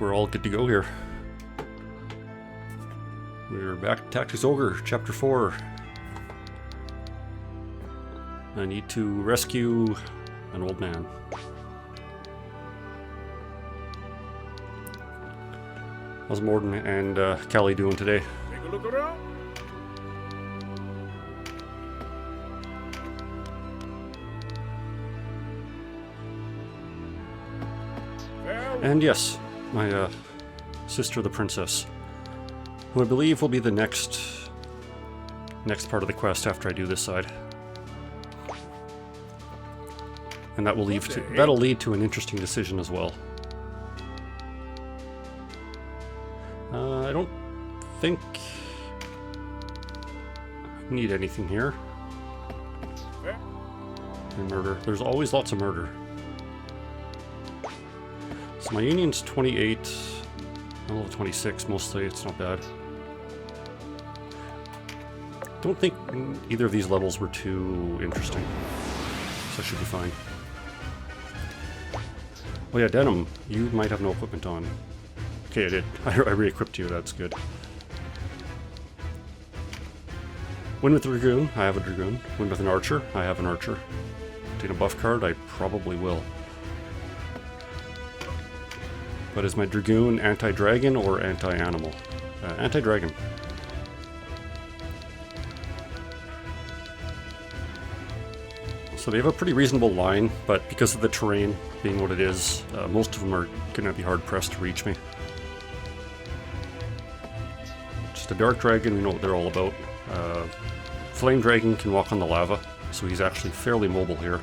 we're all good to go here. We're back to Tactics Ogre, Chapter 4. I need to rescue an old man. How's Morden and Callie doing today? Take a look around. And yes, my sister, the princess, who I believe will be the next part of the quest after I do this side, and that will that'll lead to an interesting decision as well. I don't think I need anything here. And murder. There's always lots of murder. So my union's 28, a level 26 mostly, it's not bad. Don't think either of these levels were too interesting, so I should be fine. Oh yeah, Denim, you might have no equipment on. Okay, I did. I re-equipped you, that's good. Win with a Dragoon, I have a Dragoon. Win with an Archer, I have an Archer. Take a buff card, I probably will. But is my Dragoon anti-dragon or anti-animal? Anti-dragon. So they have a pretty reasonable line, but because of the terrain being what it is, most of them are going to be hard-pressed to reach me. Just a Dark Dragon, we know what they're all about. Flame Dragon can walk on the lava, so he's actually fairly mobile here.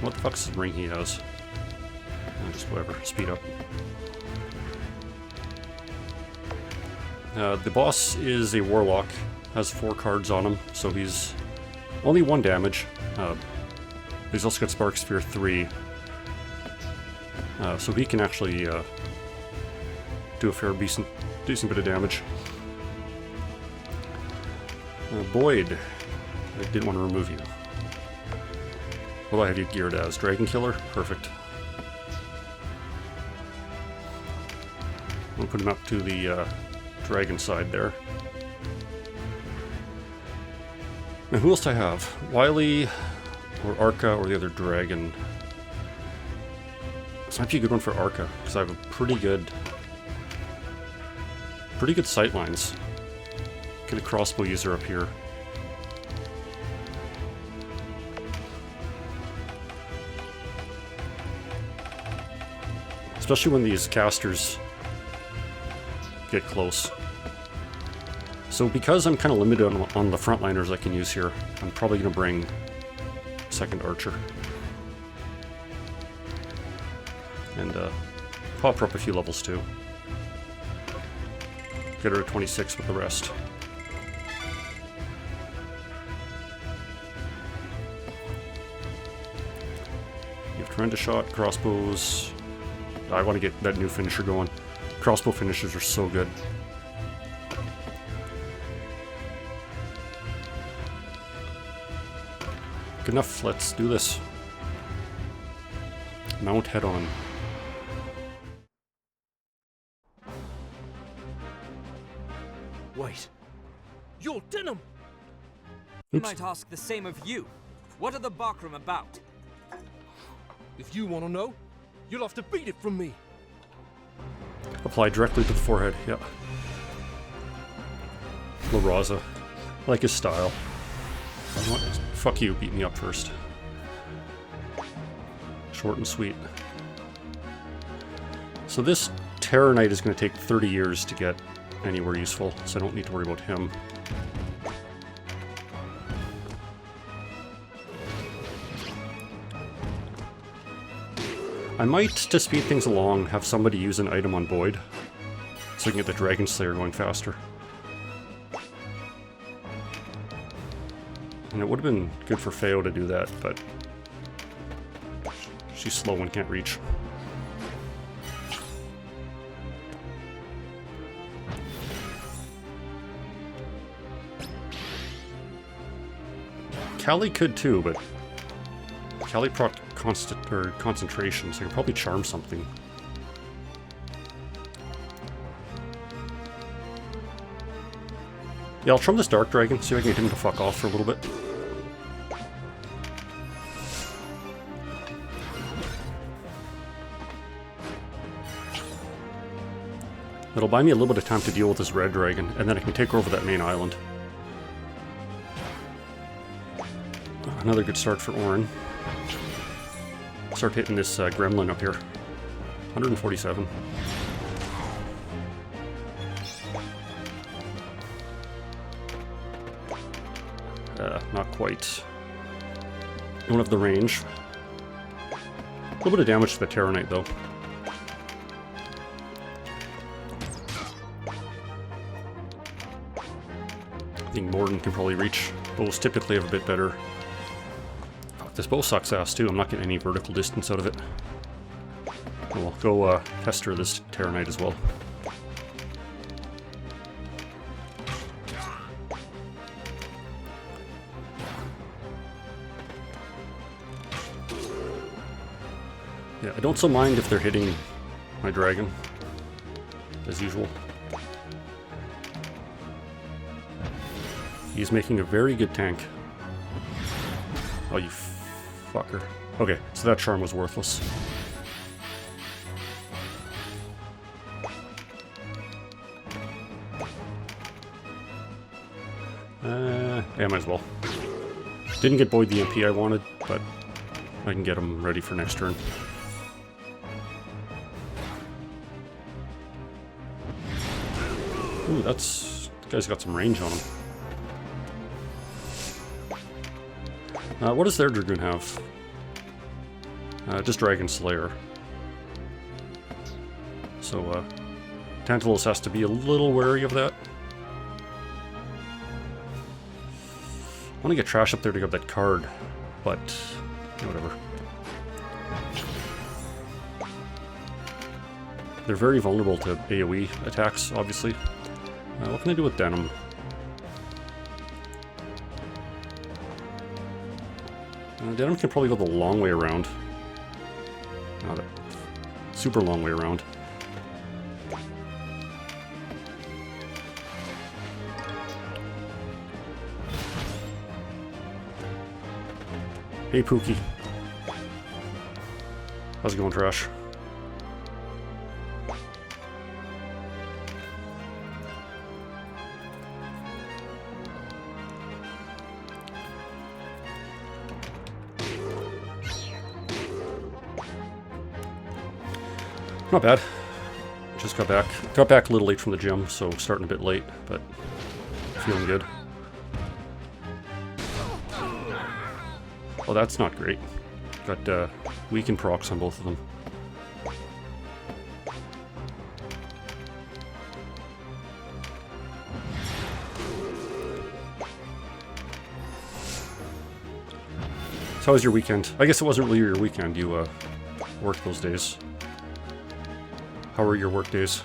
What the fuck's his ring he has? Just whatever, speed up. The boss is a warlock, has 4 cards on him, so he's only 1 damage. He's also got Spark Sphere 3, so he can actually do a fair decent bit of damage. Boyd, I didn't want to remove you. What do I have you geared as? Dragon Killer? Perfect. I'm going to put him up to the dragon side there. Now who else do I have? Wily or Arca or the other dragon? This might be a good one for Arca, because I have a pretty good sight lines. Get a crossbow user up here. Especially when these casters get close. So because I'm kind of limited on the frontliners I can use here, I'm probably going to bring a second Archer. And pop her up a few levels too. Get her to 26 with the rest. You have tremendous shot, crossbows. I want to get that new finisher going. Crossbow finishers are so good. Good enough, let's do this. Mount head on. Wait. You're Denim! I might ask the same of you. What are the Barkram about? If you want to know, you'll have to beat it from me. Apply directly to the forehead, yeah. La Raza. I like his style. Fuck you, beat me up first. Short and sweet. So this Terror Knight is going to take 30 years to get anywhere useful, so I don't need to worry about him. I might, to speed things along, have somebody use an item on Boyd, so I can get the Dragon Slayer going faster. And it would have been good for Feo to do that, but she's slow and can't reach. Callie could too, but Callie proc concentration, so I could probably charm something. Yeah, I'll trim this Dark Dragon, see if I can get him to fuck off for a little bit. It'll buy me a little bit of time to deal with this Red Dragon, and then I can take over that main island. Another good start for Orin. Start hitting this gremlin up here. 147. Not quite. Don't have the range. A little bit of damage to the Terranite, though. I think Morden can probably reach. Bows typically have a bit better. Fuck, this bow sucks ass, too. I'm not getting any vertical distance out of it. We'll go pester this Terranite as well. Yeah, I don't so mind if they're hitting my dragon, as usual. He's making a very good tank. Oh, you fucker. Okay, so that charm was worthless. Yeah, might as well. Didn't get Boyd the MP I wanted, but I can get him ready for next turn. Ooh, that guy's got some range on him. What does their Dragoon have? Just Dragon Slayer. So, Tantalus has to be a little wary of that. I want to get Trash up there to get that card, but whatever. They're very vulnerable to AoE attacks, obviously. What can I do with Denim? Denim can probably go the long way around. Not a super long way around. Hey, Pookie. How's it going, Trash? Not bad. Just got back. Got back a little late from the gym, so starting a bit late, but feeling good. Oh, that's not great. Got weakened procs on both of them. So how was your weekend? I guess it wasn't really your weekend. You worked those days. How were your work days?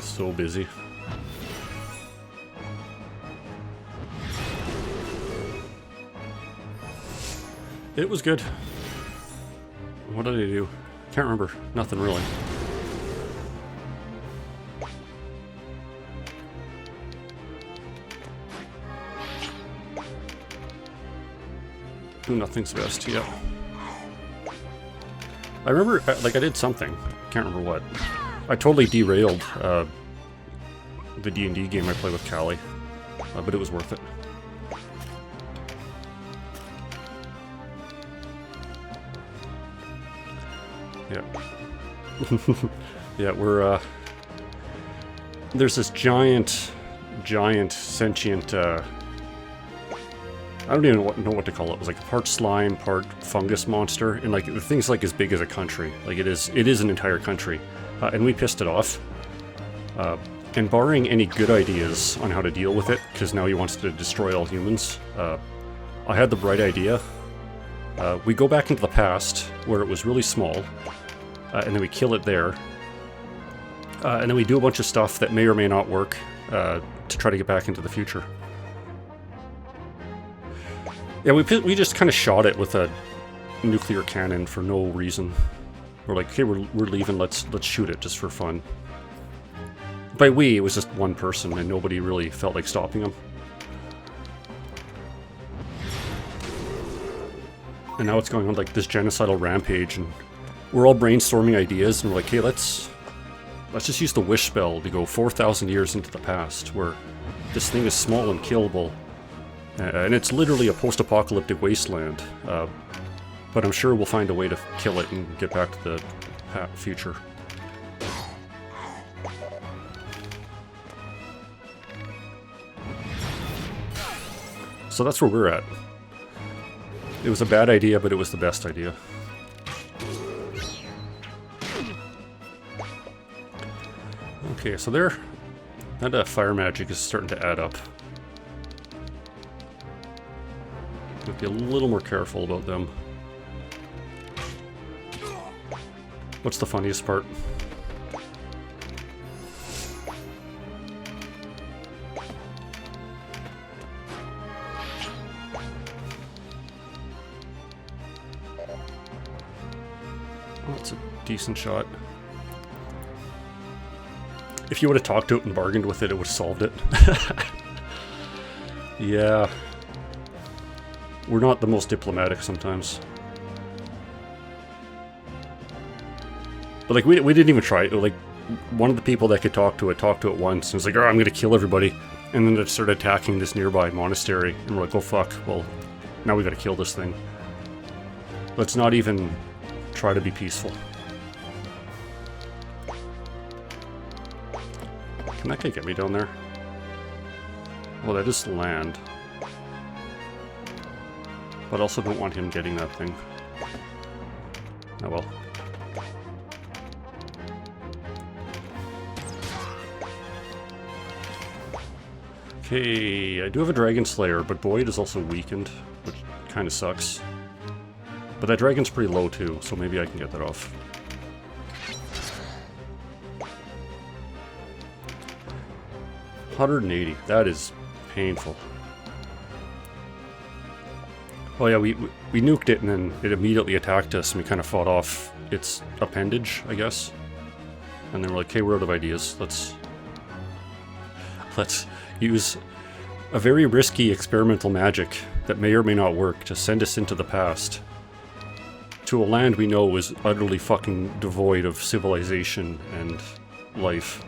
So busy. It was good. What did I do? Can't remember. Nothing really. Nothing's best, yeah. I remember, like, I did something. Can't remember what. I totally derailed the D&D game I play with Callie, but it was worth it. Yeah. Yeah, we're, there's this giant sentient, I don't even know what to call it. It was like part slime, part fungus monster, and like the thing's like as big as a country. Like it is an entire country, and we pissed it off. And barring any good ideas on how to deal with it, because now he wants to destroy all humans, I had the bright idea. We go back into the past where it was really small, and then we kill it there, and then we do a bunch of stuff that may or may not work to try to get back into the future. Yeah, we just kind of shot it with a nuclear cannon for no reason. We're like, okay, we're leaving. Let's shoot it just for fun. By we, it was just one person, and nobody really felt like stopping him. And now it's going on like this genocidal rampage, and we're all brainstorming ideas, and we're like, hey, let's just use the wish spell to go 4,000 years into the past, where this thing is small and killable, and it's literally a post-apocalyptic wasteland. But I'm sure we'll find a way to kill it and get back to the future. So that's where we're at. It was a bad idea, but it was the best idea. Okay, so there, that fire magic is starting to add up. Have to be a little more careful about them. What's the funniest part? Oh, that's a decent shot. If you would have talked to it and bargained with it, it would have solved it. Yeah. We're not the most diplomatic sometimes. But like, we didn't even try it. Like, one of the people that could talked to it once, and was like, oh, I'm gonna kill everybody. And then it started attacking this nearby monastery, and we're like, oh fuck, well, now we gotta kill this thing. Let's not even try to be peaceful. Can that guy get me down there? Well, that is land. But I also don't want him getting that thing. Oh well. Okay, I do have a Dragon Slayer, but Boyd is also weakened, which kind of sucks. But that dragon's pretty low too, so maybe I can get that off. $180. That is painful. Oh yeah, we nuked it and then it immediately attacked us and we kind of fought off its appendage, I guess. And then we're like, okay, we're out of ideas. Let's use a very risky experimental magic that may or may not work to send us into the past. To a land we know is utterly fucking devoid of civilization and life.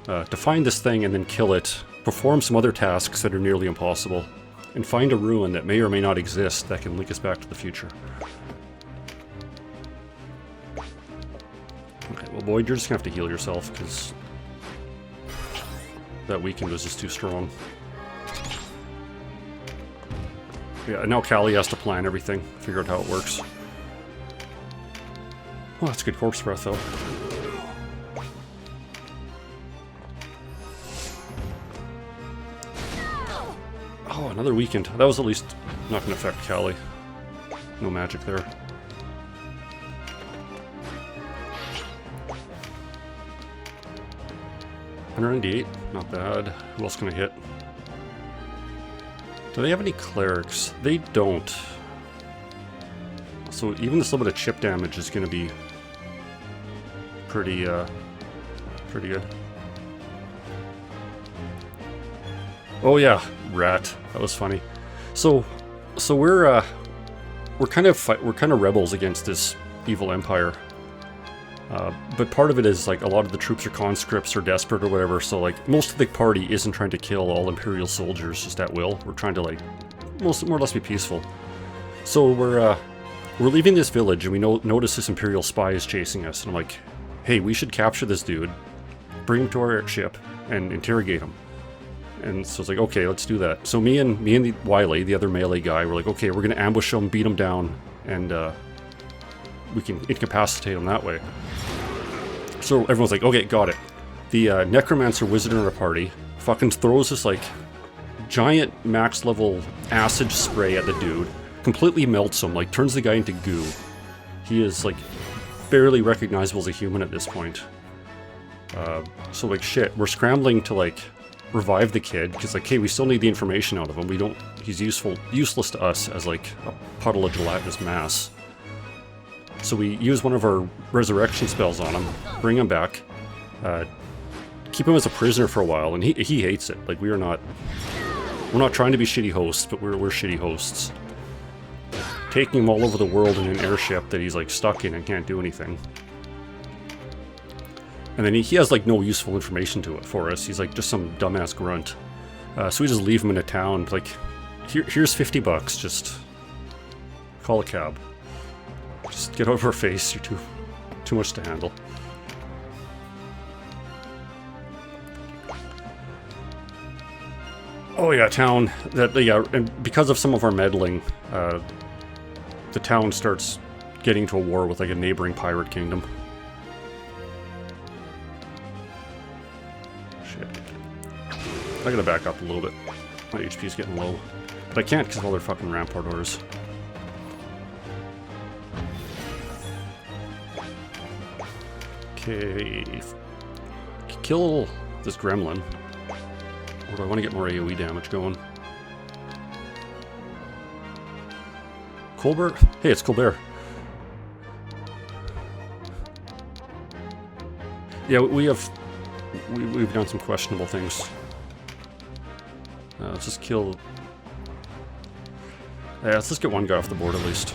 To find this thing and then kill it, perform some other tasks that are nearly impossible, and find a ruin that may or may not exist that can link us back to the future. Okay, well Boyd, you're just gonna have to heal yourself, because that weekend was just too strong. Yeah, now Callie has to plan everything, figure out how it works. Well, that's good corpse breath, though. Oh, another weekend. That was at least not going to affect Callie. No magic there. $198, not bad. Who else can I hit? Do they have any clerics? They don't. So even this little bit of chip damage is going to be pretty good. Oh yeah, rat. That was funny. So we're kind of rebels against this evil empire. But part of it is like a lot of the troops are conscripts or desperate or whatever. So like most of the party isn't trying to kill all Imperial soldiers just at will. We're trying to like more or less be peaceful. So we're leaving this village and we notice this Imperial spy is chasing us. And I'm like, hey, we should capture this dude, bring him to our ship, and interrogate him. And so it's like, okay, let's do that. So me and the Wiley, the other melee guy, we're like, okay, we're gonna ambush him, beat him down, and we can incapacitate him that way. So everyone's like, okay, got it. The necromancer wizard in our party fucking throws this like giant max level acid spray at the dude, completely melts him, like turns the guy into goo. He is like barely recognizable as a human at this point. So like shit, we're scrambling to like revive the kid because like, hey, we still need the information out of him. We don't he's useless to us as like a puddle of gelatinous mass. So we use one of our resurrection spells on him, bring him back, keep him as a prisoner for a while, and he hates it. Like we're not trying to be shitty hosts, but we're shitty hosts. Taking him all over the world in an airship that he's like stuck in and can't do anything. And then he has like no useful information to it for us. He's like just some dumbass grunt. So we just leave him in a town. Like, here's $50. Just call a cab. Just get over our face. You're too much to handle. Oh yeah, town. And because of some of our meddling, the town starts getting into a war with like a neighboring pirate kingdom. I gotta back up a little bit. My HP's getting low. But I can't because of all their fucking rampart orders. Okay. Kill this gremlin. Or do I want to get more AoE damage going? Colbert? Hey, it's Colbert. Yeah, we've done some questionable things. Let's just kill... Yeah, let's just get one guy off the board at least.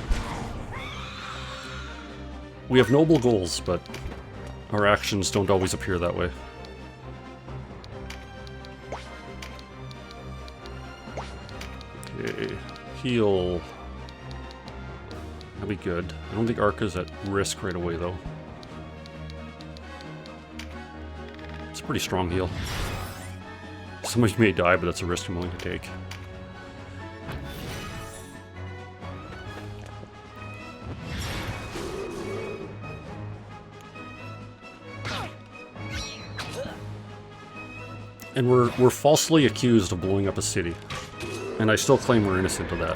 We have noble goals, but our actions don't always appear that way. Okay, heal. That'll be good. I don't think Arca's at risk right away, though. It's a pretty strong heal. Somebody may die, but that's a risk I'm willing to take. And we're falsely accused of blowing up a city. And I still claim we're innocent of that.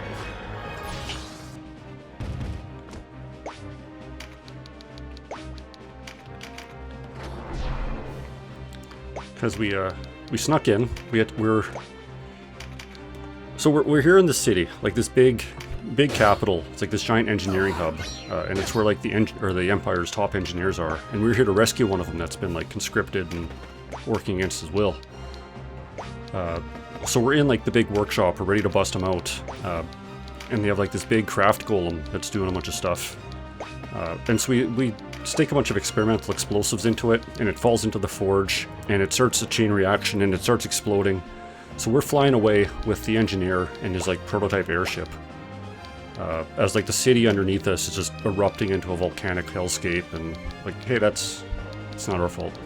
Because we snuck in. We're here in the city, like this big capital. It's like this giant engineering hub, and it's where like the Empire's top engineers are. And we're here to rescue one of them that's been like conscripted and working against his will. So we're in like the big workshop. We're ready to bust him out, and they have like this big craft golem that's doing a bunch of stuff. And so we stick a bunch of experimental explosives into it, and it falls into the forge, and it starts a chain reaction, and it starts exploding. So we're flying away with the engineer and his like prototype airship, as like the city underneath us is just erupting into a volcanic hellscape, and like, hey, it's not our fault.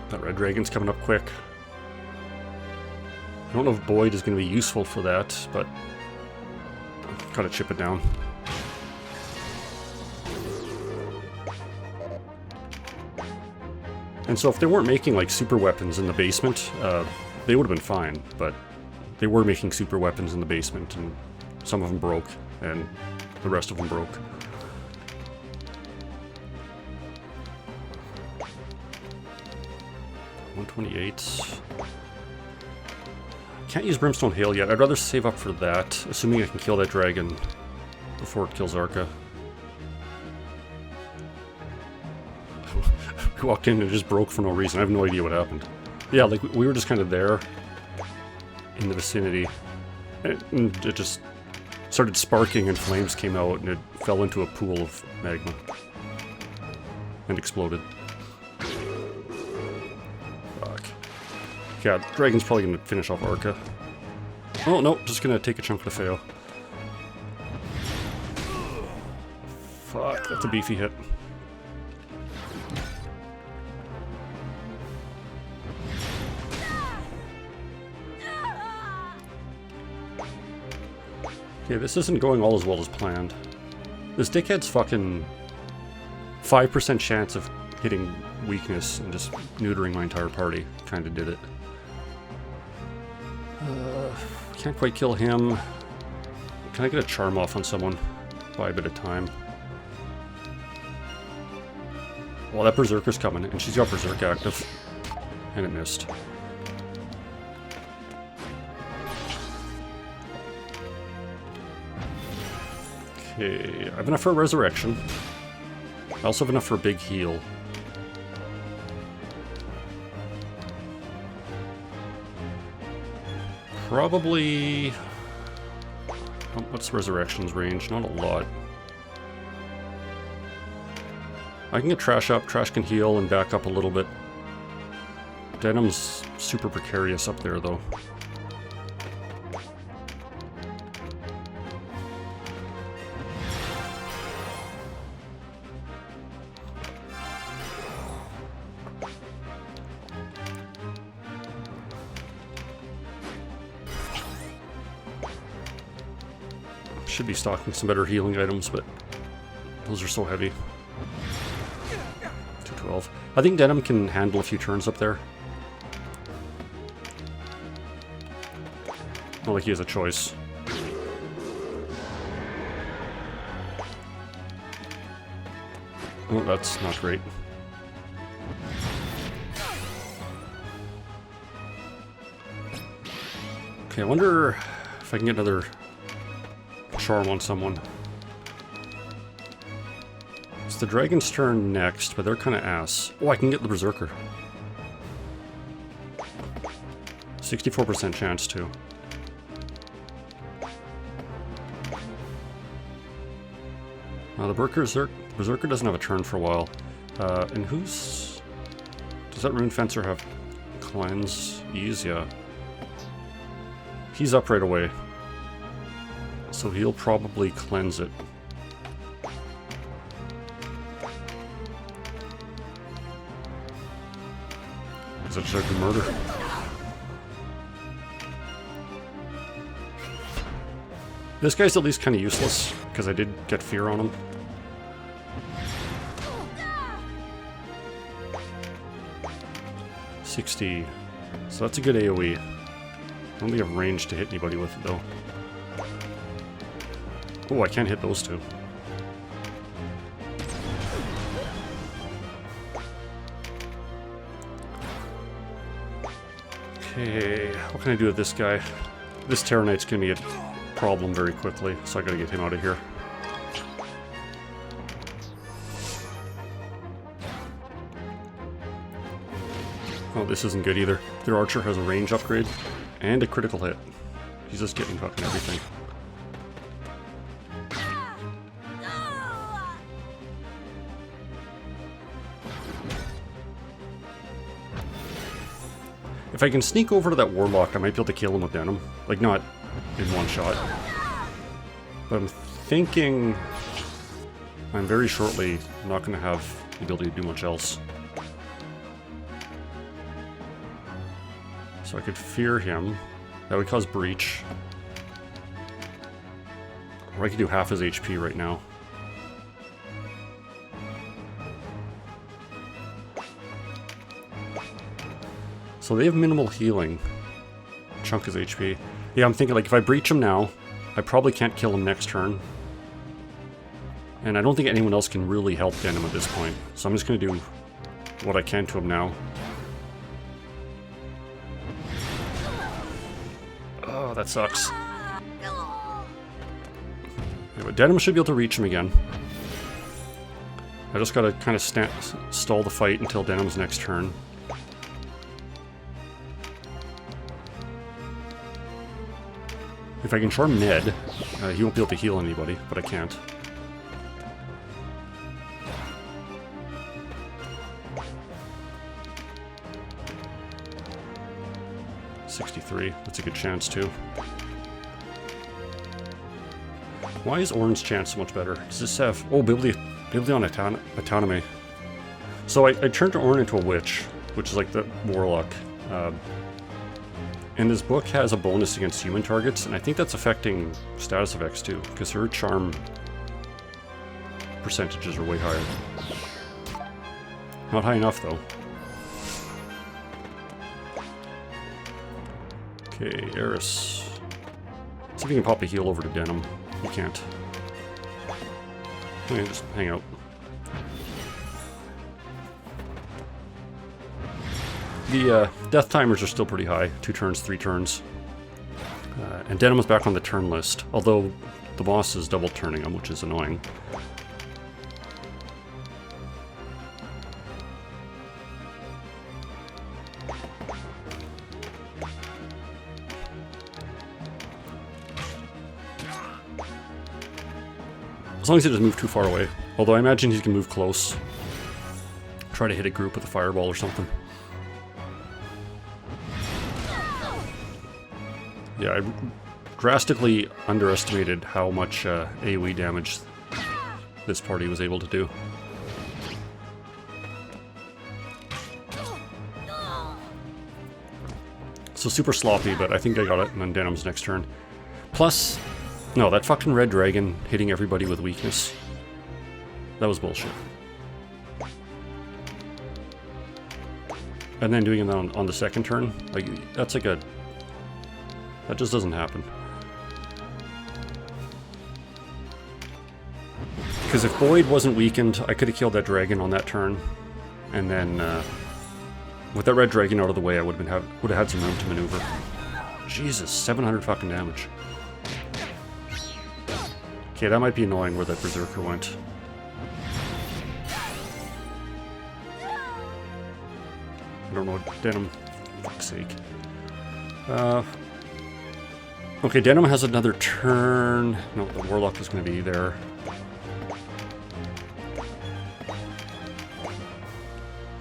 That red dragon's coming up quick. I don't know if Boyd is going to be useful for that, but gotta chip it down. And so if they weren't making like super weapons in the basement, they would have been fine, but they were making super weapons in the basement, and some of them broke, and the rest of them broke. $128. Can't use Brimstone Hail yet. I'd rather save up for that, assuming I can kill that dragon before it kills Arca. We walked in and it just broke for no reason. I have no idea what happened. Yeah, like we were just kind of there in the vicinity, and it just started sparking and flames came out and it fell into a pool of magma and exploded. Yeah, Dragon's probably going to finish off Arca. Oh, no, just going to take a chunk of the fail. Fuck, that's a beefy hit. Okay, this isn't going all as well as planned. This dickhead's fucking 5% chance of hitting weakness and just neutering my entire party. Kinda did it. Can't quite kill him. Can I get a charm off on someone? Buy a bit of time. Well, that Berserker's coming, and she's got Berserk active. And it missed. Okay, I have enough for a Resurrection. I also have enough for a big heal. Probably... oh, what's Resurrection's range? Not a lot. I can get Trash up, Trash can heal and back up a little bit. Denim's super precarious up there, though. Should be stocking some better healing items, but those are so heavy. 212. I think Denim can handle a few turns up there. Not like he has a choice. Oh, that's not great. Okay, I wonder if I can get another charm on someone. It's the dragon's turn next, but they're kind of ass. Oh, I can get the Berserker. 64% chance too. Now the Berserker doesn't have a turn for a while. And who's... does that Rune Fencer have cleanse? Ease, yeah. He's up right away. So he'll probably cleanse it. Is that such a murder? This guy's at least kind of useless, because I did get fear on him. $60. So that's a good AoE. I don't think I have range to hit anybody with it, though. Oh, I can't hit those two. Okay, what can I do with this guy? This Terror Knight's gonna be a problem very quickly, so I gotta get him out of here. Oh, this isn't good either. Their archer has a range upgrade and a critical hit. He's just getting fucking everything. If I can sneak over to that Warlock, I might be able to kill him with Denim. Like, not in one shot. But I'm thinking I'm very shortly not going to have the ability to do much else. So I could fear him. That would cause breach. Or I could do half his HP right now. So they have minimal healing. Chunk his HP. Yeah, I'm thinking, like, if I breach him now, I probably can't kill him next turn. And I don't think anyone else can really help Denim at this point. So I'm just going to do what I can to him now. Oh, that sucks. Anyway, Denim should be able to reach him again. I just gotta kind of stall the fight until Denim's next turn. If I can charm Ned, he won't be able to heal anybody, but I can't. $63. That's a good chance too. Why is Ornn's chance so much better? Does this have... oh, ability on autonomy. So I turned Ornn into a witch, which is like the warlock. And this book has a bonus against human targets, and I think that's affecting status effects too, because her charm percentages are way higher. Not high enough though. Okay, Eris. See if we can pop a heal over to Denim. We can't. Okay, just hang out. The death timers are still pretty high. 2 turns, 3 turns. And Denim is back on the turn list, although the boss is double turning him, which is annoying. As long as he doesn't move too far away. Although I imagine he can move close. Try to hit a group with a fireball or something. Yeah, I drastically underestimated how much AoE damage this party was able to do. So super sloppy, but I think I got it on Denim's next turn. Plus, no, that fucking red dragon hitting everybody with weakness. That was bullshit. And then doing it on the second turn, like, that's like a... That just doesn't happen. Because if Boyd wasn't weakened, I could have killed that dragon on that turn. And then, with that red dragon out of the way, I would have had some room to maneuver. Jesus, 700 fucking damage. Okay, that might be annoying where that Berserker went. I don't know, Denim. Fuck's sake. Okay, Denim has another turn. No, the Warlock is going to be there.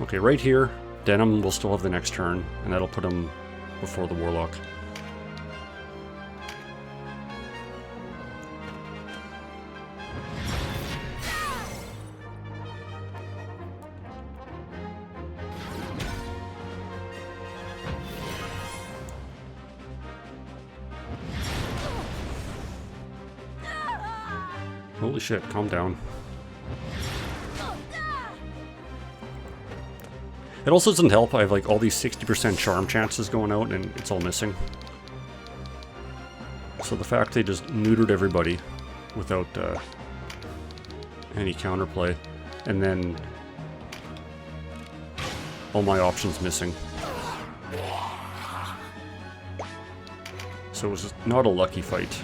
Okay, right here, Denim will still have the next turn, and that'll put him before the Warlock. Holy shit, calm down. It also doesn't help, I have like all these 60% charm chances going out and it's all missing. So the fact they just neutered everybody without any counterplay, and then all my options missing. So it was just not a lucky fight.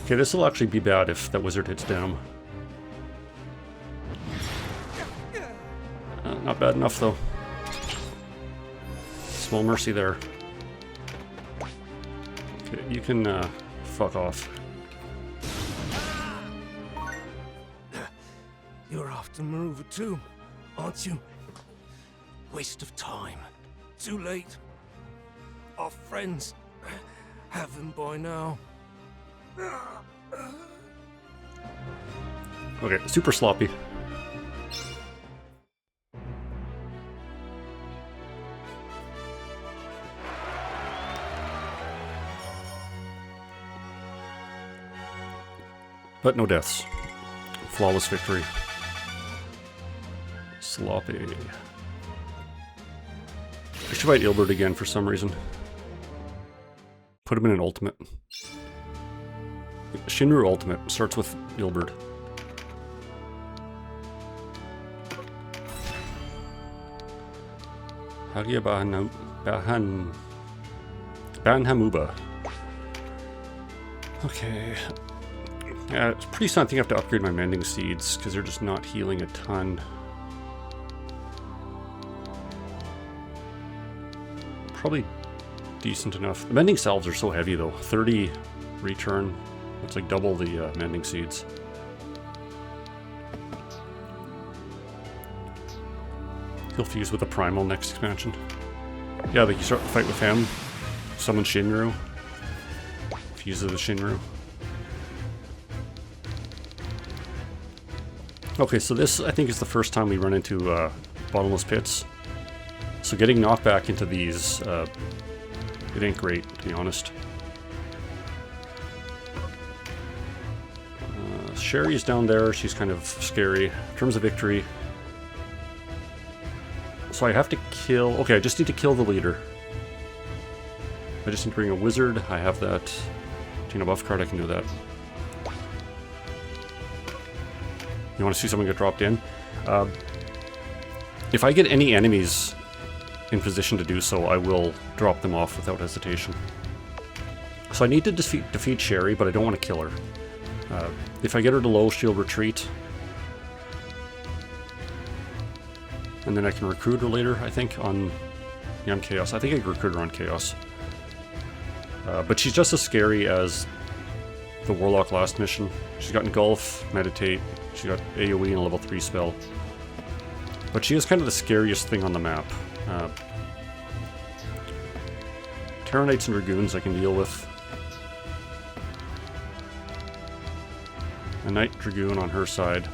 Okay, this will actually be bad if that wizard hits Denim. Not bad enough, though. Small mercy there. Okay, you can fuck off. You're after Maruva too, aren't you? Waste of time. Too late. Our friends have him by now. Okay, super sloppy. But no deaths. Flawless victory. Sloppy. I should fight Ilbert again for some reason. Put him in an ultimate. Shinru ultimate starts with Ilbert. Hagia Banhamuba. Okay. Yeah, it's pretty soon I think I have to upgrade my mending seeds because they're just not healing a ton. Probably decent enough. The mending salves are so heavy though. 30 return. It's like double the mending seeds. He'll fuse with the primal next expansion. Yeah, like you start the fight with him. Summon Shinru. Fuses the Shinru. Okay, so this I think is the first time we run into bottomless pits. So getting knocked back into these, it ain't great, to be honest. Sherry's down there, she's kind of scary. In terms of victory, So I have to kill... Okay, I just need to kill the leader. I just need to bring a wizard. I have that. Tina buff card, I can do that. You want to see someone get dropped in? If I get any enemies in position to do so, I will drop them off without hesitation. So I need to defeat Sherry, but I don't want to kill her. If I get her to low, she'll retreat. And then I can recruit her later, I think, on Chaos. I think I can recruit her on Chaos. But she's just as scary as the Warlock last mission. She's got Engulf, Meditate, she's got AoE and a level 3 spell. But she is kind of the scariest thing on the map. Terror Knights and Dragoons I can deal with. A Knight Dragoon on her side.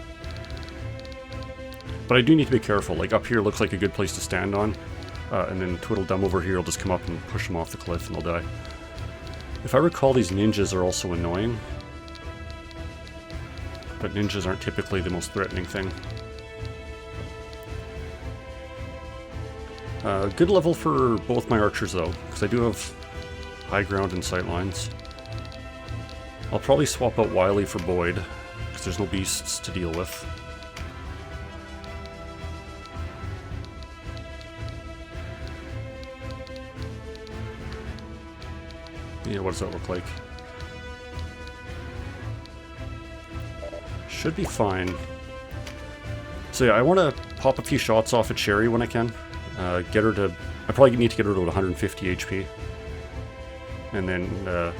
But I do need to be careful. Like, up here looks like a good place to stand on. And then Twiddledum over here will just come up and push them off the cliff and they'll die. If I recall, these ninjas are also annoying. But ninjas aren't typically the most threatening thing. Good level for both my archers though, because I do have high ground and sight lines. I'll probably swap out Wily for Boyd, because there's no beasts to deal with. Yeah, what does that look like? Should be fine. So yeah, I want to pop a few shots off at Sherry when I can. Get her to... I probably need to get her to 150 HP. And then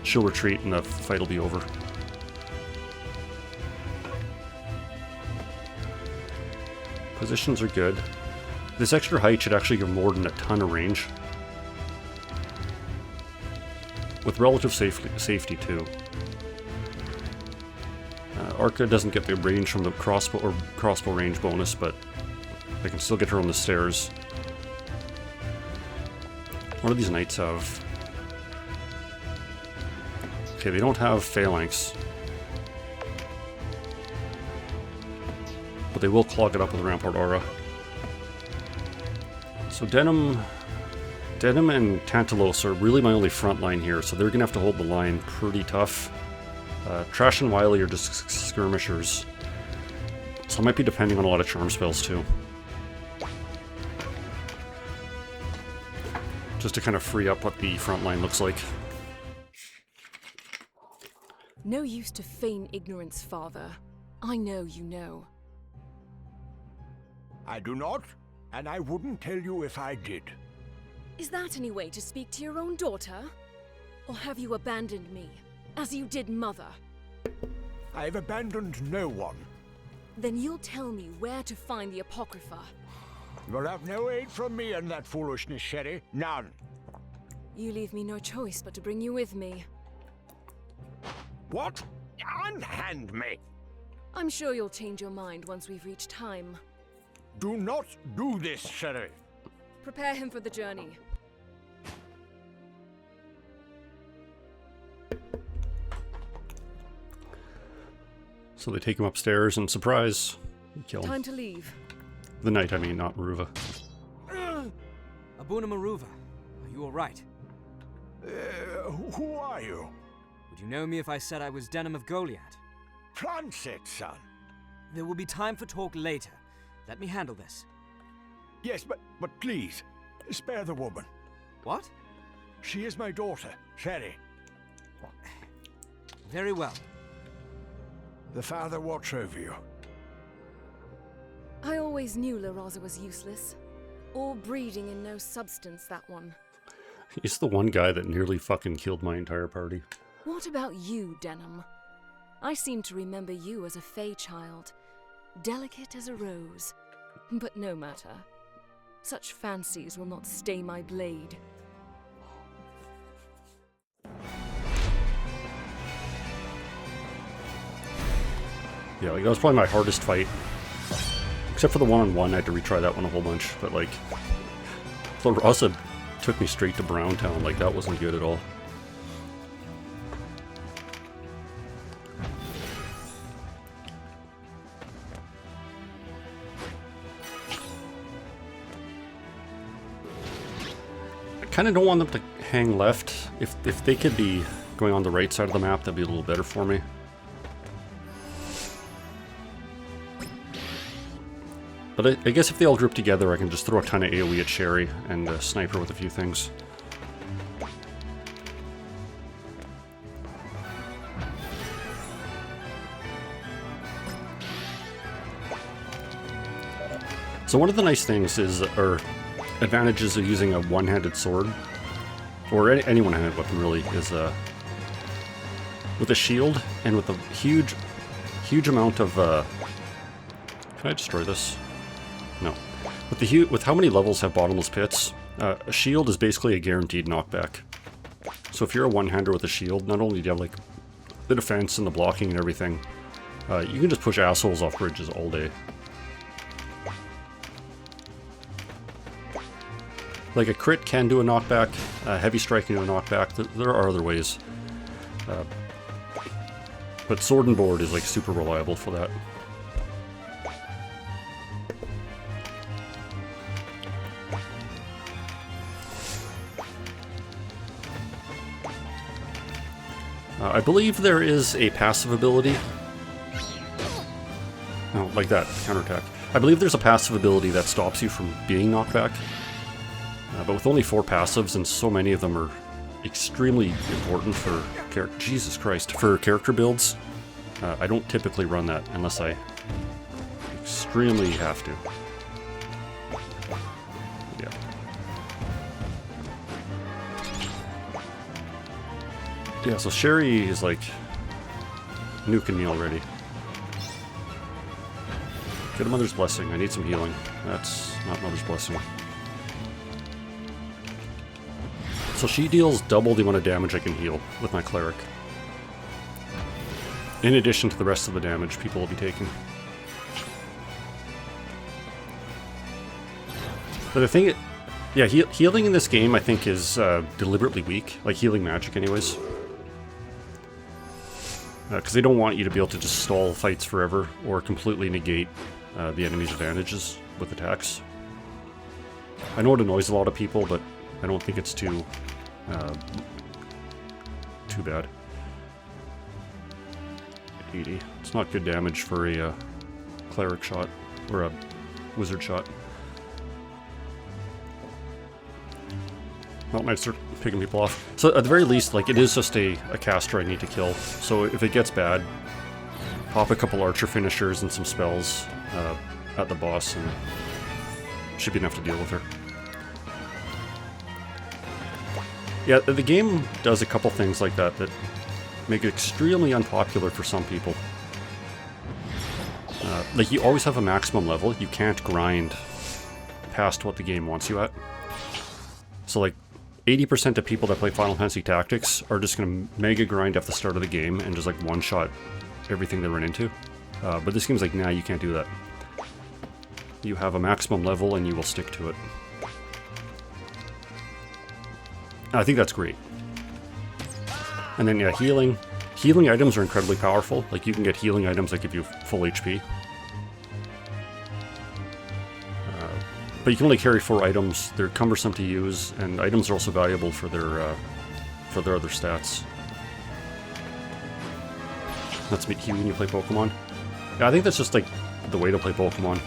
she'll retreat and the fight will be over. Positions are good. This extra height should actually give more than a ton of range. With relative safety too. Arca doesn't get the range from the crossbow range bonus, but I can still get her on the stairs. What do these knights have? Okay, they don't have phalanx. But they will clog it up with Rampart Aura. So Denim and Tantalos are really my only front line here, so they're going to have to hold the line pretty tough. Trash and Wily are just skirmishers. So I might be depending on a lot of charm spells too. Just to kind of free up what the front line looks like. No use to feign ignorance, father. I know you know. I do not, and I wouldn't tell you if I did. Is that any way to speak to your own daughter? Or have you abandoned me, as you did mother? I've abandoned no one. Then you'll tell me where to find the Apocrypha. You'll have no aid from me in that foolishness, Sherry. None. You leave me no choice but to bring you with me. What? Unhand me! I'm sure you'll change your mind once we've reached time. Do not do this, Sherry. Prepare him for the journey. So they take him upstairs and surprise, kill him. Time to leave. The knight, I mean, not Maruva. Abuna Maruva, are you alright? Who are you? Would you know me if I said I was Denim of Goliath? Transit, son. There will be time for talk later. Let me handle this. Yes, but please, spare the woman. What? She is my daughter, Sherry. Very well. The Father watch over you. I always knew La Rosa was useless. All breeding and no substance, that one. He's the one guy that nearly fucking killed my entire party. What about you, Denim? I seem to remember you as a Fey child. Delicate as a rose. But no matter. Such fancies will not stay my blade. Yeah, like, that was probably my hardest fight. Except for the one-on-one, I had to retry that one a whole bunch. But, like, La Rosa took me straight to Browntown. Like, that wasn't good at all. kind of don't want them to hang left. If they could be going on the right side of the map, that'd be a little better for me. But I guess if they all group together, I can just throw a ton of AoE at Sherry and snipe her with a few things. So one of the nice things is, or advantages of using a one-handed sword, or any one-handed weapon really, is with a shield and with a huge amount of. Can I destroy this? No. With how many levels have bottomless pits? A shield is basically a guaranteed knockback. So if you're a one-hander with a shield, not only do you have like the defense and the blocking and everything, you can just push assholes off bridges all day. Like a crit can do a knockback, heavy strike can do a knockback. There are other ways, but sword and board is like super reliable for that. I believe there is a passive ability. Oh, like that, counterattack. I believe there's a passive ability that stops you from being knocked back. But with only 4 passives, and so many of them are extremely important for Jesus Christ, for character builds, I don't typically run that unless I extremely have to. Yeah. Yeah, so Sherry is like nuking me already. Get a Mother's Blessing. I need some healing. That's not Mother's Blessing. So she deals double the amount of damage I can heal with my cleric. In addition to the rest of the damage people will be taking. But the thing, yeah, healing in this game I think is deliberately weak, like healing magic anyways. Because they don't want you to be able to just stall fights forever or completely negate the enemy's advantages with attacks. I know it annoys a lot of people, but I don't think it's too bad. 80. It's not good damage for a cleric shot or a wizard shot. Well, might start picking people off. So at the very least, like, it is just a caster I need to kill. So if it gets bad, pop a couple archer finishers and some spells at the boss, and should be enough to deal with her. Yeah, the game does a couple things like that that make it extremely unpopular for some people. Like, you always have a maximum level. You can't grind past what the game wants you at. So, like, 80% of people that play Final Fantasy Tactics are just going to mega grind at the start of the game and just, like, one-shot everything they run into. But this game's like, nah, you can't do that. You have a maximum level and you will stick to it. I think that's great. And then, yeah, healing. Healing items are incredibly powerful. Like, you can get healing items that give you full HP. But you can only carry 4 items. They're cumbersome to use, and items are also valuable for their other stats. That's me when you play Pokemon. Yeah, I think that's just, like, the way to play Pokemon.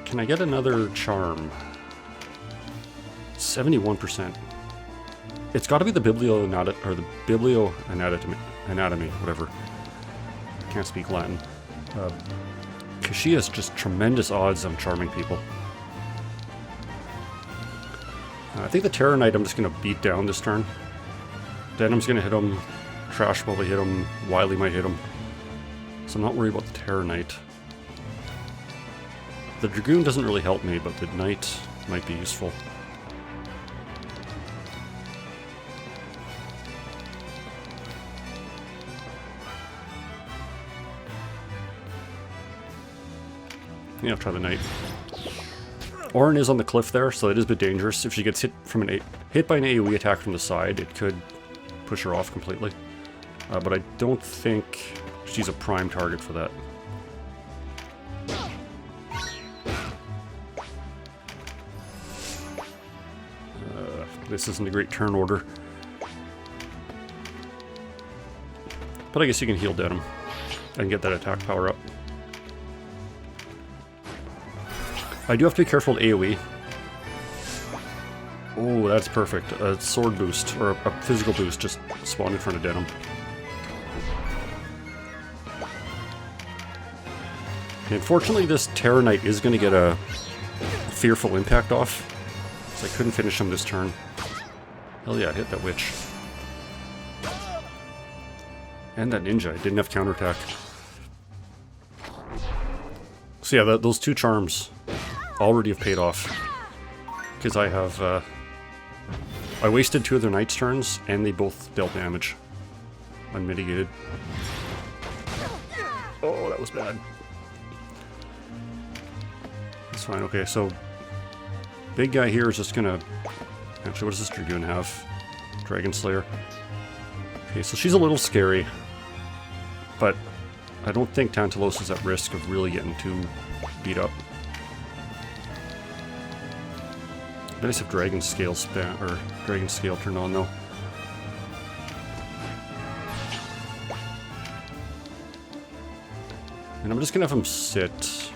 Can I get another charm? 71%. It's got to be the biblioanatomy, whatever. Can't speak Latin. Because she has just tremendous odds on charming people. I think the Terra Knight I'm just going to beat down this turn. Denim's going to hit him. Trash will probably hit him. Wily might hit him. So I'm not worried about the Terra Knight. The Dragoon doesn't really help me, but the Knight might be useful. Yeah, I'll try the Knight. Orin is on the cliff there, so it is a bit dangerous. If she gets hit by an AoE attack from the side, it could push her off completely. But I don't think she's a prime target for that. This isn't a great turn order. But I guess you can heal Denim and get that attack power up. I do have to be careful with AoE. Oh, that's perfect. A sword boost, or a physical boost, just spawned in front of Denim. Unfortunately, this Terror Knight is going to get a fearful impact off, so I couldn't finish him this turn. Hell yeah, hit that witch. And that ninja, I didn't have counterattack. So yeah, those two charms already have paid off. Because I have, I wasted 2 of their knight's turns, and they both dealt damage. Unmitigated. Oh, that was bad. That's fine, okay, so... Big guy here is just gonna... Actually, what does this Dragoon have? Dragon Slayer. Okay, so she's a little scary. But I don't think Tantalos is at risk of really getting too beat up. I just have Dragon Scale spam, or Dragon Scale turned on though. And I'm just gonna have him sit.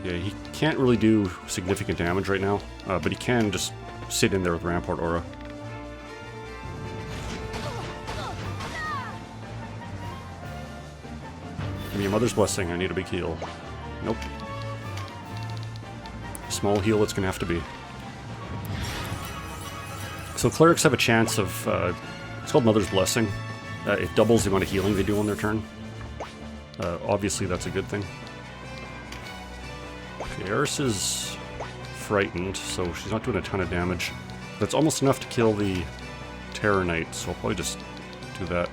Yeah, he can't really do significant damage right now, but he can just sit in there with Rampart Aura. Give me a Mother's Blessing, I need a big heal. Nope. Small heal it's gonna have to be. So clerics have a chance of, it's called Mother's Blessing. It doubles the amount of healing they do on their turn. Obviously that's a good thing. Okay, Eris is frightened, so she's not doing a ton of damage. That's almost enough to kill the Terror Knight, so I'll probably just do that.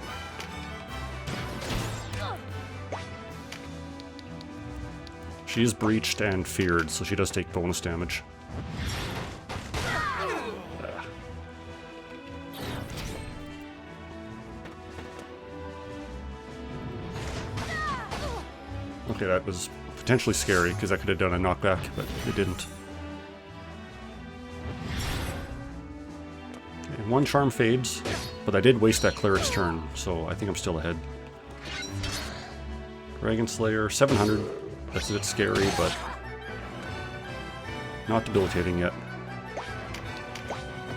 She is breached and feared, so she does take bonus damage. Okay, that was potentially scary, because I could have done a knockback, but it didn't. Okay, 1 charm fades, but I did waste that cleric's turn, so I think I'm still ahead. Dragon Slayer, 700. That's a bit scary, but not debilitating yet.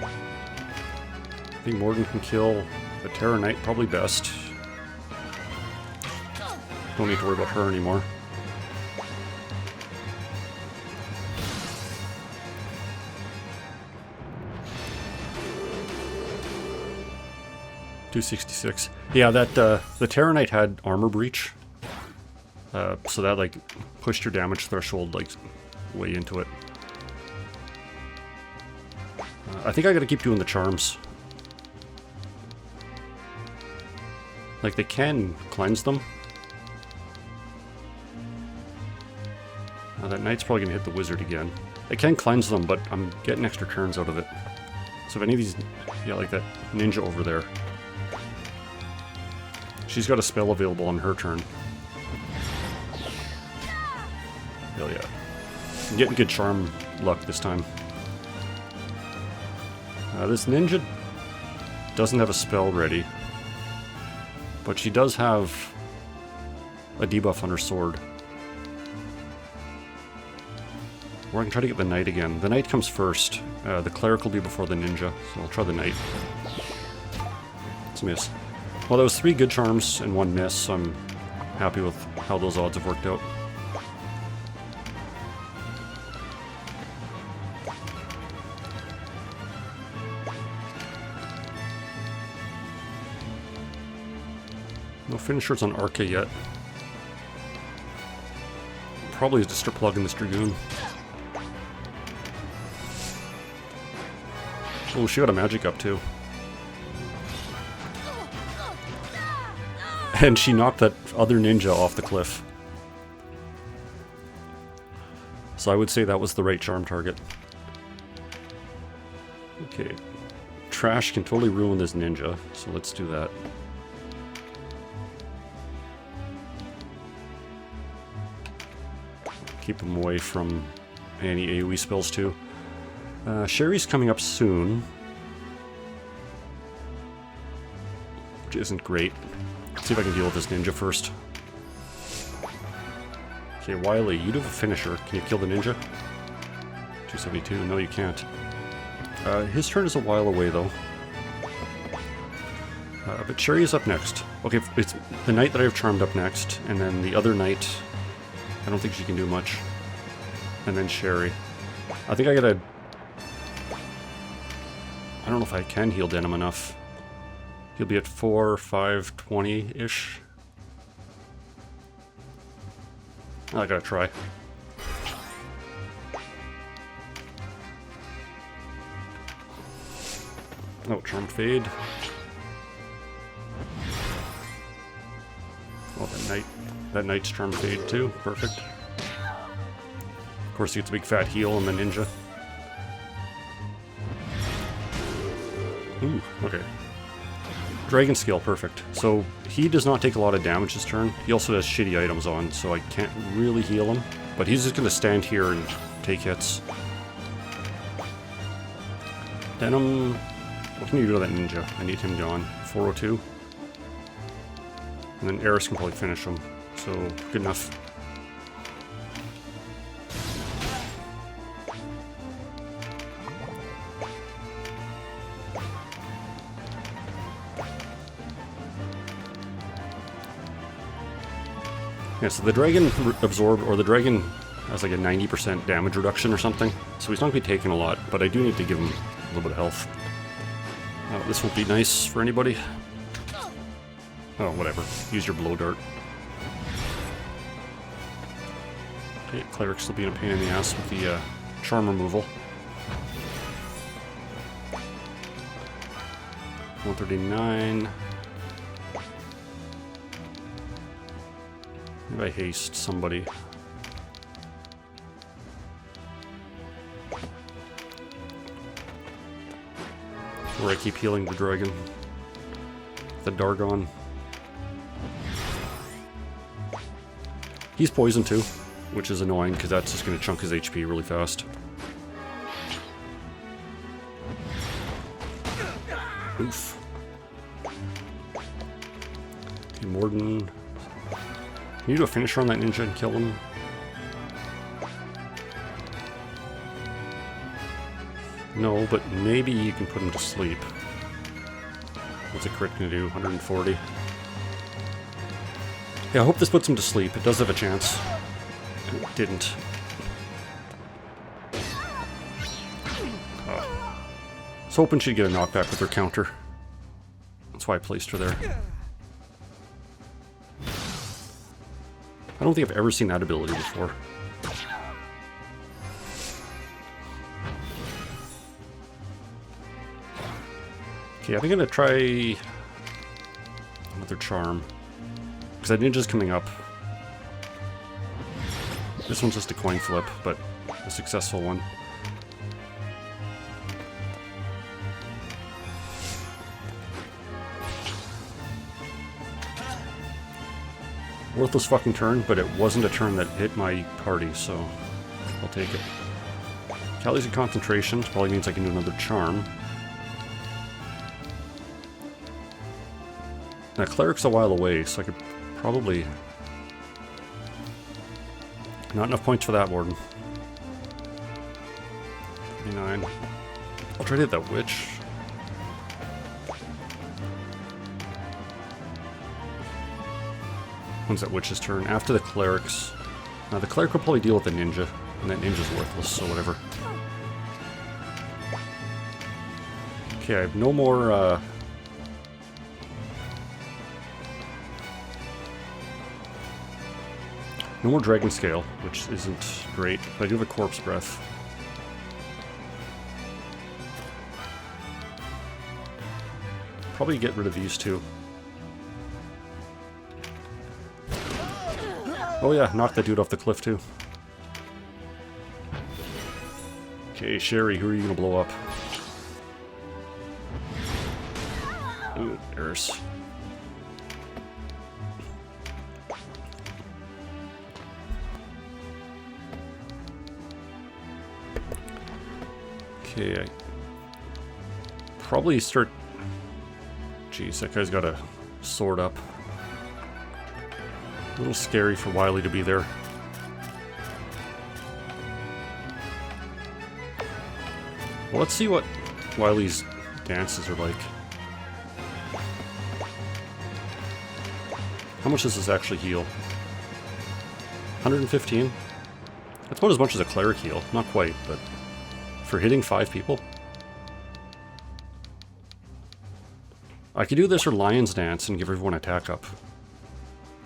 I think Morgan can kill the Terror Knight, probably best. Don't need to worry about her anymore. $266. Yeah, that the Terror Knight had armor breach, so that like pushed your damage threshold like way into it. I think I gotta keep doing the charms. Like they can cleanse them. That Knight's probably gonna hit the Wizard again. It can cleanse them, but I'm getting extra turns out of it. So if any of these, yeah, like that ninja over there. She's got a spell available on her turn. Hell yeah. I'm getting good charm luck this time. This ninja doesn't have a spell ready. But she does have a debuff on her sword. Or I can try to get the Knight again. The Knight comes first. The Cleric will be before the Ninja, so I'll try the Knight. It's a miss. Well, that was 3 good charms and 1 miss, so I'm happy with how those odds have worked out. No finishers on Arca yet. Probably just start plugging this Dragoon. Oh, she got a magic up too. And she knocked that other ninja off the cliff. So I would say that was the right charm target. Okay. Trash can totally ruin this ninja, so let's do that. Keep him away from any AoE spells too. Sherry's coming up soon. which isn't great. Let's see if I can deal with this ninja first. Okay, Wiley, you do have a finisher. Can you kill the ninja? 272. No, you can't. His turn is a while away, though. But Sherry is up next. Okay, it's the knight that I have charmed up next, and then the other knight, I don't think she can do much. And then Sherry. I think I gotta... I don't know if I can heal Denim enough. He'll be at 4, 5, 20-ish. I gotta try. Oh, Charm Fade. Oh, that knight's Charm Fade too. Perfect. Of course, he gets a big fat heal on the ninja. Ooh, okay. Dragon Scale, perfect. So he does not take a lot of damage this turn. He also has shitty items on, so I can't really heal him. But he's just gonna stand here and take hits. Denim, what can you do to that ninja? I need him gone. 402. And then Eris can probably finish him. So, good enough. Yeah, so the dragon absorbed, or the dragon has like a 90% damage reduction or something. So he's not going to be taking a lot, but I do need to give him a little bit of health. This won't be nice for anybody. Oh, whatever. Use your blow dart. Okay, Cleric's still being a pain in the ass with the charm removal. 139. Maybe I haste somebody. Or I keep healing the dragon. The Dargon. He's poisoned too, which is annoying because that's just going to chunk his HP really fast. Oof. Okay, Morden. Can you do a finisher on that ninja and kill him? No, but maybe you can put him to sleep. What's a crit gonna do? 140. Yeah, I hope this puts him to sleep. It does have a chance. It didn't. I was hoping she'd get a knockback with her counter. That's why I placed her there. I don't think I've ever seen that ability before. Okay, I think I'm gonna try another charm. Because that ninja's coming up. This one's just a coin flip, but a successful one. Worthless fucking turn, but it wasn't a turn that hit my party, so I'll take it. Callie's in concentration, probably means I can do another charm. Now, Cleric's a while away, so I could probably... Not enough points for that, Warden. 29. I'll try to hit that witch. When's that witch's turn? After the cleric's. Now the cleric will probably deal with the ninja, and that ninja's worthless, so whatever. Okay, I have no more, no more Dragon Scale, which isn't great, but I do have a Corpse Breath. Probably get rid of these two. Oh yeah, knock that dude off the cliff too. Okay, Sherry, who are you gonna blow up? Ooh, Eris. Okay, I probably start... Jeez, that guy's got a sword up. A little scary for Wily to be there. Well, let's see what Wily's dances are like. How much does this actually heal? 115? That's about as much as a cleric heal. Not quite, but for hitting 5 people? I could do this or Lion's Dance and give everyone attack up.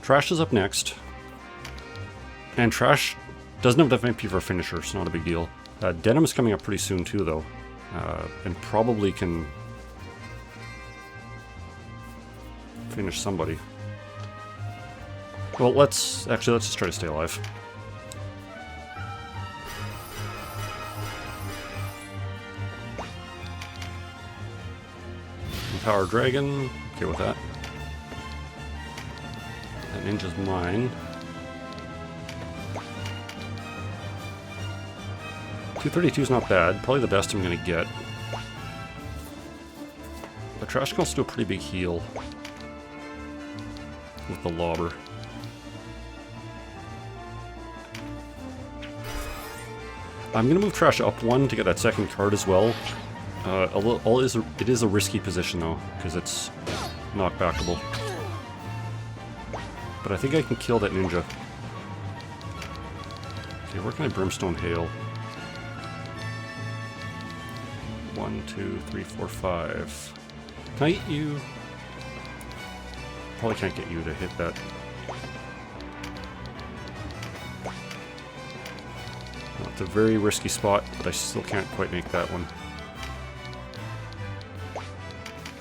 Trash is up next. And Trash doesn't have enough MP for a finisher, so not a big deal. Denim's coming up pretty soon too, though. And probably can finish somebody. Well, let's just try to stay alive. Power Dragon, okay with that. That ninja's mine. 232 is not bad, probably the best I'm gonna get. But Trash can also do a pretty big heal with the lobber. I'm gonna move Trash up 1 to get that second card as well. It is a risky position though, because it's knockbackable. But I think I can kill that ninja. Okay, where can I Brimstone Hail? 1, 2, 3, 4, 5. Can I get you? Probably can't get you to hit that. Well, it's a very risky spot, but I still can't quite make that one.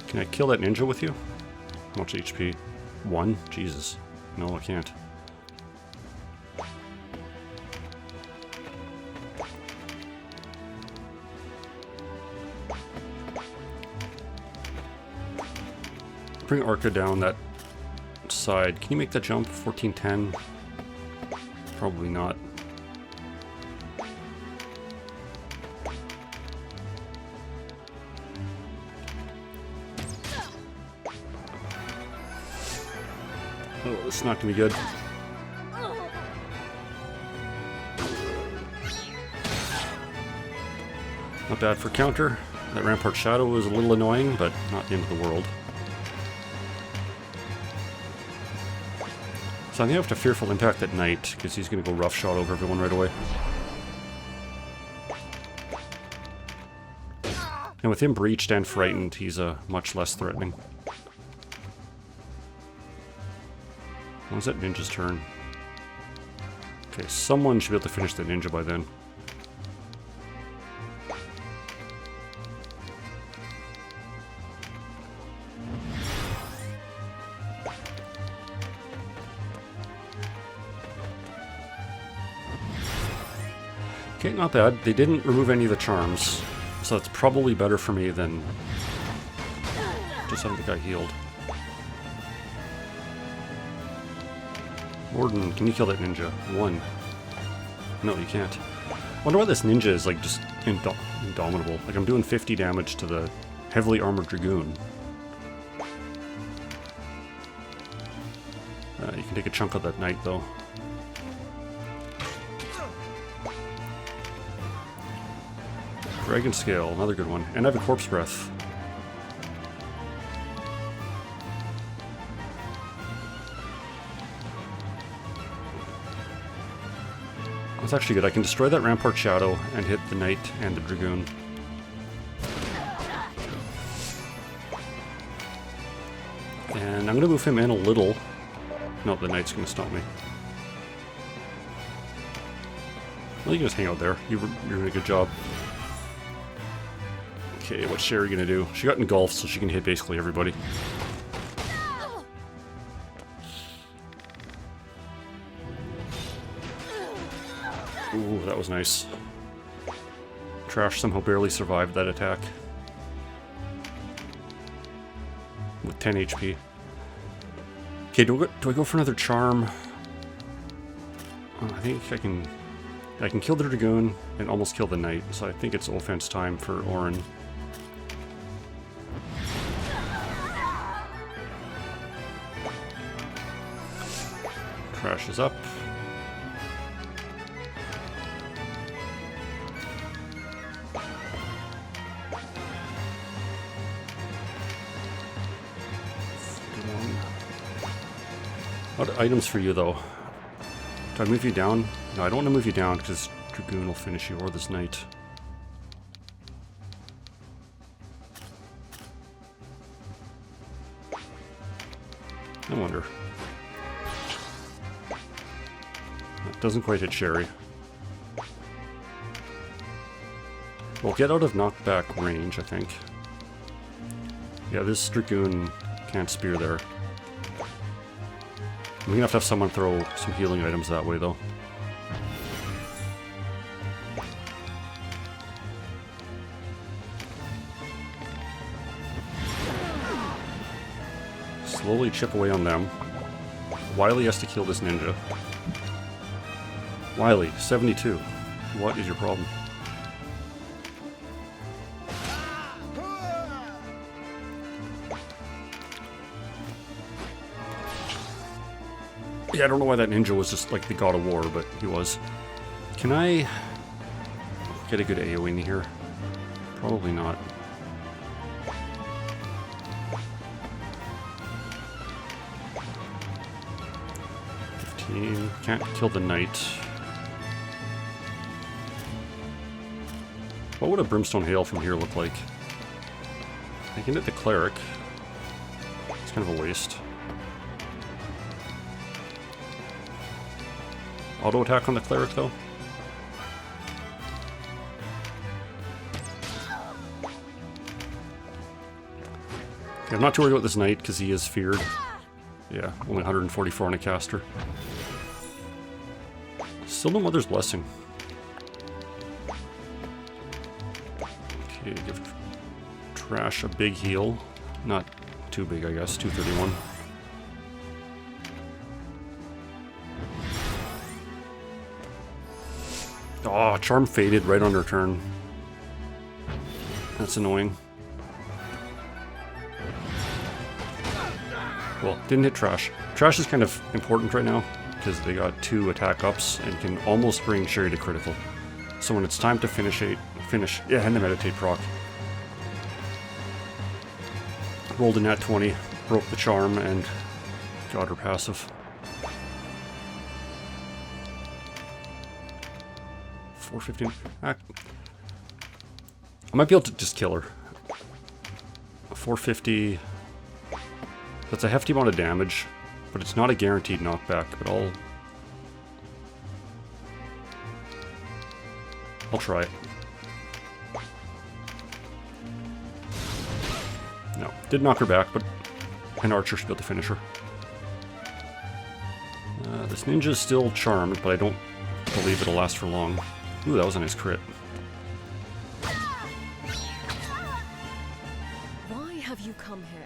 Can I kill that ninja with you? How much HP? 1? Jesus. No, I can't. Bring Arca down that side. Can you make that jump? 1410? Probably not. Oh, this is not gonna be good. Not bad for counter. That Rampart Shadow was a little annoying, but not the end of the world. So I think I have to Fearful Impact at night, because he's going to go rough shot over everyone right away. And with him breached and frightened, he's much less threatening. When's that ninja's turn? Okay, someone should be able to finish that ninja by then. Okay, not bad. They didn't remove any of the charms, so that's probably better for me than just having the guy healed. Warden, can you kill that ninja? 1. No, you can't. I wonder why this ninja is like just indomitable. Like I'm doing 50 damage to the heavily armored Dragoon. You can take a chunk of that knight though. Dragon Scale, another good one. And I have a Corpse Breath. That's actually good. I can destroy that Rampart Shadow and hit the Knight and the Dragoon. And I'm going to move him in a little. No, the Knight's going to stop me. Well, you can just hang out there. You're doing a good job. Okay, what's Sherry gonna do? She got engulfed, so she can hit basically everybody. Ooh, that was nice. Trash somehow barely survived that attack. With 10 HP. Okay, do I go for another charm? Oh, I think I can kill the Dragoon and almost kill the Knight, so I think it's offense time for Orin. Trash is up. What items for you, though? Do I move you down? No, I don't want to move you down because Dragoon will finish you, or this Knight. I wonder. That doesn't quite hit Sherry. We'll get out of knockback range, I think. Yeah, this Dragoon can't spear there. We're gonna have to have someone throw some healing items that way, though. Slowly chip away on them. Wily has to kill this ninja. Wily, 72. What is your problem? Yeah, I don't know why that ninja was just like the god of war, but he was. Can I get a good AoE in here? Probably not. Can't kill the knight. What would a brimstone hail from here look like? I can hit the cleric. It's kind of a waste. Auto attack on the cleric, though. Okay, I'm not too worried about this knight because he is feared. Yeah, only 144 on a caster. Still no Mother's Blessing. Okay, give Trash a big heal. Not too big, I guess. 231. Oh, Charm faded right on her turn. That's annoying. Well, didn't hit Trash. Trash is kind of important right now because they got 2 attack ups and can almost bring Sherry to critical. So when it's time to finish, and the meditate proc. Rolled a nat 20, broke the charm, and got her passive. 415. I might be able to just kill her. 450. That's a hefty amount of damage, but it's not a guaranteed knockback, but I'll try it. No, did knock her back, but an archer should be able to finish her. This ninja's still charmed, but I don't believe it'll last for long. Ooh, that was a nice crit. Why have you come here?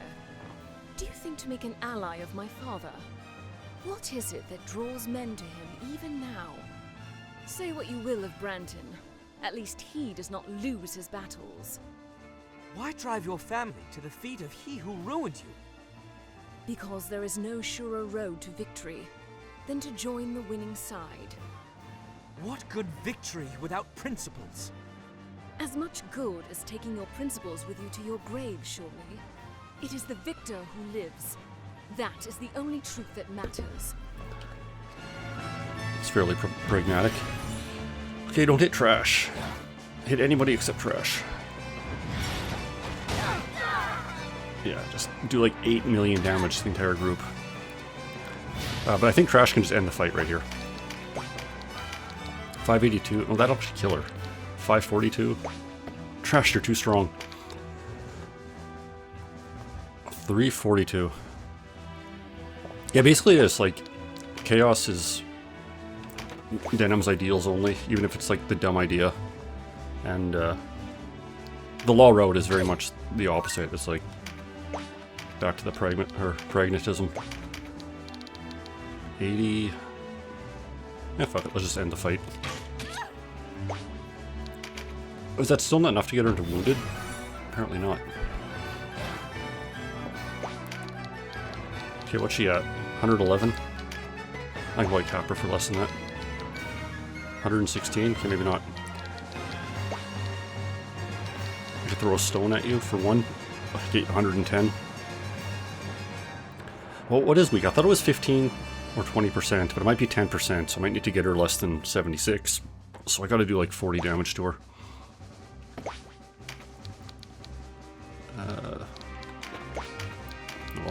Do you think to make an ally of my father? What is it that draws men to him even now? Say what you will of Branton. At least he does not lose his battles. Why drive your family to the feet of he who ruined you? Because there is no surer road to victory than to join the winning side. What good victory without principles? As much good as taking your principles with you to your grave, surely. It is the victor who lives. That is the only truth that matters. It's fairly pragmatic. Okay, don't hit Trash. Hit anybody except Trash. Yeah, just do like 8 million damage to the entire group. But I think Trash can just end the fight right here. 582. Oh, that'll actually kill her. 542. Trash, you're too strong. 342. Yeah, basically it's like chaos is Denham's ideals only, even if it's like the dumb idea. And the Law Road is very much the opposite. It's like back to the pragmatism. 80. Yeah, fuck it, let's just end the fight. Was that still not enough to get her into wounded? Apparently not. Okay, what's she at? 111? I can probably cap her for less than that. 116? Okay, maybe not. I could throw a stone at you for one. I could get you 110. Well, what is weak? I thought it was 15 or 20%, but it might be 10%, so I might need to get her less than 76. So I gotta do like 40 damage to her. Well,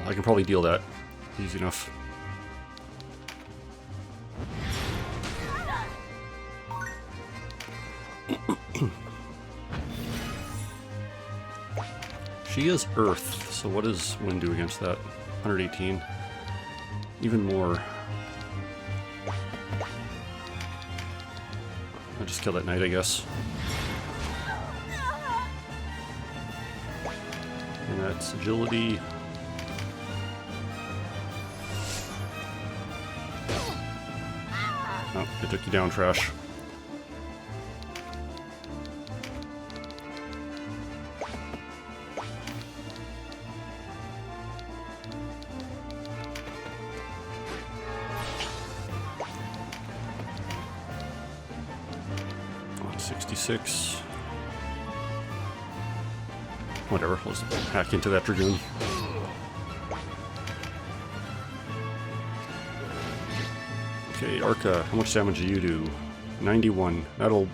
I can probably deal that. Easy enough. She is Earth, so what does Wind do against that? 118. Even more. I'll just kill that knight, I guess. And that's agility. Oh, it took you down, trash. Oh, 66. Whatever, let's hack into that Dragoon. Okay, Arca, how much damage do you do? 91. That'll...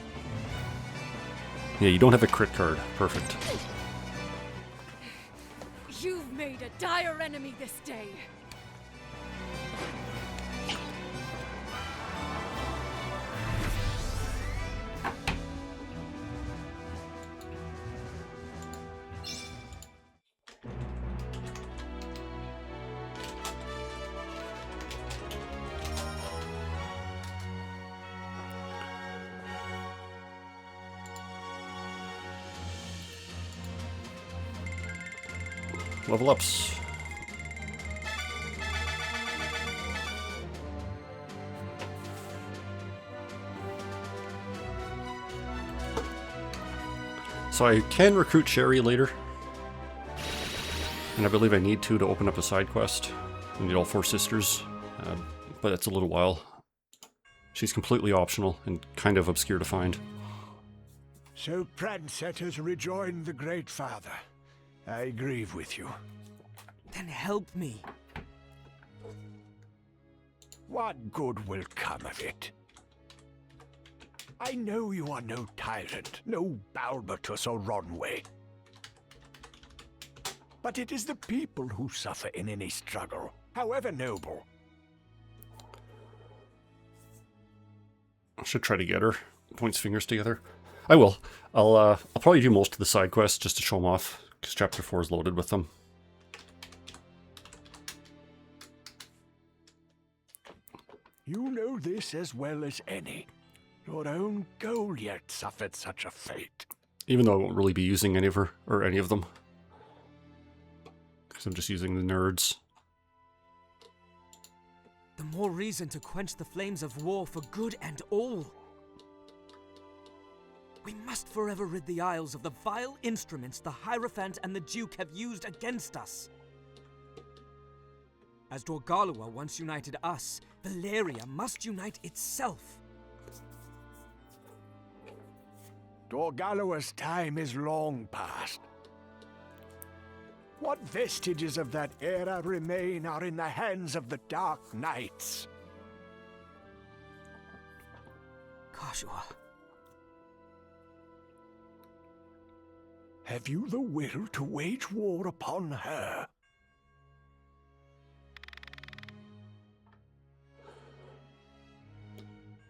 Yeah, you don't have a crit card. Perfect. You've made a dire enemy this day. Level ups. So I can recruit Sherry later. And I believe I need to open up a side quest. I need all 4 sisters. But it's a little while. She's completely optional and kind of obscure to find. So Prancet has rejoined the Great Father. I grieve with you. Then help me. What good will come of it? I know you are no tyrant, no Balbatus or Ronway. But it is the people who suffer in any struggle, however noble. I should try to get her. Points fingers together. I will. I'll probably do most of the side quests just to show them off, because Chapter 4 is loaded with them. You know this as well as any. Your own Goliath suffered such a fate. Even though I won't really be using any of her, or any of them. Because I'm just using the nerds. The more reason to quench the flames of war for good and all. We must forever rid the Isles of the vile instruments the Hierophant and the Duke have used against us. As Dorgalua once united us, Valeria must unite itself. Dorgalua's time is long past. What vestiges of that era remain are in the hands of the Dark Knights. Kashua. Have you the will to wage war upon her?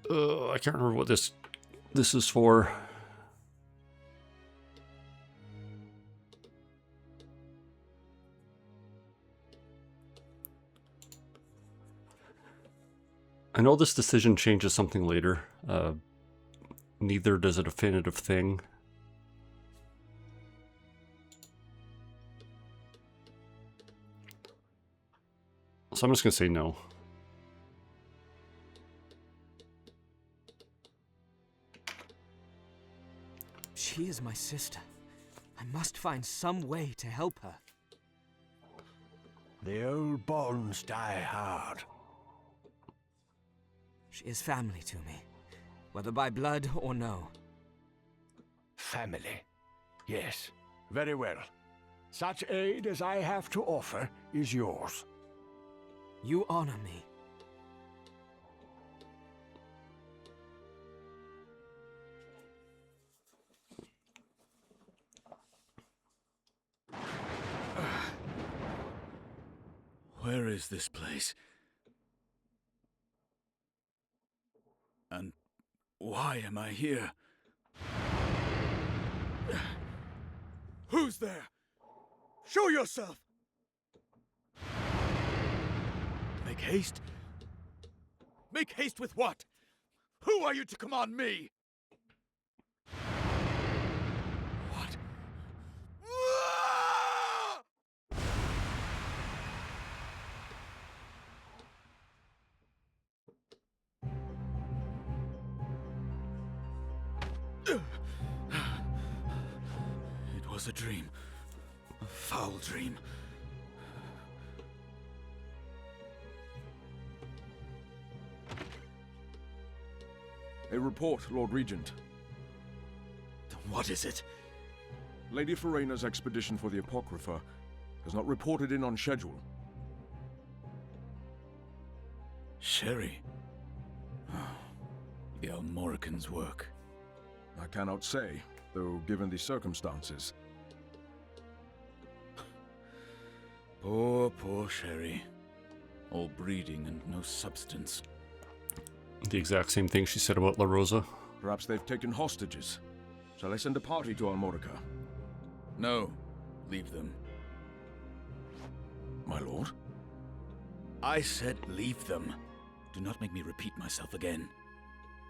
I can't remember what this is for. I know this decision changes something later. Neither does a definitive thing. So I'm just going to say no. She is my sister. I must find some way to help her. The old bonds die hard. She is family to me, whether by blood or no. Family. Yes, very well. Such aid as I have to offer is yours. You honor me. Where is this place? And why am I here? Who's there? Show yourself! Make haste? Make haste with what? Who are you to command me? What? Ah! It was a dream. A foul dream. A report, Lord Regent. What is it? Lady Ferena's expedition for the Apocrypha has not reported in on schedule. Sherry. Oh, the Almorican's work. I cannot say, though given the circumstances. Poor Sherry. All breeding and no substance. The exact same thing she said about La Rosa. Perhaps they've taken hostages. Shall I send a party to Almorica? No, leave them. My lord? I said leave them. Do not make me repeat myself again.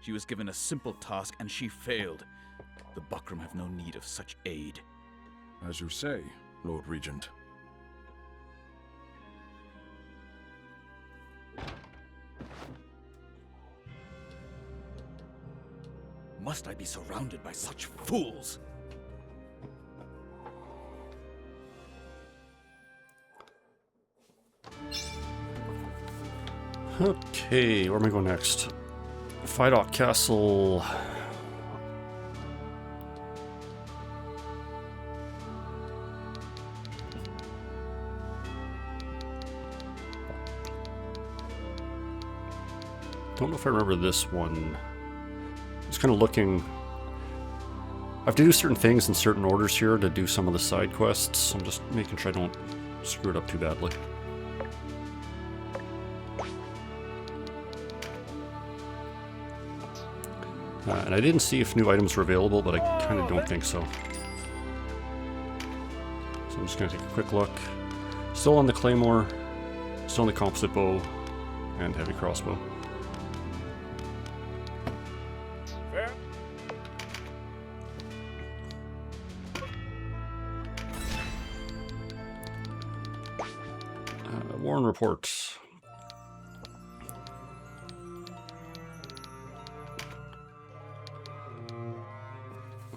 She was given a simple task and she failed. The Buckram have no need of such aid. As you say, Lord Regent. Must I be surrounded by such fools? Okay, where am I going next? Fidok Castle. Don't know if I remember this one. Just kind of looking. I have to do certain things in certain orders here to do some of the side quests. I'm just making sure I don't screw it up too badly. And I didn't see if new items were available, but I kind of don't think so. So I'm just going to take a quick look. Still on the Claymore, still on the composite bow, and heavy crossbow. Warren reports.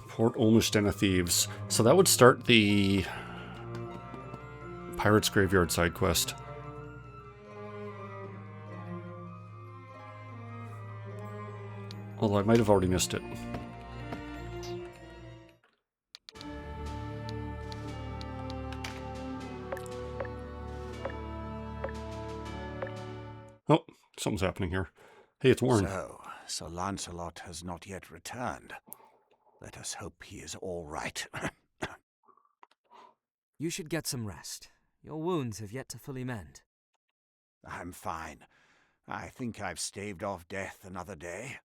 Port Olmush Den of Thieves. So that would start the Pirates Graveyard side quest. Although I might have already missed it. Oh, something's happening here. Hey, it's Warren. So, Sir Lancelot has not yet returned. Let us hope he is all right. You should get some rest. Your wounds have yet to fully mend. I'm fine. I think I've staved off death another day.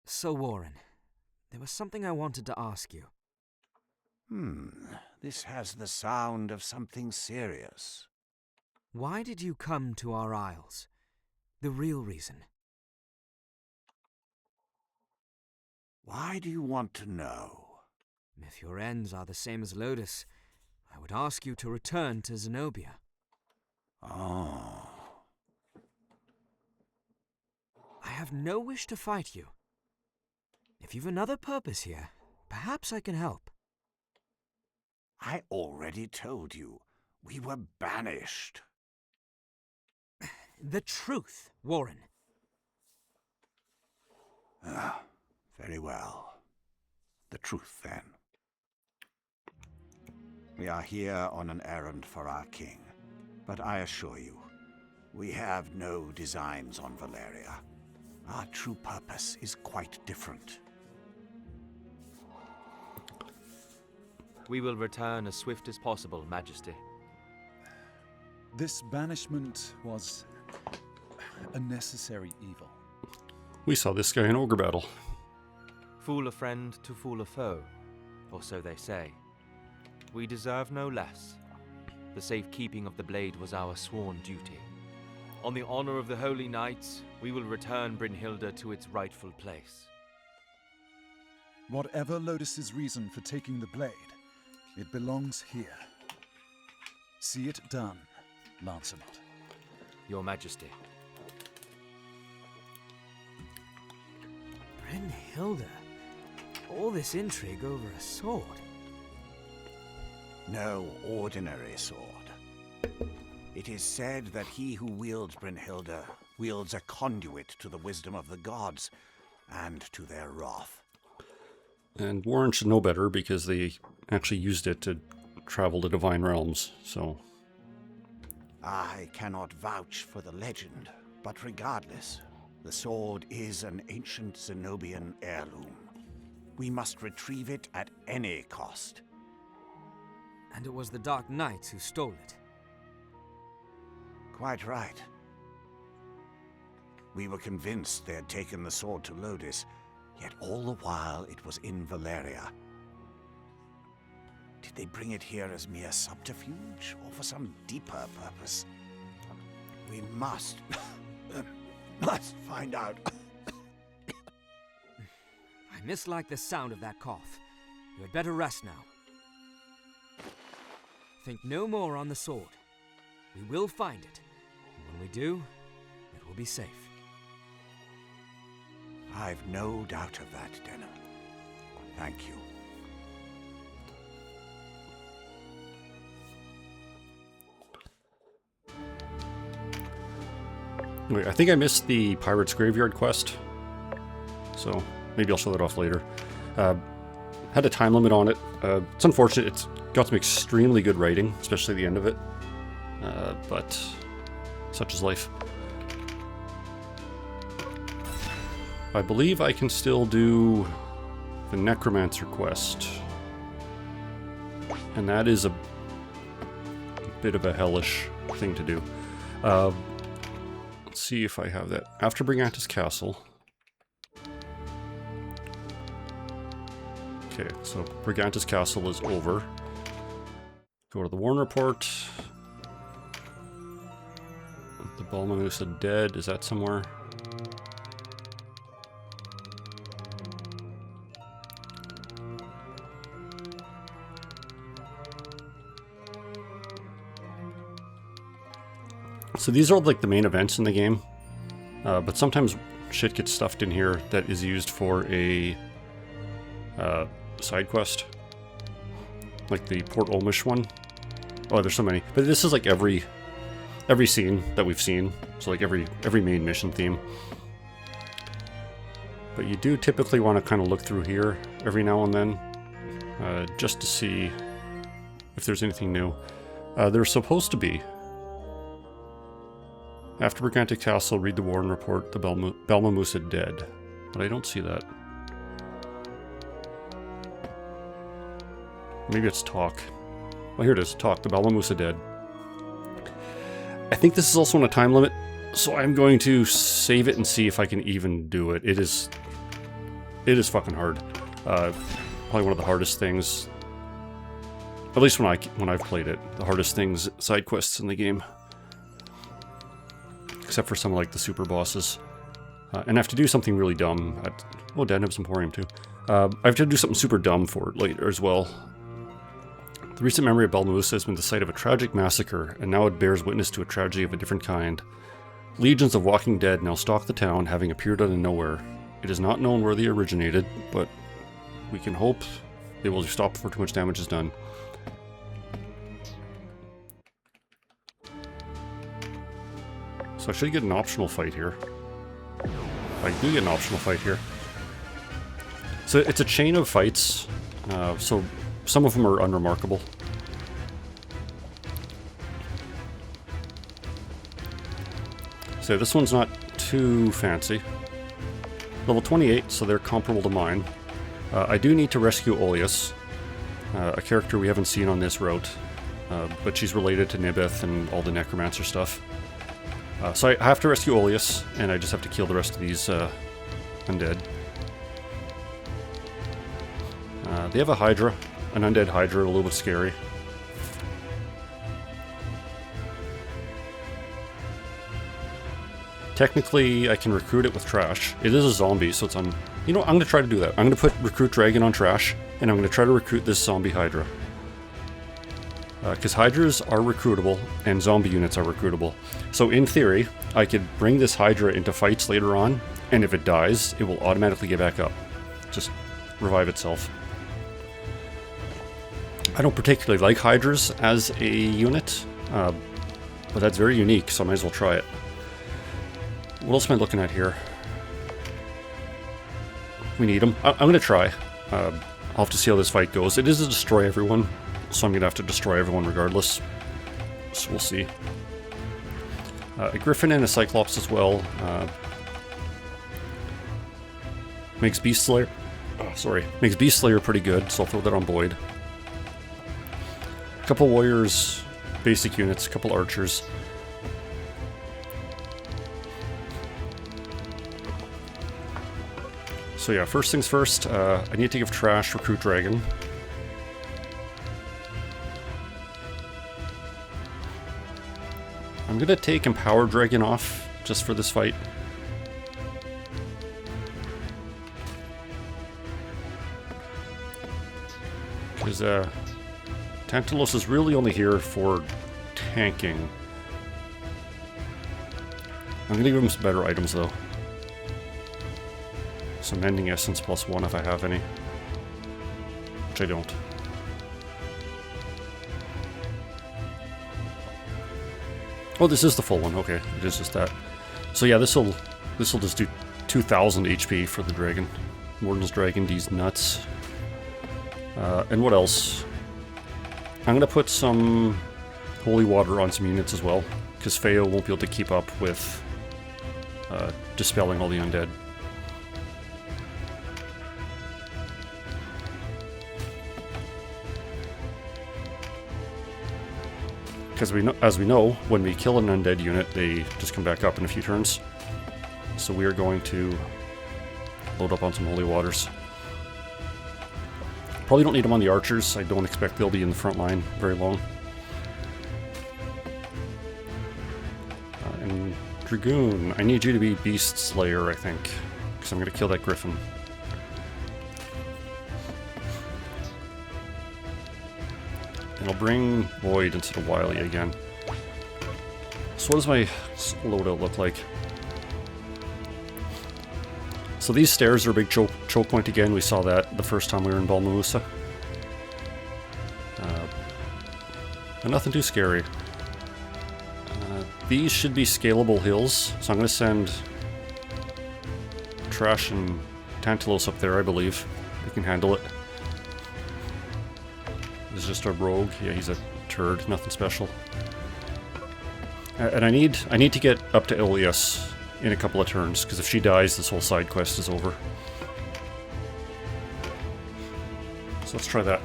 So, Warren, there was something I wanted to ask you. This has the sound of something serious. Why did you come to our isles? The real reason. Why do you want to know? If your ends are the same as Lotus, I would ask you to return to Zenobia. Oh. I have no wish to fight you. If you've another purpose here, perhaps I can help. I already told you. We were banished. The truth, Warren. Very well. The truth, then. We are here on an errand for our king, but I assure you, we have no designs on Valeria. Our true purpose is quite different. We will return as swift as possible, Majesty. This banishment was a necessary evil. We saw this guy in Ogre battle. Fool a friend to fool a foe, or so they say. We deserve no less. The safekeeping of the blade was our sworn duty. On the honor of the Holy Knights, we will return Brynhilda to its rightful place. Whatever Lotus's reason for taking the blade, it belongs here. See it done, Lancelot. Your Majesty. Brynhilda. All this intrigue over a sword. No ordinary sword. It is said that he who wields Brynhilda wields a conduit to the wisdom of the gods and to their wrath. And Warren should know better because they actually used it to travel to Divine Realms, so... I cannot vouch for the legend, but regardless, the sword is an ancient Zenobian heirloom. We must retrieve it at any cost. And it was the Dark Knights who stole it. Quite right. We were convinced they had taken the sword to Lotus, yet all the while it was in Valeria. Did they bring it here as mere subterfuge, or for some deeper purpose? We must find out. I mislike the sound of that cough. You had better rest now. Think no more on the sword. We will find it. And when we do, it will be safe. I've no doubt of that, Denham. Thank you. Wait, I think I missed the Pirate's Graveyard quest, so maybe I'll show that off later. Had a time limit on it. It's unfortunate. It's got some extremely good writing, especially the end of it, but such is life. I believe I can still do the Necromancer quest, and that is a bit of a hellish thing to do. Let's see if I have that. After Brigantis Castle. Okay, so Brigantis Castle is over. Go to the Warren Report. The Balmamusa dead. Is that somewhere? So these are like the main events in the game, but sometimes shit gets stuffed in here that is used for a side quest, like the Port Olmish one. Oh, there's so many, but this is like every scene that we've seen, so like every main mission theme. But you do typically want to kind of look through here every now and then, just to see if there's anything new. There's supposed to be. After Brigantic Castle, read the Warren Report, the Balmamusa dead. But I don't see that. Maybe it's talk. Well, here it is. Talk, the Balmamusa dead. I think this is also on a time limit, so I'm going to save it and see if I can even do it. It is fucking hard. Probably one of the hardest things, at least when I've played it, the hardest things, side quests in the game. Except for some like the super bosses. And I have to do something really dumb at... Oh, Danib's Emporium too. I have to do something super dumb for it later as well. The recent memory of Balmamusa has been the site of a tragic massacre, and now it bears witness to a tragedy of a different kind. Legions of walking dead now stalk the town, having appeared out of nowhere. It is not known where they originated, but we can hope they will stop before too much damage is done. So I should get an optional fight here. I do get an optional fight here. So it's a chain of fights, so some of them are unremarkable. So this one's not too fancy. Level 28, so they're comparable to mine. I do need to rescue Olius, a character we haven't seen on this route, but she's related to Nibeth and all the Necromancer stuff. So I have to rescue Olius, and I just have to kill the rest of these undead. They have a Hydra, an undead Hydra, a little bit scary. Technically, I can recruit it with trash. It is a zombie, so it's on... You know, I'm going to try to do that. I'm going to put Recruit Dragon on trash, and I'm going to try to recruit this zombie Hydra. Because Hydras are recruitable, and zombie units are recruitable. So in theory, I could bring this Hydra into fights later on, and if it dies, it will automatically get back up. Just revive itself. I don't particularly like Hydras as a unit, but that's very unique, so I might as well try it. What else am I looking at here? We need them. I'm going to try. I'll have to see how this fight goes. It is a destroy everyone, so I'm going to have to destroy everyone regardless. So we'll see. A Griffin and a Cyclops as well. Makes Beast Slayer... Oh, sorry. Makes Beast Slayer pretty good, so I'll throw that on Boyd. A couple warriors, basic units, a couple archers. So yeah, first things first, I need to give trash Recruit Dragon. I'm gonna take Empower Dragon off just for this fight. Because Tantalos is really only here for tanking. I'm gonna give him some better items though. Some Mending Essence +1 if I have any. Which I don't. Oh, this is the full one. Okay, it is just that. So yeah, this'll just do 2,000 HP for the dragon. Warden's Dragon, these nuts. And what else? I'm gonna put some holy water on some units as well, because Feo won't be able to keep up with dispelling all the undead. Because as we know, when we kill an undead unit, they just come back up in a few turns. So we are going to load up on some holy waters. Probably don't need them on the archers. I don't expect they'll be in the front line very long. And Dragoon, I need you to be Beast Slayer, I think, because I'm going to kill that Griffin. And I'll bring Void instead of Wily again. So what does my loadout look like? So these stairs are a big choke point again. We saw that the first time we were in Balmamusa. But nothing too scary. These should be scalable hills, so I'm going to send Trash and Tantalos up there, I believe. They can handle it. This is just a rogue. Yeah, he's a turd. Nothing special. And I need to get up to Ilias in a couple of turns, because if she dies, this whole side quest is over. So let's try that.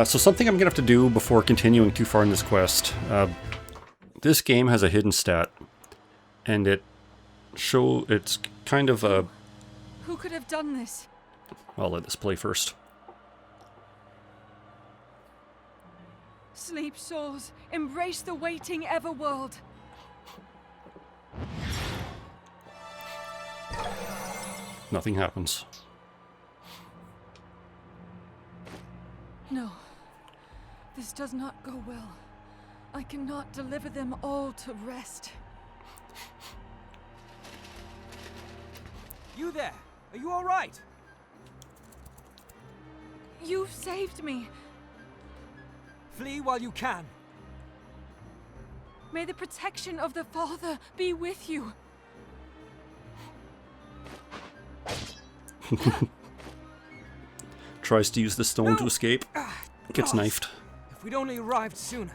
So something I'm going to have to do before continuing too far in this quest. This game has a hidden stat, and it's kind of a... Who could have done this? I'll let this play first. Sleep souls, embrace the waiting everworld. Nothing happens. No, this does not go well. I cannot deliver them all to rest. You there! Are you alright? You've saved me. Flee while you can. May the protection of the Father be with you. Tries to use the stone to escape. Gets knifed. If we'd only arrived sooner.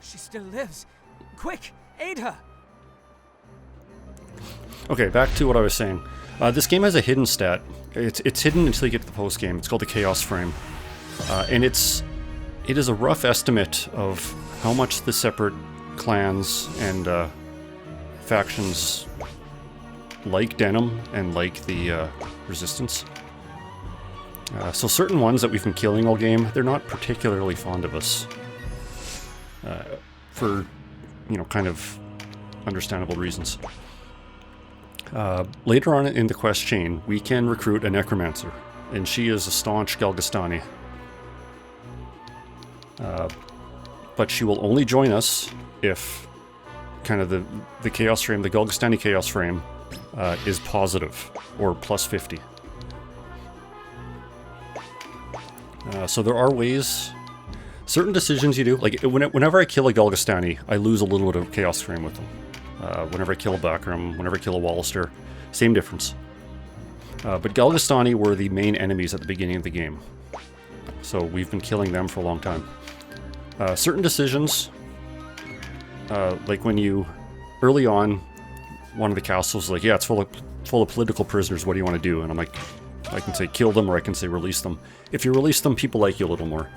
She still lives. Quick, aid her. Okay, back to what I was saying. This game has a hidden stat. It's hidden until you get to the post game. It's called the Chaos Frame, and it is a rough estimate of how much the separate clans and factions like Denim and like the Resistance. So certain ones that we've been killing all game, they're not particularly fond of us. For, you know, kind of understandable reasons. Later on in the quest chain, we can recruit a necromancer, and she is a staunch Galgastani. But she will only join us if kind of the Chaos Frame, the Galgastani Chaos Frame, is positive, or plus 50. So there are ways, certain decisions you do, like whenever I kill a Galgastani, I lose a little bit of Chaos Frame with them. Whenever I kill a Bakram, whenever I kill a Wallister, same difference. But Galgastani were the main enemies at the beginning of the game. So we've been killing them for a long time. Certain decisions, like when you, early on, one of the castles was like, yeah, it's full of political prisoners, what do you want to do? And I'm like, I can say kill them or I can say release them. If you release them, people like you a little more.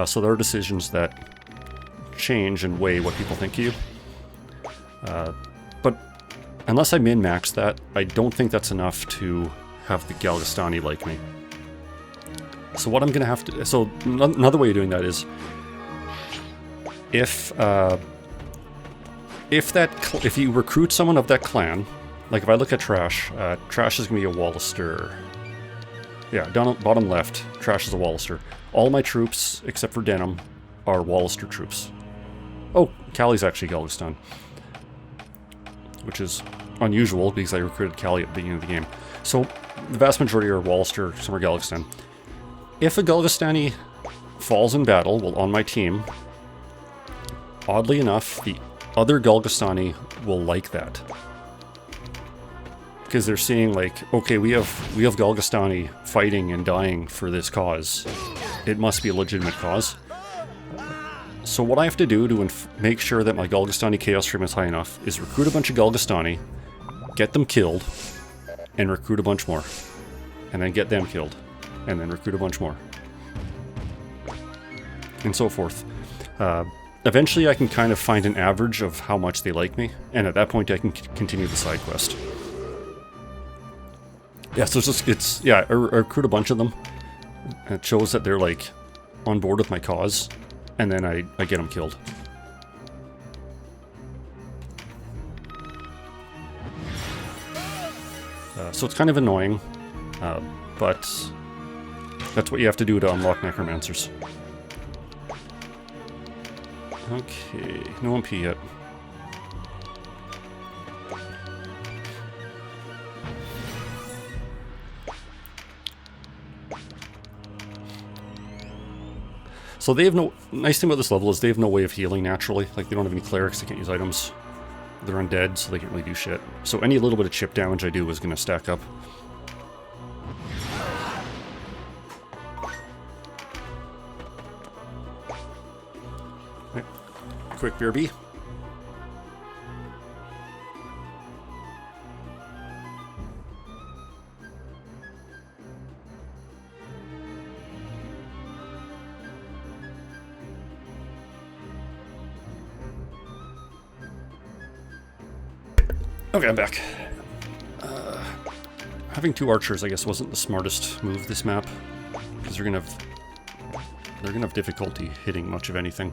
So there are decisions that change and weigh what people think of you. But unless I min-max that, I don't think that's enough to have the Galgastani like me. So what I'm going to have to... So another way of doing that is... If you recruit someone of that clan, like if I look at Trash, Trash is going to be a Wallister. Yeah, down bottom left, Trash is a Wallister. All my troops, except for Denim, are Wallister troops. Oh, Callie's actually Galgastan. Which is unusual, because I recruited Callie at the beginning of the game. So, the vast majority are Wallister, some are Galgastan. If a Galgastani falls in battle while on my team, oddly enough, the other Galgastani will like that. Because they're seeing like, okay, we have Galgastani fighting and dying for this cause. It must be a legitimate cause. So what I have to do to make sure that my Galgastani Chaos Frame is high enough is recruit a bunch of Galgastani, get them killed, and recruit a bunch more. And then get them killed, and then recruit a bunch more. And so forth. Eventually I can kind of find an average of how much they like me, and at that point I can continue the side quest. Yeah, so I recruit a bunch of them, and it shows that they're like on board with my cause, and then I get them killed. So it's kind of annoying, but that's what you have to do to unlock Necromancers. Okay, no MP yet. So they have no... Nice thing about this level is they have no way of healing naturally. Like, they don't have any clerics, they can't use items. They're undead, so they can't really do shit. So any little bit of chip damage I do is going to stack up. Right. Quick BRB. Okay, I'm back. Having two archers, I guess, wasn't the smartest move this map, because they're gonna have difficulty hitting much of anything.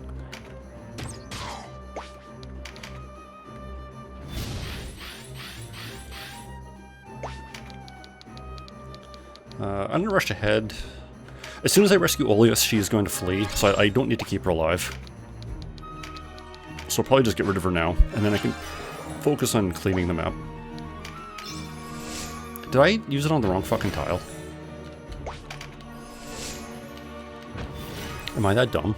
I'm gonna rush ahead. As soon as I rescue Olius, she is going to flee, so I don't need to keep her alive. So I'll probably just get rid of her now, and then I can focus on cleaning the map. Did I use it on the wrong fucking tile? Am I that dumb?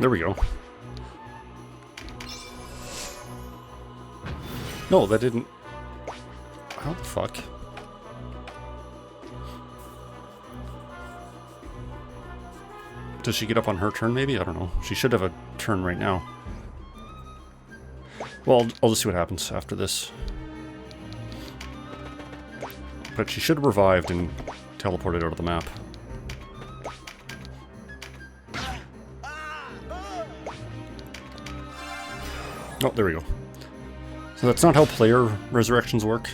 There we go. No, that didn't... How the fuck? Does she get up on her turn, maybe? I don't know. She should have a turn right now. Well, I'll just see what happens after this. But she should have revived and teleported out of the map. Oh, there we go. So that's not how player resurrections work.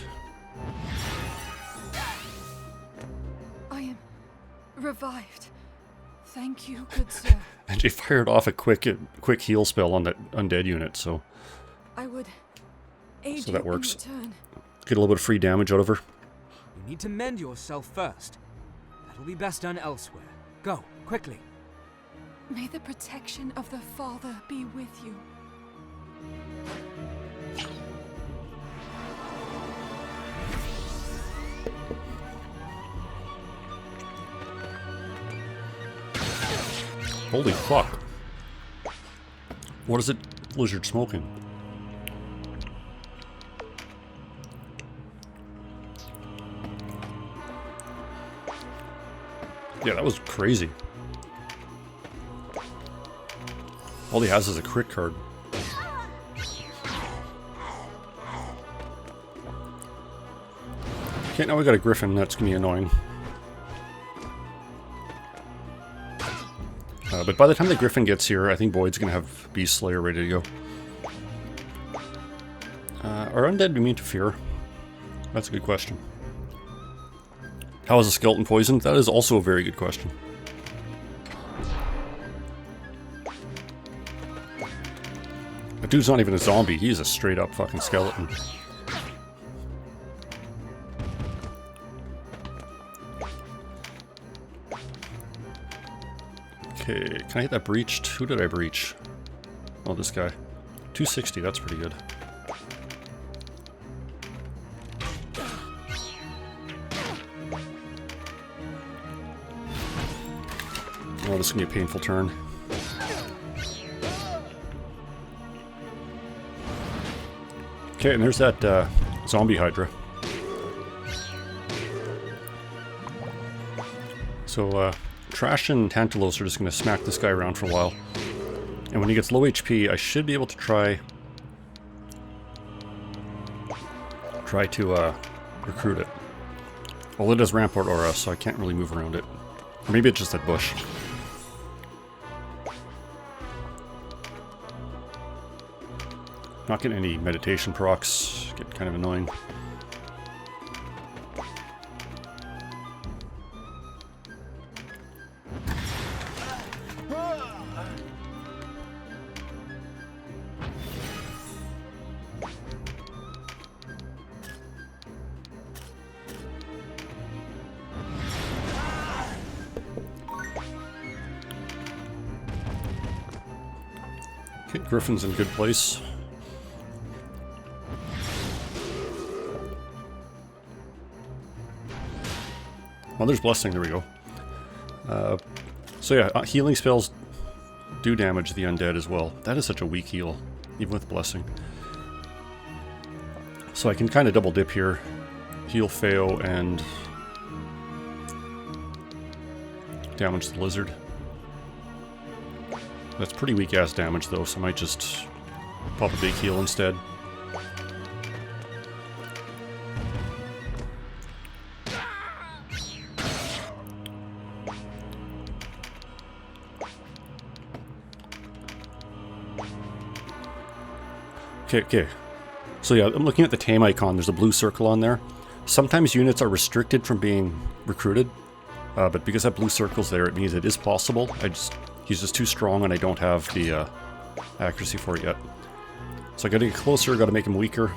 I am revived. Thank you, good sir. And she fired off a quick heal spell on that undead unit, so... I would aid So that you works. in return. Get a little bit of free damage out of her. You need to mend yourself first. That'll be best done elsewhere. Go, quickly. May the protection of the Father be with you. Holy fuck. What is it lizard smoking? Yeah, that was crazy. All he has is a crit card. Okay, now we got a griffin. That's gonna be annoying. But by the time the griffin gets here, I think Boyd's gonna have Beast Slayer ready to go. Are undead immune to fear? That's a good question. How is a skeleton poisoned? That is also a very good question. That dude's not even a zombie, he's a straight up fucking skeleton. Okay, can I hit that breached? Who did I breach? Oh, this guy. 260, that's pretty good. Oh, this is going to be a painful turn. Okay, and there's that zombie Hydra. So, Trash and Tantalos are just going to smack this guy around for a while. And when he gets low HP, I should be able to try to recruit it. Well, it has Rampart Aura, so I can't really move around it. Or maybe it's just that bush. Not getting any meditation procs. Getting kind of annoying. Okay, Griffin's in good place. Well, there's Blessing, there we go. So yeah, healing spells do damage the undead as well. That is such a weak heal, even with Blessing. So I can kind of double dip here. Heal Feo and damage the lizard. That's pretty weak ass damage though, so I might just pop a big heal instead. Okay. So yeah, I'm looking at the tame icon. There's a blue circle on there. Sometimes units are restricted from being recruited, but because that blue circle's there, it means it is possible. He's just too strong and I don't have the accuracy for it yet. So I gotta get closer, gotta make him weaker,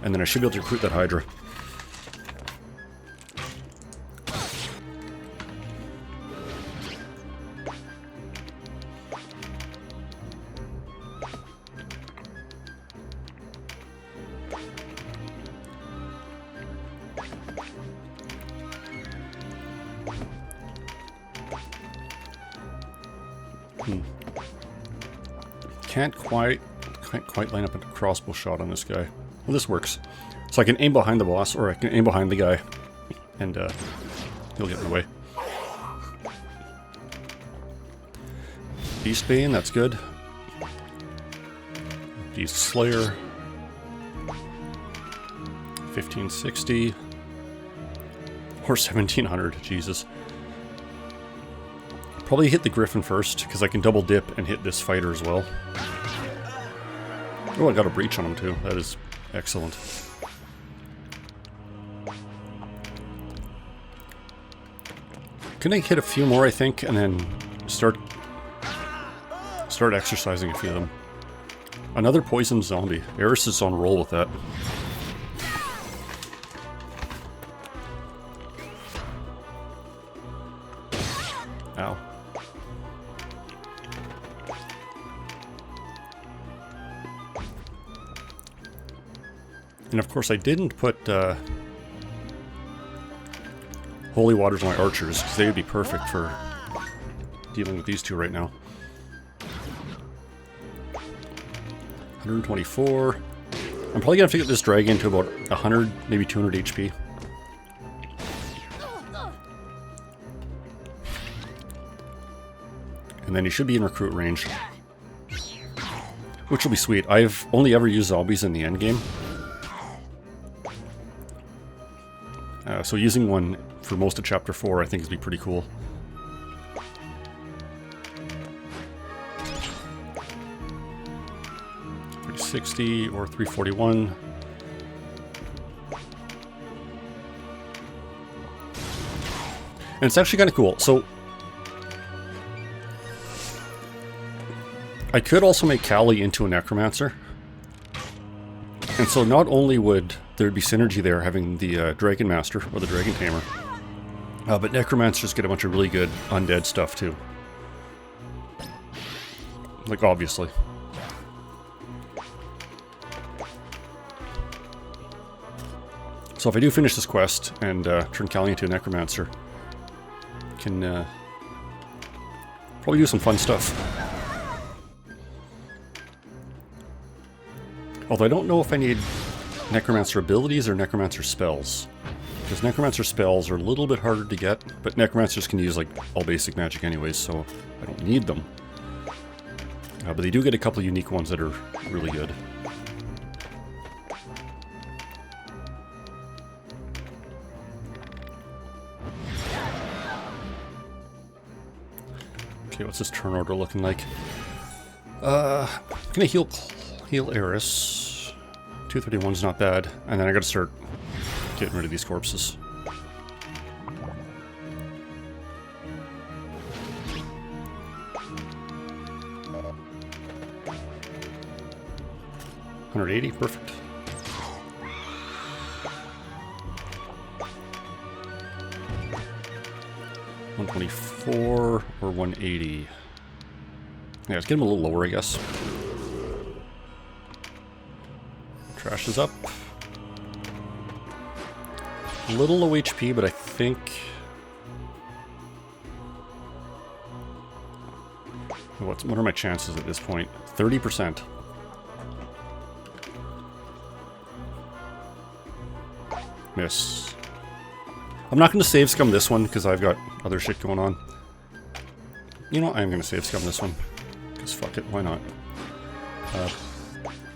and then I should be able to recruit that Hydra. Can't quite line up a crossbow shot on this guy. Well, this works. So I can aim behind the boss, or I can aim behind the guy, and he'll get in the way. Beastbane, that's good. Beast Slayer. 1560. Or 1700, Jesus. Probably hit the Griffin first, because I can double dip and hit this fighter as well. Oh, I got a breach on him too. That is excellent. Can I hit a few more, I think, and then start exercising a few of them. Another poison zombie. Eris is on roll with that. Ow. And of course I didn't put holy waters on my archers, because they would be perfect for dealing with these two right now. 124. I'm probably gonna have to get this dragon to about 100, maybe 200 HP. And then he should be in recruit range, which will be sweet. I've only ever used zombies in the end game, so using one for most of Chapter 4 I think is be pretty cool. $360 or $341. And it's actually kind of cool. So I could also make Callie into a necromancer. And so not only would there be synergy there having the Dragon Master or the Dragon Tamer, but necromancers get a bunch of really good undead stuff too. Like, obviously. So if I do finish this quest and turn Callie into a necromancer, I can probably do some fun stuff. Although I don't know if I need necromancer abilities or necromancer spells. Because necromancer spells are a little bit harder to get, but necromancers can use like all basic magic anyways, so I don't need them. But they do get a couple unique ones that are really good. Okay, what's this turn order looking like? I'm gonna heal Eris. 231's not bad, and then I gotta start getting rid of these corpses. $180, perfect. $124 or $180. Yeah, let's get them a little lower, I guess. Trash is up. A little low HP, but I think... What are my chances at this point? 30%. Miss. I'm not going to save scum this one because I've got other shit going on. You know, I am going to save scum this one. Because fuck it, why not?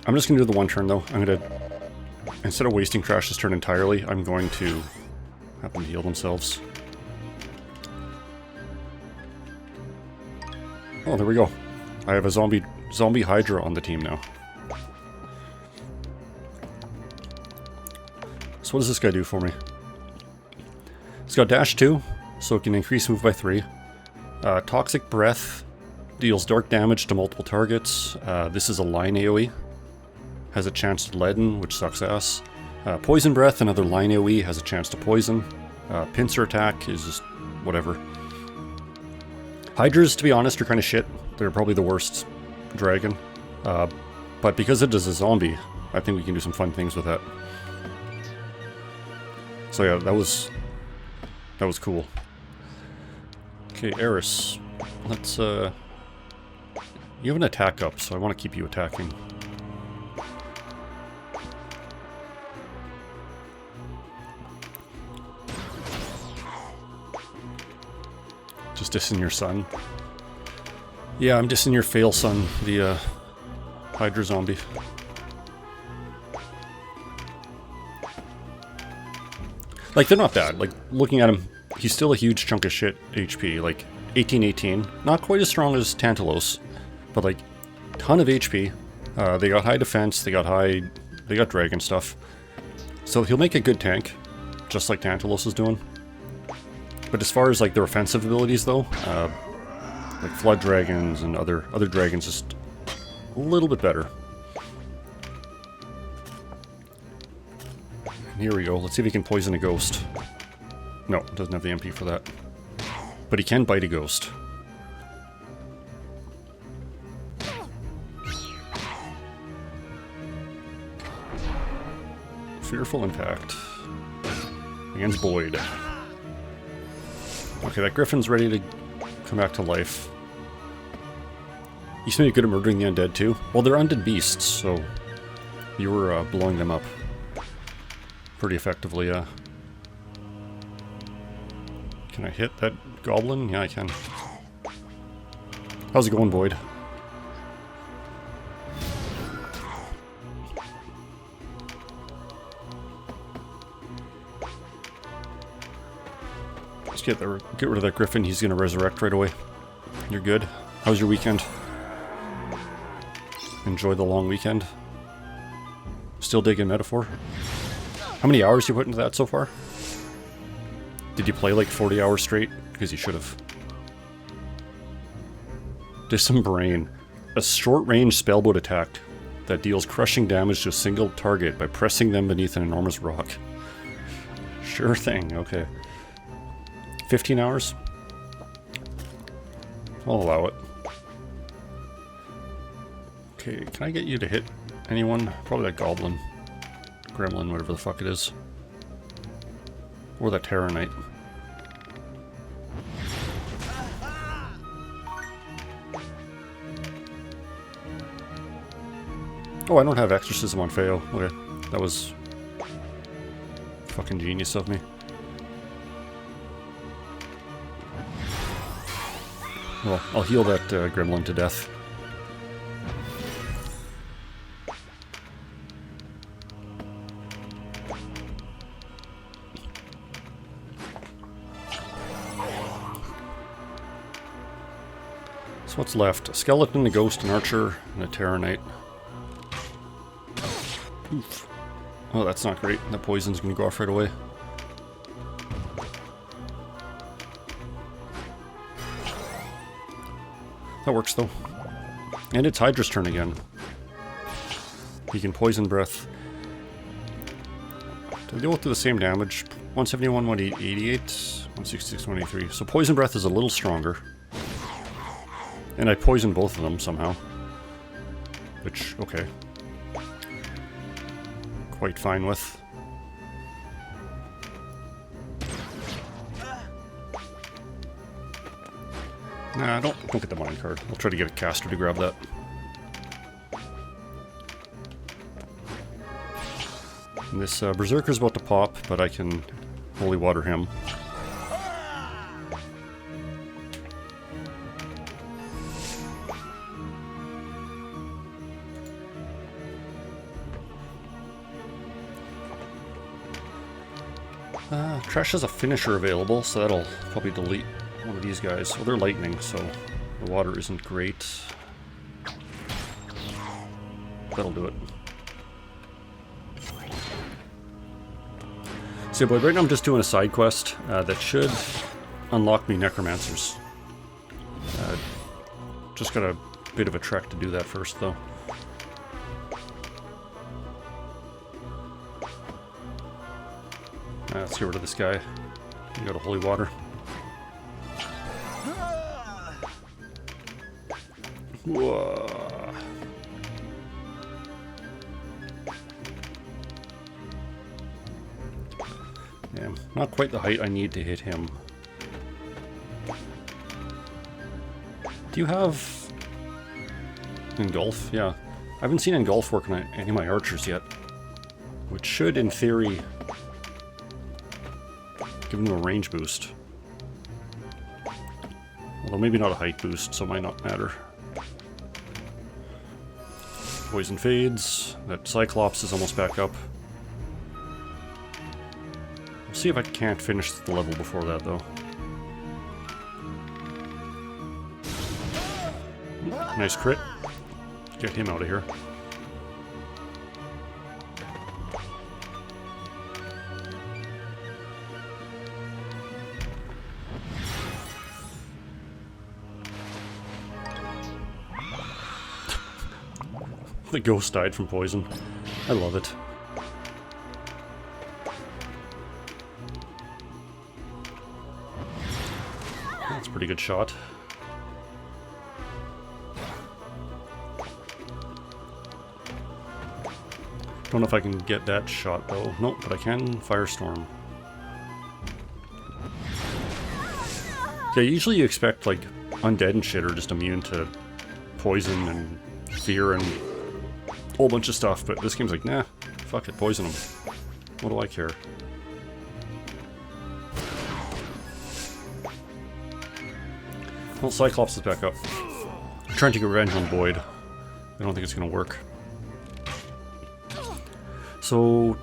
I'm just going to do the one turn though. I'm going to, instead of wasting Trash's turn entirely, I'm going to have them heal themselves. Oh, there we go. I have a zombie Hydra on the team now. So what does this guy do for me? It's got dash 2, so it can increase move by 3. Toxic Breath deals dark damage to multiple targets. This is a line AoE. Has a chance to leaden, which sucks ass. Poison Breath, another line AoE, has a chance to poison. Pincer Attack is just whatever. Hydras, to be honest, are kind of shit. They're probably the worst dragon. But because it is a zombie, I think we can do some fun things with that. So yeah, that was cool. Okay, Eris. Let's You have an attack up, so I want to keep you attacking. Just dissing your son. Yeah, I'm dissing your fail son, the Hydra zombie. Like, they're not bad. Like, looking at him, he's still a huge chunk of shit HP. Like, 1818. Not quite as strong as Tantalos, but, like, ton of HP. They got high defense, they got dragon stuff. So he'll make a good tank, just like Tantalos is doing. But as far as, like, their offensive abilities, though, like Flood Dragons and other dragons, just a little bit better. Here we go. Let's see if he can poison a ghost. No, doesn't have the MP for that. But he can bite a ghost. Fearful Impact. Against Boyd. Okay, that griffin's ready to come back to life. You seem to be good at murdering the undead too. Well, they're undead beasts, so you were blowing them up pretty effectively, yeah. Can I hit that goblin? Yeah, I can. How's it going, Boyd? Let's get rid of that griffin. He's gonna resurrect right away. You're good. How's your weekend? Enjoy the long weekend. Still digging Metaphor? How many hours you put into that so far? Did you play like 40 hours straight? Because you should have. Dismembrain. A short-range spellboat attack that deals crushing damage to a single target by pressing them beneath an enormous rock. Sure thing, okay. 15 hours? I'll allow it. Okay, can I get you to hit anyone? Probably that goblin. Gremlin, whatever the fuck it is. Or that Terror Knight. Oh, I don't have Exorcism on Feo. Okay, that was fucking genius of me. Well, I'll heal that gremlin to death. So what's left? A skeleton, a ghost, an archer, and a Terror Knight. Oof. Oh, that's not great. That poison's gonna go off right away. That works though. And it's Hydra's turn again. He can poison breath. Do they both do the same damage? 171, 188, 166, 183. So poison breath is a little stronger. And I poisoned both of them somehow. Which, okay. Quite fine with. Nah, don't get the mind card. I'll try to get a caster to grab that. And this Berserker's about to pop, but I can holy water him. Trash has a finisher available, so that'll probably delete one of these guys. Well, they're lightning, so the water isn't great. That'll do it. So, but right now I'm just doing a side quest that should unlock me necromancers. Just got a bit of a trek to do that first, though. Let's get rid of this guy. You go to holy water. Whoa. Yeah, not quite the height I need to hit him. Do you have Engulf, yeah. I haven't seen Engulf work on any of my archers yet. Which should, in theory, give them a range boost. Although maybe not a height boost, so it might not matter. Poison fades. That Cyclops is almost back up. We'll see if I can't finish the level before that, though. Nice crit. Get him out of here. The ghost died from poison. I love it. That's a pretty good shot. Don't know if I can get that shot though. Nope, but I can Firestorm. Yeah, usually you expect like undead and shit are just immune to poison and fear and a whole bunch of stuff, but this game's like, nah, fuck it, poison them. What do I care? Well, Cyclops is back up. I'm trying to get revenge on Boyd. I don't think it's gonna work. So,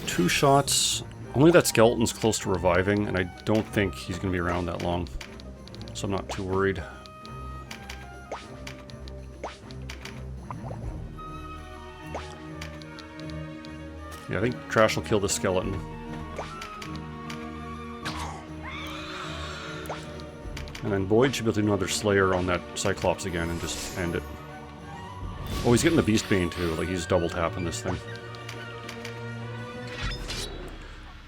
2 shots. Only that skeleton's close to reviving, and I don't think he's going to be around that long. So I'm not too worried. Yeah, I think Trash will kill the skeleton. And then Boyd should be able to do another Slayer on that Cyclops again and just end it. Oh, he's getting the Beastbane too, like he's double tapping this thing.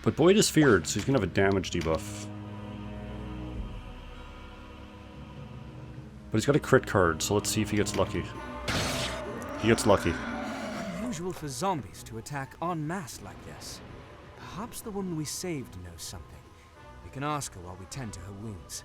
But Boyd is feared, so he's gonna have a damage debuff. But he's got a crit card, so let's see if he gets lucky. He gets lucky. Unusual for zombies to attack en masse like this. Perhaps the woman we saved knows something. We can ask her while we tend to her wounds.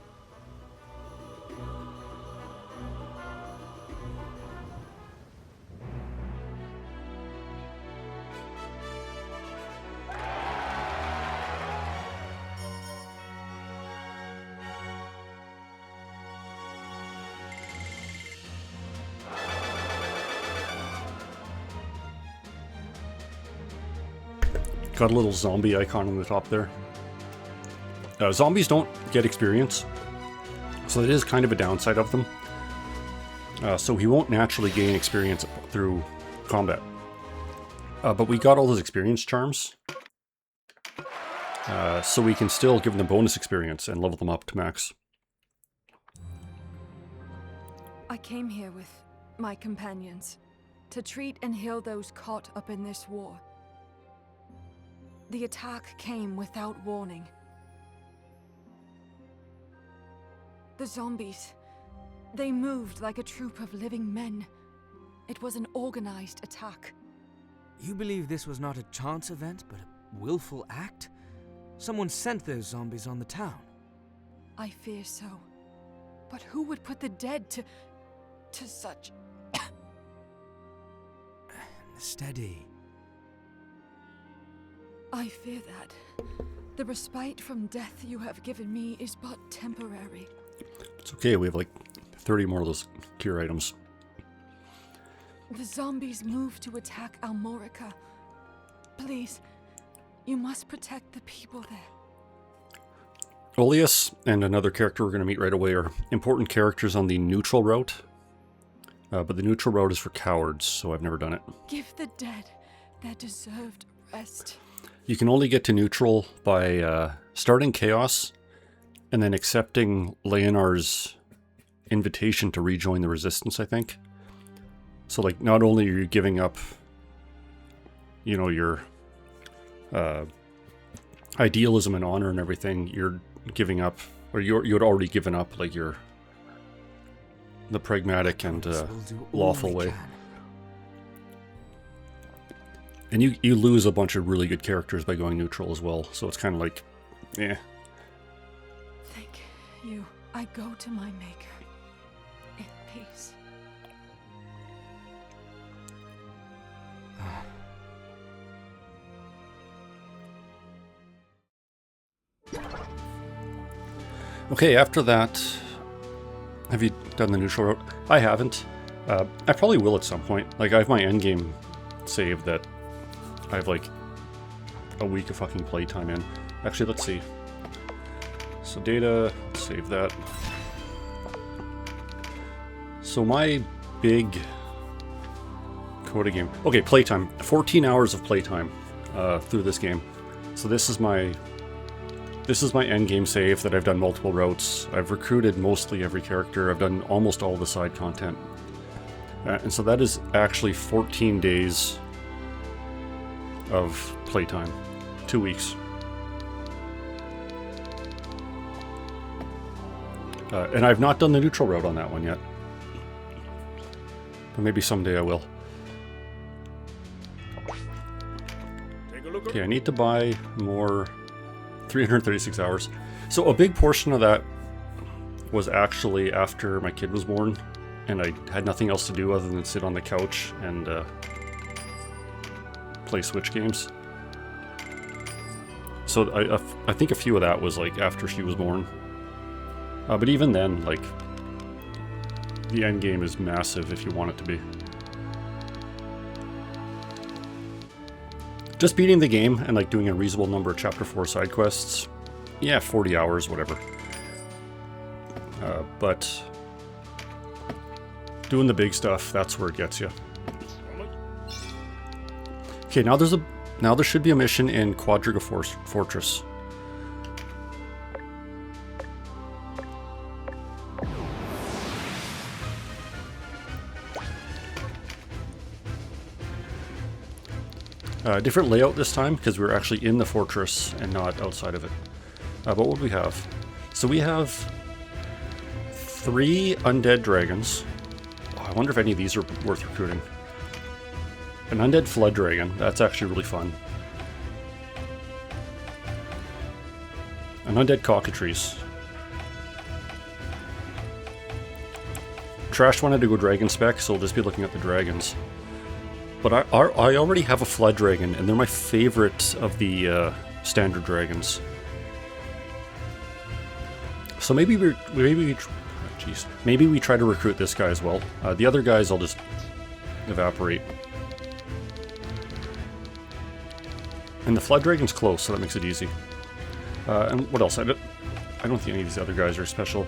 Got a little zombie icon on the top there. Zombies don't get experience, so it is kind of a downside of them. So he won't naturally gain experience through combat. But we got all those experience charms, so we can still give them bonus experience and level them up to max. I came here with my companions to treat and heal those caught up in this war. The attack came without warning. The zombies, they moved like a troop of living men. It was an organized attack. You believe this was not a chance event, but a willful act? Someone sent those zombies on the town. I fear so. But who would put the dead to such... Steady. I fear that the respite from death you have given me is but temporary. It's okay, we have like 30 more of those cure items. The zombies move to attack Almorica. Please, you must protect the people there. Oleus and another character we're going to meet right away are important characters on the neutral route. But the neutral route is for cowards, so I've never done it. Give the dead their deserved rest. You can only get to neutral by starting Chaos and then accepting Leonar's invitation to rejoin the Resistance, I think. So, like, not only are you giving up, you know, your idealism and honor and everything, you're giving up, or you'd already given up, like, the pragmatic and lawful way. And you lose a bunch of really good characters by going neutral as well, so it's kind of like, eh. Thank you. I go to my maker in peace. Okay, after that, have you done the neutral route? I haven't. I probably will at some point. Like, I have my endgame save that I have like a week of fucking playtime in. Actually, let's see. So data, save that. So my big Coda game. Okay, playtime. 14 hours of playtime through this game. So this is my end game save that I've done multiple routes. I've recruited mostly every character. I've done almost all the side content. And so that is actually 14 days of playtime. 2 weeks. And I've not done the neutral route on that one yet. But maybe someday I will. Okay, I need to buy more 336 hours. So a big portion of that was actually after my kid was born, and I had nothing else to do other than sit on the couch and play Switch games. So I think a few of that was like after she was born. But even then, like, the end game is massive if you want it to be. Just beating the game and like doing a reasonable number of Chapter 4 side quests, yeah, 40 hours, whatever. But doing the big stuff, that's where it gets you. Okay, now there should be a mission in Quadriga Fortress. Different layout this time because we're actually in the fortress and not outside of it. But what do we have? So we have 3 undead dragons. Oh, I wonder if any of these are worth recruiting. An undead flood dragon. That's actually really fun. An undead cockatrice. Trash wanted to go dragon spec, so we'll just be looking at the dragons. But I already have a flood dragon, and they're my favorite of the standard dragons. So maybe we try to recruit this guy as well. The other guys I'll just evaporate. And the flood dragon's close, so that makes it easy. And what else? I don't think any of these other guys are special.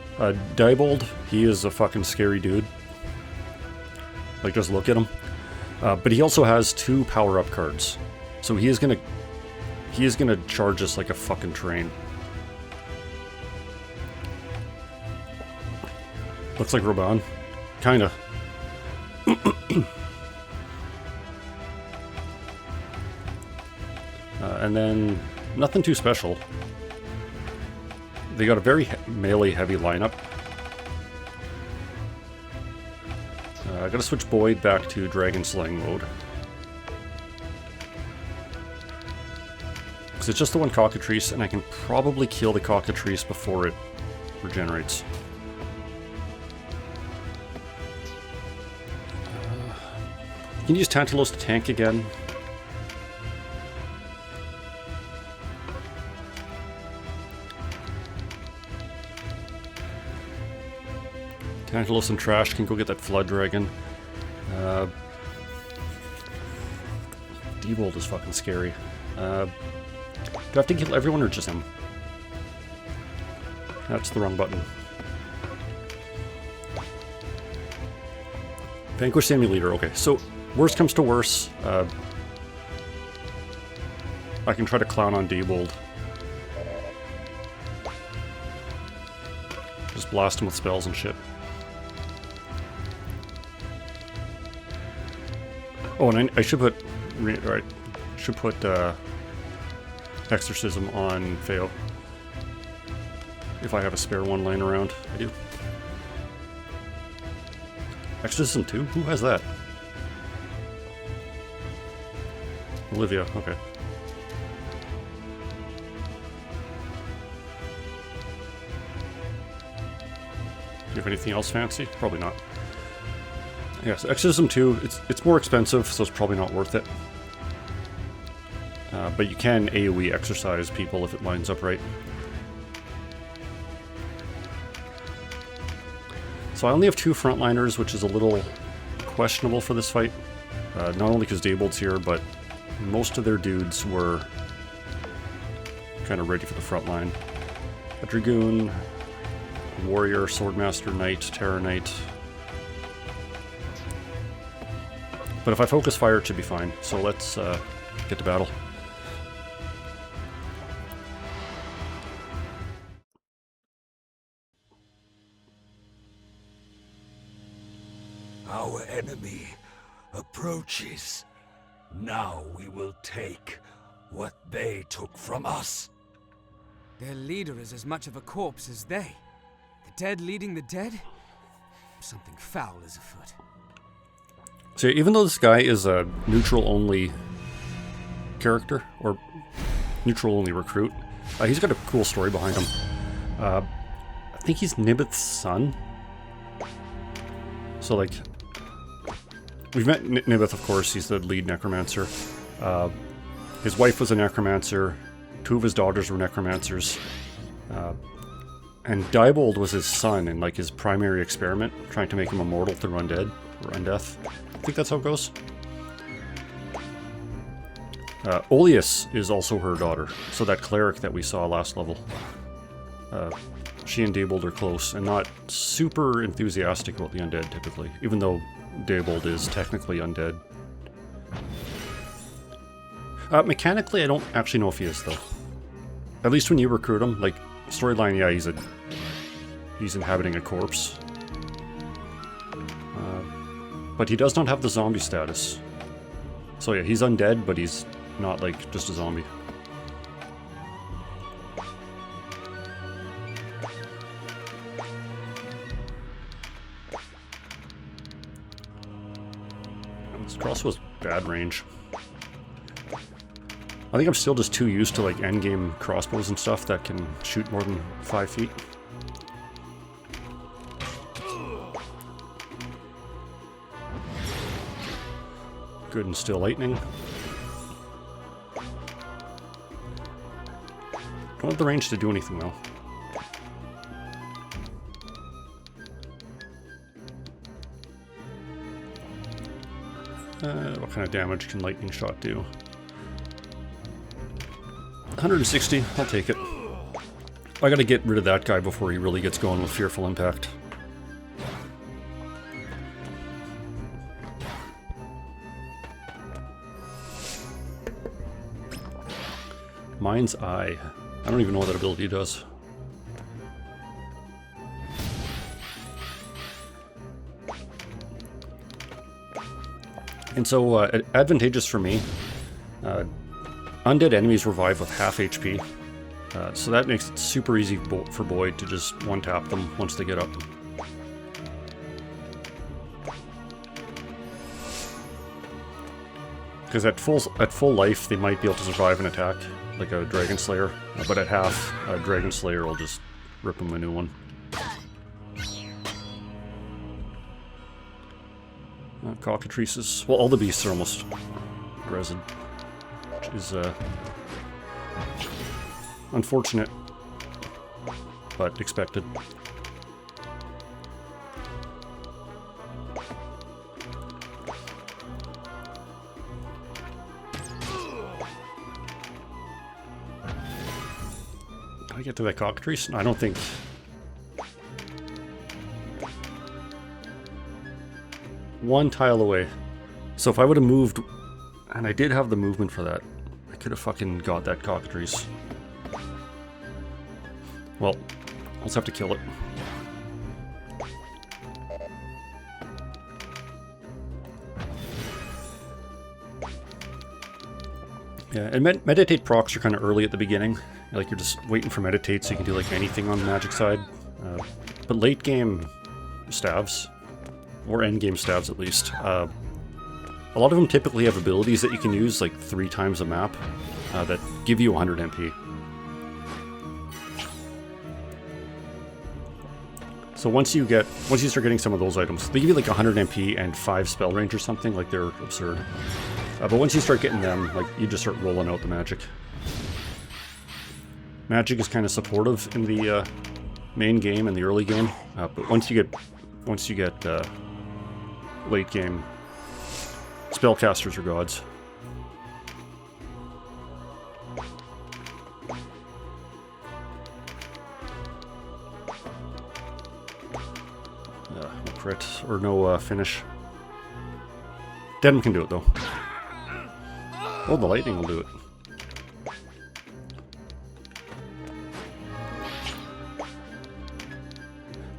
Diebold, he is a fucking scary dude. Like, just look at him. But he also has 2 power-up cards, so he is gonna charge us like a fucking train. Looks like Reborn, kinda. And then nothing too special. They got a very melee-heavy lineup. I gotta switch Boyd back to Dragon Slaying mode. Because it's just the one cockatrice, and I can probably kill the cockatrice before it regenerates. You can use Tantalos to tank again. Tantalos and Trash can go get that Flood Dragon. Diebold is fucking scary. Do I have to kill everyone or just him? That's the wrong button. Vanquish the enemy leader. Okay, so worst comes to worst. I can try to clown on Diebold. Just blast him with spells and shit. Oh, and I should put Exorcism on Feo. If I have a spare one laying around. I do. Exorcism 2? Who has that? Olivia, okay. Do you have anything else fancy? Probably not. Yeah, so Exorcism 2, it's more expensive, so it's probably not worth it. But you can AoE exercise people if it lines up right. So I only have 2 frontliners, which is a little questionable for this fight. Not only because Daybold's here, but most of their dudes were kind of ready for the front line. A Dragoon, Warrior, Swordmaster, Knight, Terror Knight. But if I focus fire, it should be fine. So let's get to battle. Our enemy approaches. Now we will take what they took from us. Their leader is as much of a corpse as they. The dead leading the dead? Something foul is afoot. So even though this guy is a neutral-only character, or neutral-only recruit, he's got a cool story behind him. I think he's Nibeth's son. So, like, we've met Nibeth, of course. He's the lead necromancer. His wife was a necromancer. 2 of his daughters were necromancers. And Diebold was his son in, like, his primary experiment, trying to make him immortal through undead, or undeath. I think that's how it goes. Olius is also her daughter, so that cleric that we saw last level. She and Daybold are close, and not super enthusiastic about the undead, typically, even though Daybold is technically undead. Mechanically, I don't actually know if he is, though. At least when you recruit him, like, storyline, yeah, he's inhabiting a corpse. But he does not have the zombie status. So yeah, he's undead, but he's not, like, just a zombie. This crossbow's bad range. I think I'm still just too used to, like, endgame crossbows and stuff that can shoot more than 5 feet. Good and still lightning. Don't have the range to do anything, though. What kind of damage can lightning shot do? 160, I'll take it. I gotta get rid of that guy before he really gets going with Fearful Impact. Mind's Eye. I don't even know what that ability does. And so, advantageous for me. Undead enemies revive with half HP. So that makes it super easy for Boyd to just one-tap them once they get up. Because at full life, they might be able to survive an attack, like a Dragon Slayer. But at half, a Dragon Slayer will just rip them a new one. Cockatrices. Well, all the beasts are almost resin, which is unfortunate, but expected. Can I get to that cockatrice? I don't think. One tile away. So if I would have moved, and I did have the movement for that, I could have fucking got that cockatrice. Well, I'll just have to kill it. Yeah, and meditate procs are kind of early at the beginning. Like, you're just waiting for meditate so you can do like anything on the magic side. But late game stabs, or end game stabs at least, a lot of them typically have abilities that you can use like 3 times a map that give you 100 MP. So once you start getting some of those items, they give you like 100 MP and 5 spell range or something. Like, they're absurd. But once you start getting them, like, you just start rolling out the magic. Magic is kind of supportive in the main game and the early game, but once you get once you get late game, spellcasters are gods. No crit, or no finish. Denim can do it though. Oh, the lightning will do it.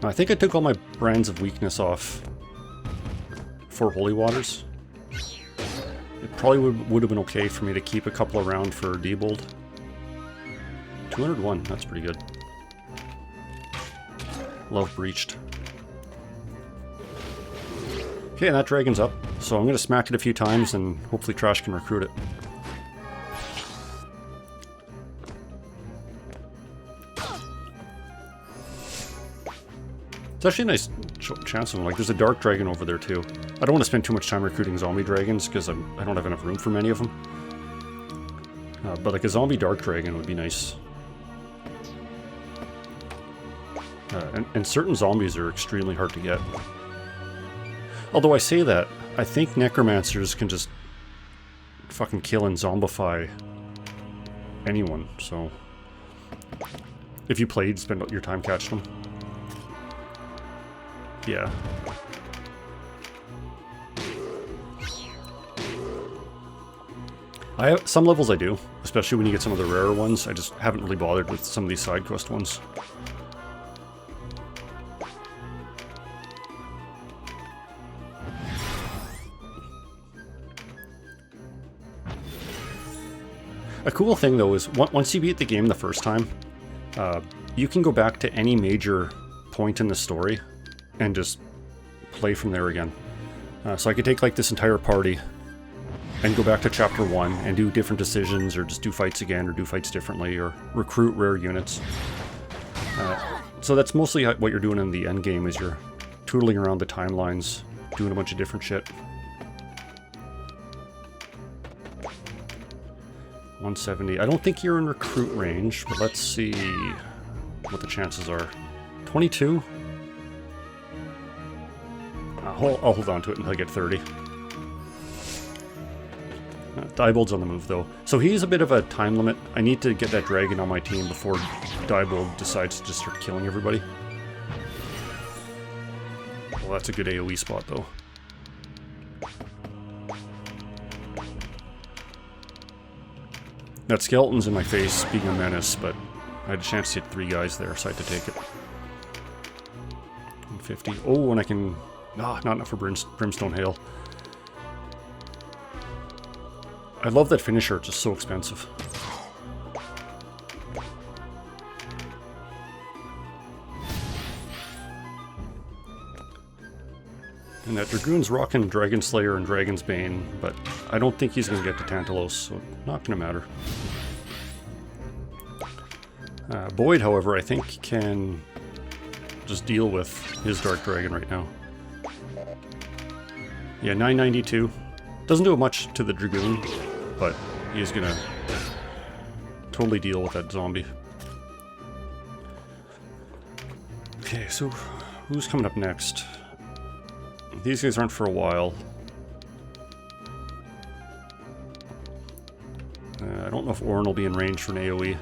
I think I took all my brands of weakness off for Holy Waters. It probably would have been okay for me to keep a couple around for Diebold. 201, that's pretty good. Love Breached. Okay, and that dragon's up, so I'm going to smack it a few times and hopefully Trash can recruit it. It's actually a nice chance of them. Like, there's a dark dragon over there too. I don't want to spend too much time recruiting zombie dragons because I don't have enough room for many of them. But like a zombie dark dragon would be nice. And certain zombies are extremely hard to get. Although I say that, I think necromancers can just fucking kill and zombify anyone, so... If you played, spend your time catching them. Yeah. Some levels I do, especially when you get some of the rarer ones. I just haven't really bothered with some of these side quest ones. A cool thing though is once you beat the game the first time, you can go back to any major point in the story and just play from there again. So I could take like this entire party and go back to chapter 1 and do different decisions, or just do fights again, or do fights differently, or recruit rare units. So that's mostly what you're doing in the end game, is you're tootling around the timelines, doing a bunch of different shit. 170. I don't think you're in recruit range, but let's see what the chances are. 22? I'll hold on to it until I get 30. Diebold's on the move, though. So he's a bit of a time limit. I need to get that dragon on my team before Diebold decides to just start killing everybody. Well, that's a good AoE spot, though. That skeleton's in my face, being a menace, but I had a chance to hit 3 guys there, so I had to take it. 150. Oh, and I can... Ah, not enough for Brimstone Hail. I love that finisher, it's just so expensive. And that Dragoon's rocking Dragon Slayer and Dragon's Bane, but I don't think he's going to get to Tantalos, so not going to matter. Boyd, however, I think can just deal with his Dark Dragon right now. Yeah, 992. Doesn't do much to the Dragoon, but he's going to totally deal with that zombie. Okay, so who's coming up next? These guys aren't for a while. I don't know if Ornn will be in range for an AoE.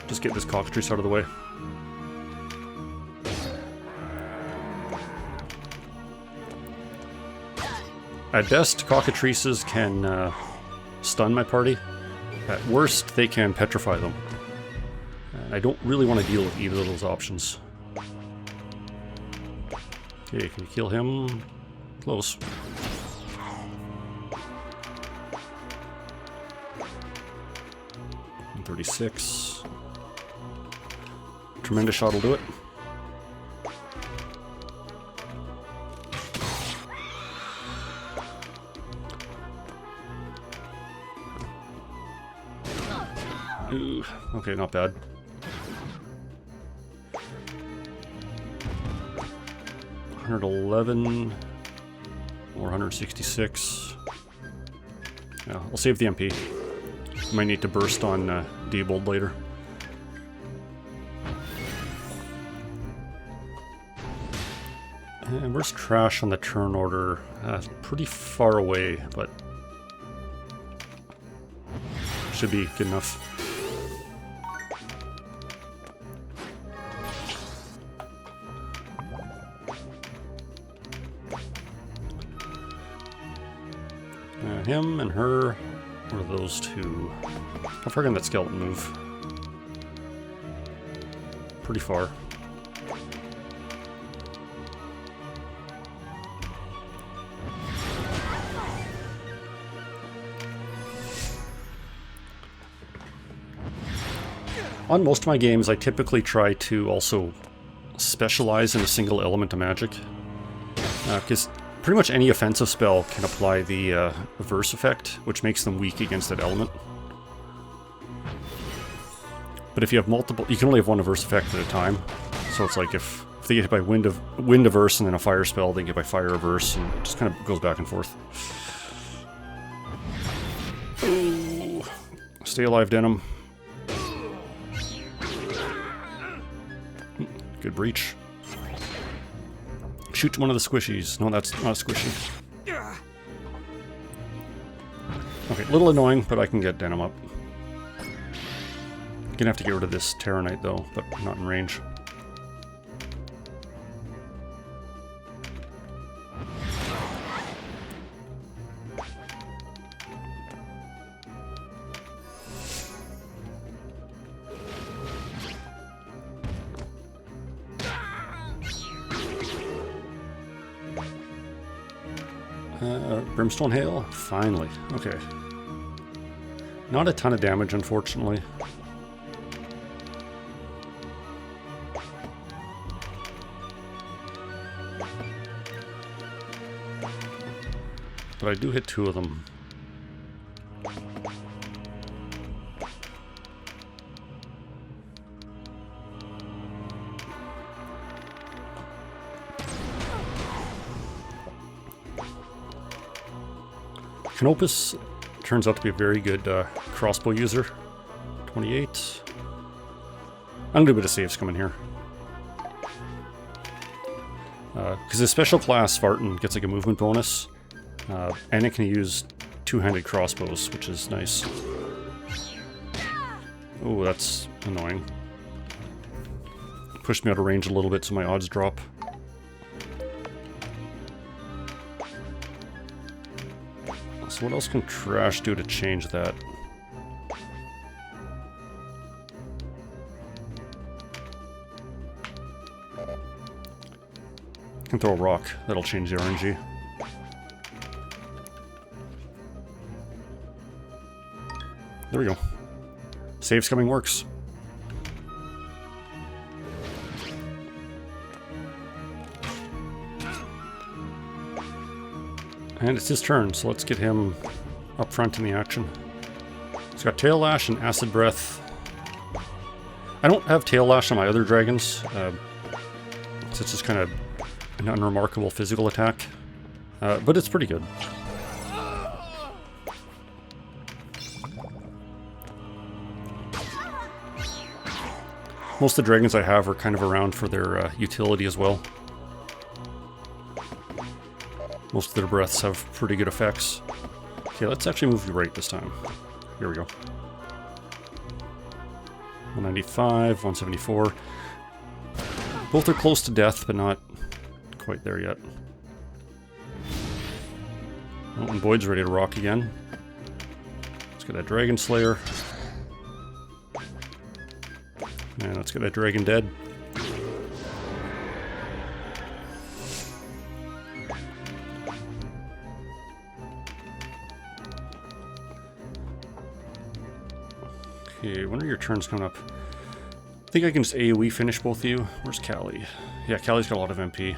Just get this cockatrice out of the way. At best, cockatrices can stun my party. At worst, they can petrify them. I don't really want to deal with either of those options. Okay, can you kill him? Close. 136. Tremendous shot will do it. Ooh, okay, not bad. $111 or 166. Yeah, I'll save the MP. Might need to burst on Diebold later. And where's trash on the turn order? Pretty far away, but should be good enough. Him and her, or those two. How far can that skeleton move? Pretty far. On most of my games, I typically try to also specialize in a single element of magic. Because pretty much any offensive spell can apply the reverse effect, which makes them weak against that element. But if you have multiple, you can only have one reverse effect at a time. So it's like if they get hit by wind averse and then a fire spell, they get by fire averse, and it just kind of goes back and forth. Ooh. Stay alive, Denim. Good breach. Shoot one of the squishies. No, that's not a squishy. Okay, a little annoying, but I can get Denim up. Gonna have to get rid of this Terranite though, but not in range. Brimstone Hail? Finally. Okay. Not a ton of damage, unfortunately. But I do hit 2 of them. Canopus turns out to be a very good crossbow user. 28. I'm gonna do a bit of saves coming here. Because his special class, Vartan, gets like a movement bonus. And it can use 2-handed crossbows, which is nice. Oh, that's annoying. Pushed me out of range a little bit, so my odds drop. So what else can trash do to change that? I can throw a rock. That'll change the RNG. There we go. Saves coming works. And it's his turn, so let's get him up front in the action. He's got Tail Lash and Acid Breath. I don't have Tail Lash on my other dragons, so it's just kind of an unremarkable physical attack. But it's pretty good. Most of the dragons I have are kind of around for their utility as well. Most of their breaths have pretty good effects. Okay, let's actually move you right this time. Here we go. 195, 174. Both are close to death, but not quite there yet. Oh, and Boyd's ready to rock again. Let's get that Dragon Slayer. And let's get that Dragon dead. Okay, when are your turns coming up? I think I can just AoE finish both of you. Where's Callie? Yeah, Callie's got a lot of MP.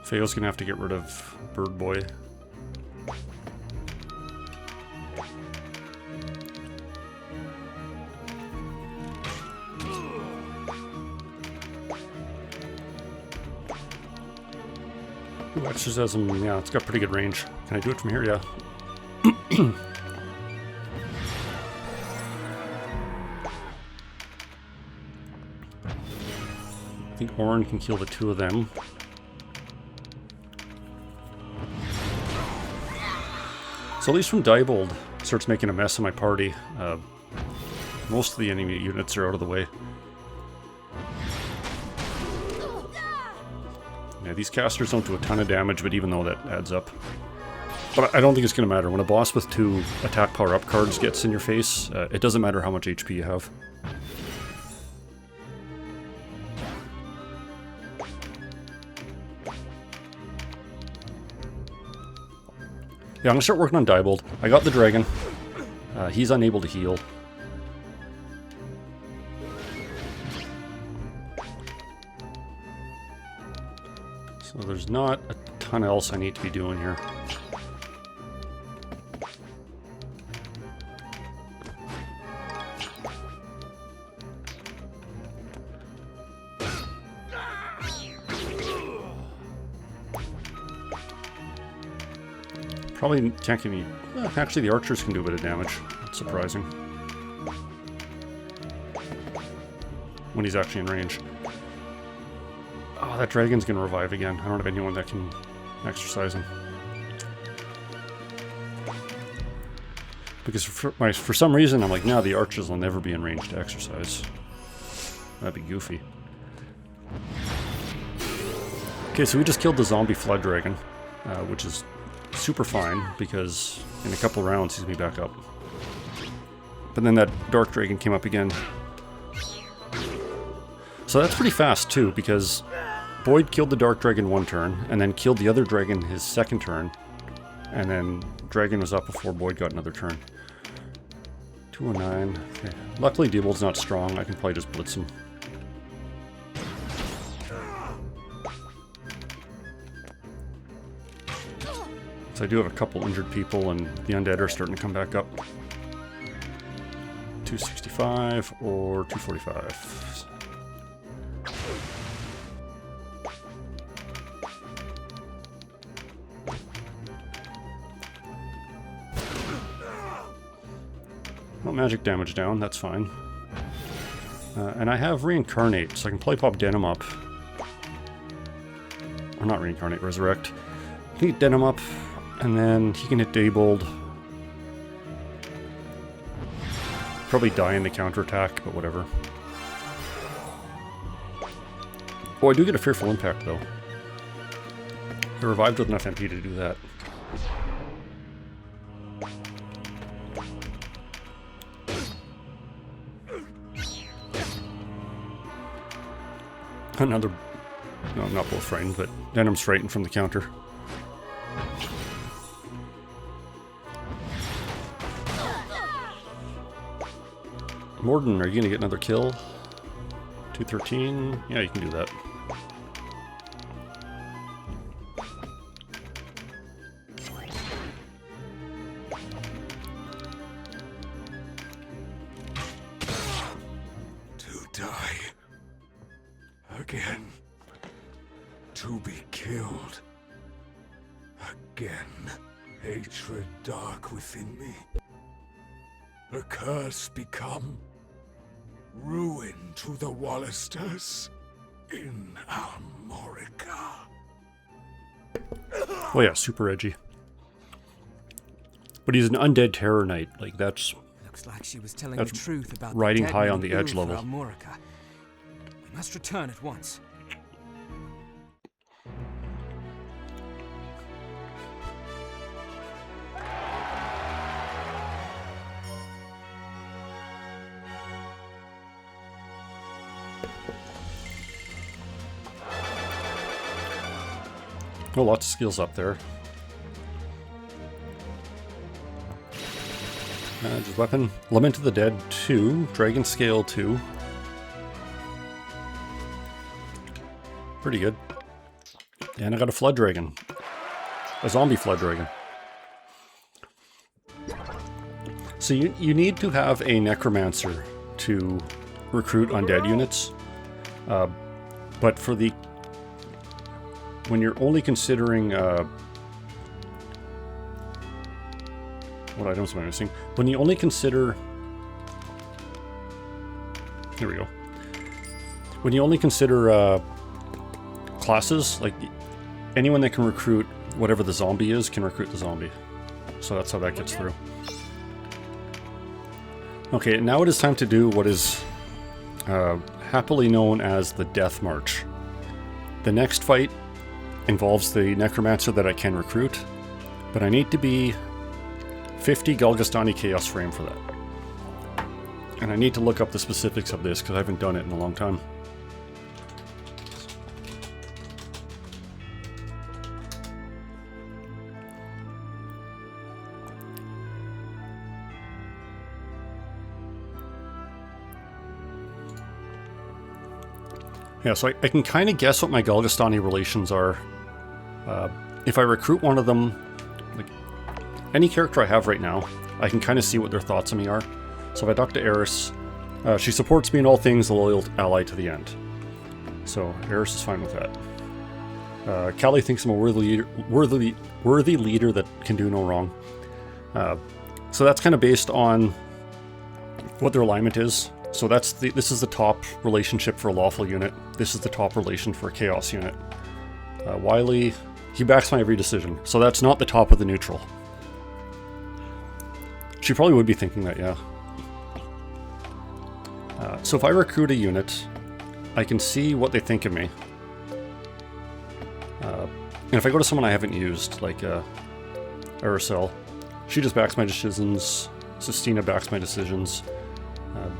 Feo's gonna have to get rid of Bird Boy. Ooh, Exorcism, yeah, it's got pretty good range. Can I do it from here? Yeah. think Orin can kill the two of them. So at least when Diebold starts making a mess of my party, most of the enemy units are out of the way. Yeah, these casters don't do a ton of damage, but even though that adds up. But I don't think it's going to matter. When a boss with 2 attack power-up cards gets in your face, it doesn't matter how much HP you have. Yeah, I'm going to start working on Diebold. I got the dragon. He's unable to heal. So there's not a ton else I need to be doing here. Probably can't give me... actually, the archers can do a bit of damage. That's surprising. When he's actually in range. Oh, that dragon's gonna revive again. I don't have anyone that can exercise him. Because for some reason, I'm like, nah, the archers will never be in range to exercise. That'd be goofy. Okay, so we just killed the zombie flood dragon, which is super fine, because in a couple rounds he's gonna be back up. But then that dark dragon came up again. So that's pretty fast too, because Boyd killed the dark dragon one turn, and then killed the other dragon his second turn, and then dragon was up before Boyd got another turn. 209. Okay. Luckily Diebold's not strong, I can probably just blitz him. I do have a couple injured people, and the undead are starting to come back up. 265 or 245. Well, magic damage down, that's fine. And I have reincarnate, so I can play pop Denim up. Or not reincarnate, resurrect. I can get Denim up. And then he can hit Diebold. Probably die in the counterattack, but whatever. Oh, I do get a Fearful Impact, though. I revived with enough MP to do that. Another... No, not both frightened, but Denim's frightened from the counter. Morden, are you going to get another kill? 213? Yeah, you can do that. To die. Again. To be killed. Again. Hatred dark within me. A curse become ruin to the Wallisters in Almorica. Oh yeah, super edgy. But he's an undead terror knight. Like that's Looks like she was telling the truth about riding the high on dead the edge for level. Almorica. We must return at once. Oh, lots of skills up there. Just weapon. Lament of the Dead 2. Dragon Scale 2. Pretty good. And I got a Flood Dragon. A zombie Flood Dragon. So you need to have a Necromancer to recruit undead units. But for the... When you're only considering... what items am I missing? When you only consider... Here we go. when you only consider classes, like anyone that can recruit whatever the zombie is can recruit the zombie. So that's how that gets through. Okay, now it is time to do what is happily known as the Death March. The next fight involves the Necromancer that I can recruit, but I need to be 50 Galgastani Chaos Frame for that. And I need to look up the specifics of this because I haven't done it in a long time. Yeah, so I can kind of guess what my Galgastani relations are. If I recruit one of them, like any character I have right now, I can kind of see what their thoughts on me are. So if I talk to Eris, she supports me in all things, a loyal ally to the end. So Eris is fine with that. Callie thinks I'm a worthy leader that can do no wrong. So that's kind of based on what their alignment is. So this is the top relationship for a lawful unit. This is the top relation for a chaos unit. Wiley, he backs my every decision. So that's not the top of the neutral. She probably would be thinking that, yeah. So if I recruit a unit, I can see what they think of me. And if I go to someone I haven't used, like Aracel, she just backs my decisions. Sistina backs my decisions.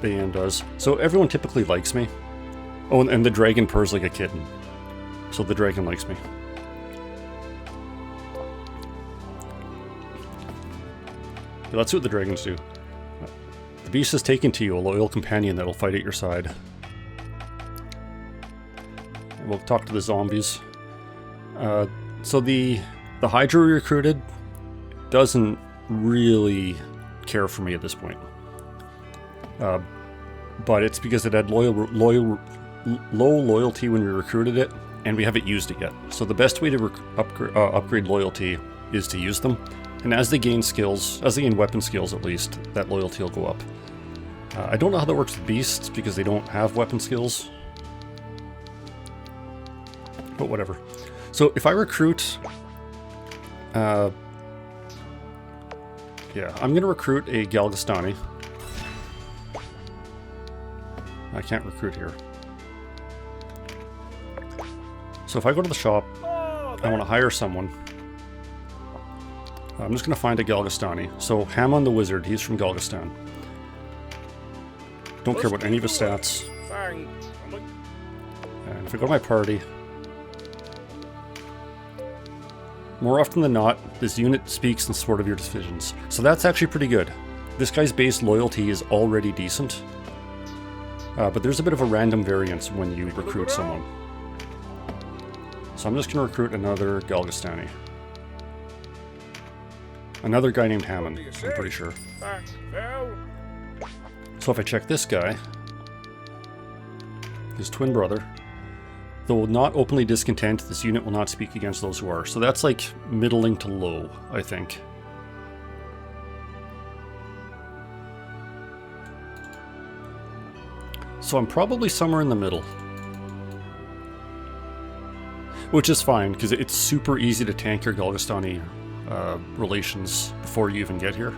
Bayan does. So everyone typically likes me. Oh, and the dragon purrs like a kitten. So the dragon likes me. But let's see what the dragons do. The beast has taken to you a loyal companion that will fight at your side. And we'll talk to the zombies. So the Hydra we recruited doesn't really care for me at this point. But it's because it had low loyalty when we recruited it, and we haven't used it yet. So the best way to upgrade loyalty is to use them. And as they gain skills, as they gain weapon skills at least, that loyalty will go up. I don't know how that works with beasts because they don't have weapon skills. But whatever. So if I recruit... yeah, I'm going to recruit a Galgastani. I can't recruit here. So if I go to the shop, I want to hire someone. I'm just going to find a Galgastani. So Hammond the Wizard, he's from Galgastan. Don't care about any of his stats. And if I go to my party, more often than not, this unit speaks in support of your decisions. So that's actually pretty good. This guy's base loyalty is already decent. But there's a bit of a random variance when you recruit someone. So I'm just going to recruit another Galgastani. Another guy named Hammond, I'm pretty sure. So if I check this guy, his twin brother, though not openly discontent, this unit will not speak against those who are. So that's like middling to low, I think. So I'm probably somewhere in the middle. Which is fine, because it's super easy to tank your Galgastani relations before you even get here.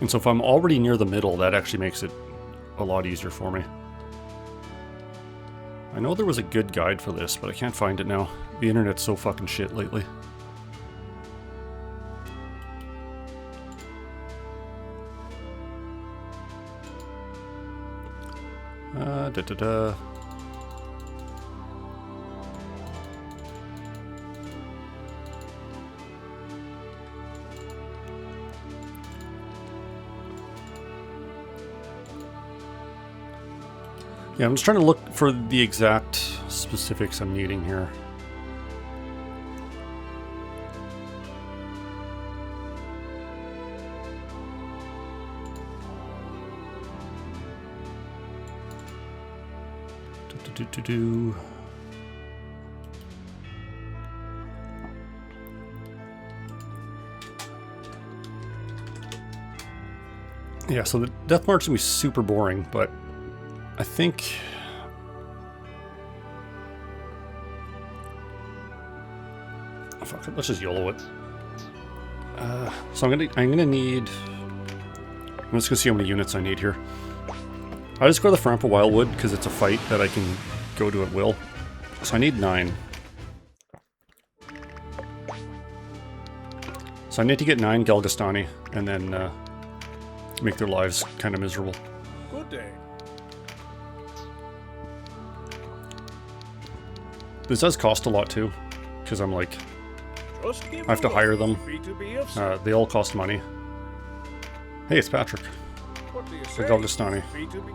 And so if I'm already near the middle, that actually makes it a lot easier for me. I know there was a good guide for this, but I can't find it now. The internet's so fucking shit lately. Yeah, I'm just trying to look for the exact specifics I'm needing here. Yeah, so the Death March is going to be super boring, but I think... Oh, fuck it, let's just YOLO it. So I'm gonna need... I'm just gonna see how many units I need here. I just go to the Frampa Wildwood because it's a fight that I can go to at will. So I need 9. So I need to get 9 Galgastani and then make their lives kind of miserable. Good day. This does cost a lot too, because I'm like, Just give I have to hire them. Free to be of They all cost money. Hey, it's Patrick. What do you The say? Galgastani. Free to be...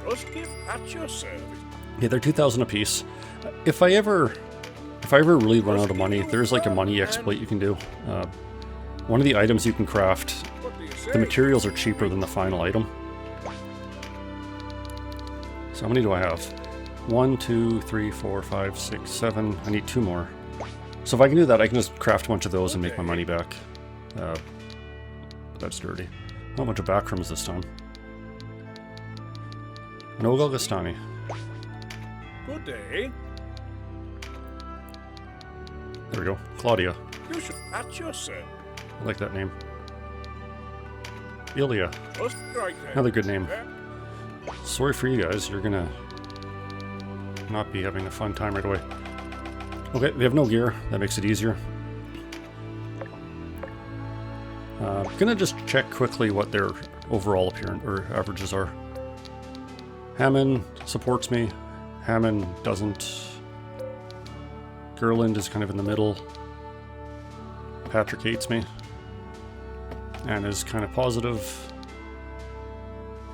Just give at your service. Yeah, they're 2,000 apiece. If I ever really run out of money, there's like a money exploit you can do. One of the items you can craft, What do you say? the materials are cheaper than the final item. So how many do I have? 1, 2, 3, 4, 5, 6, 7. I need 2 more. So if I can do that, I can just craft a bunch of those and make my money back. That's dirty. Not much of backrooms this time. No Galgastani. Good day. There we go. Claudia. You should at your service. I like that name. Ilya. Just right there. Another good name. Sorry for you guys, you're gonna not be having a fun time right away. Okay, they have no gear, that makes it easier. Gonna just check quickly what their overall appearance or averages are. Hammond supports me. Hammond doesn't. Gerland is kind of in the middle. Patrick hates me. Anna's kind of positive.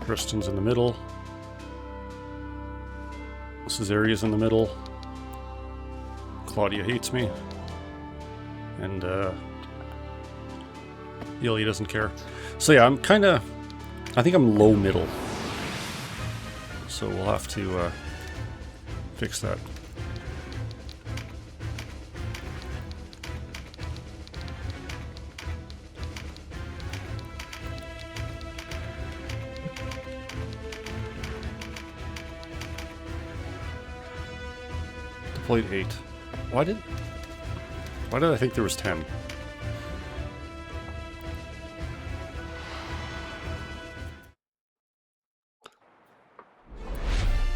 Kristen's in the middle. Caesaria's in the middle. Claudia hates me. And Ilya doesn't care. So yeah, I'm kind of... I think I'm low middle. So we'll have to fix that. Deployed 8. Why did I think there was 10?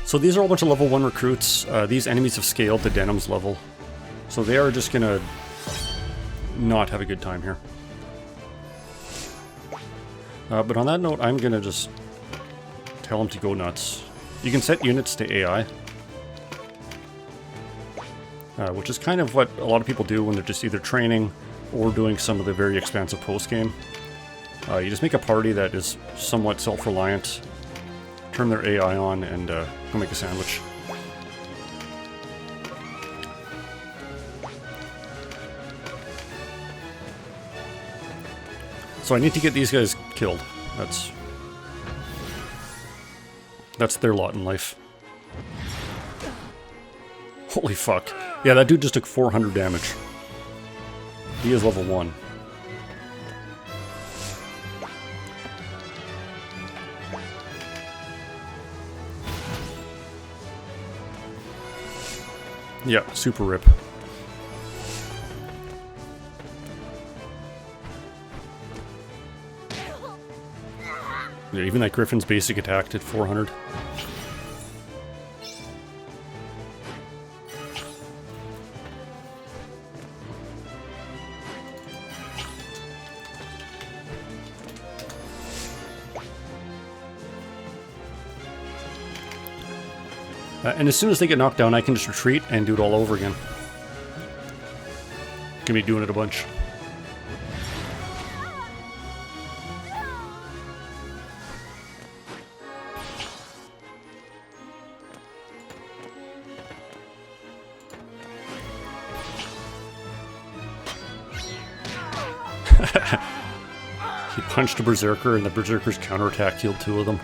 So these are a bunch of level 1 recruits. These enemies have scaled to Denham's level. So they are just gonna not have a good time here. But on that note, I'm gonna just tell them to go nuts. You can set units to AI. Which is kind of what a lot of people do when they're just either training or doing some of the very expansive post-game. You just make a party that is somewhat self-reliant, turn their AI on, and go make a sandwich. So I need to get these guys killed. That's their lot in life. Holy fuck. Yeah, that dude just took 400 damage. He is level 1. Yeah, super rip. Yeah, even that Griffin's basic attack did 400. And as soon as they get knocked down, I can just retreat and do it all over again. Gonna be doing it a bunch. He punched a berserker and the berserker's counterattack killed 2 of them.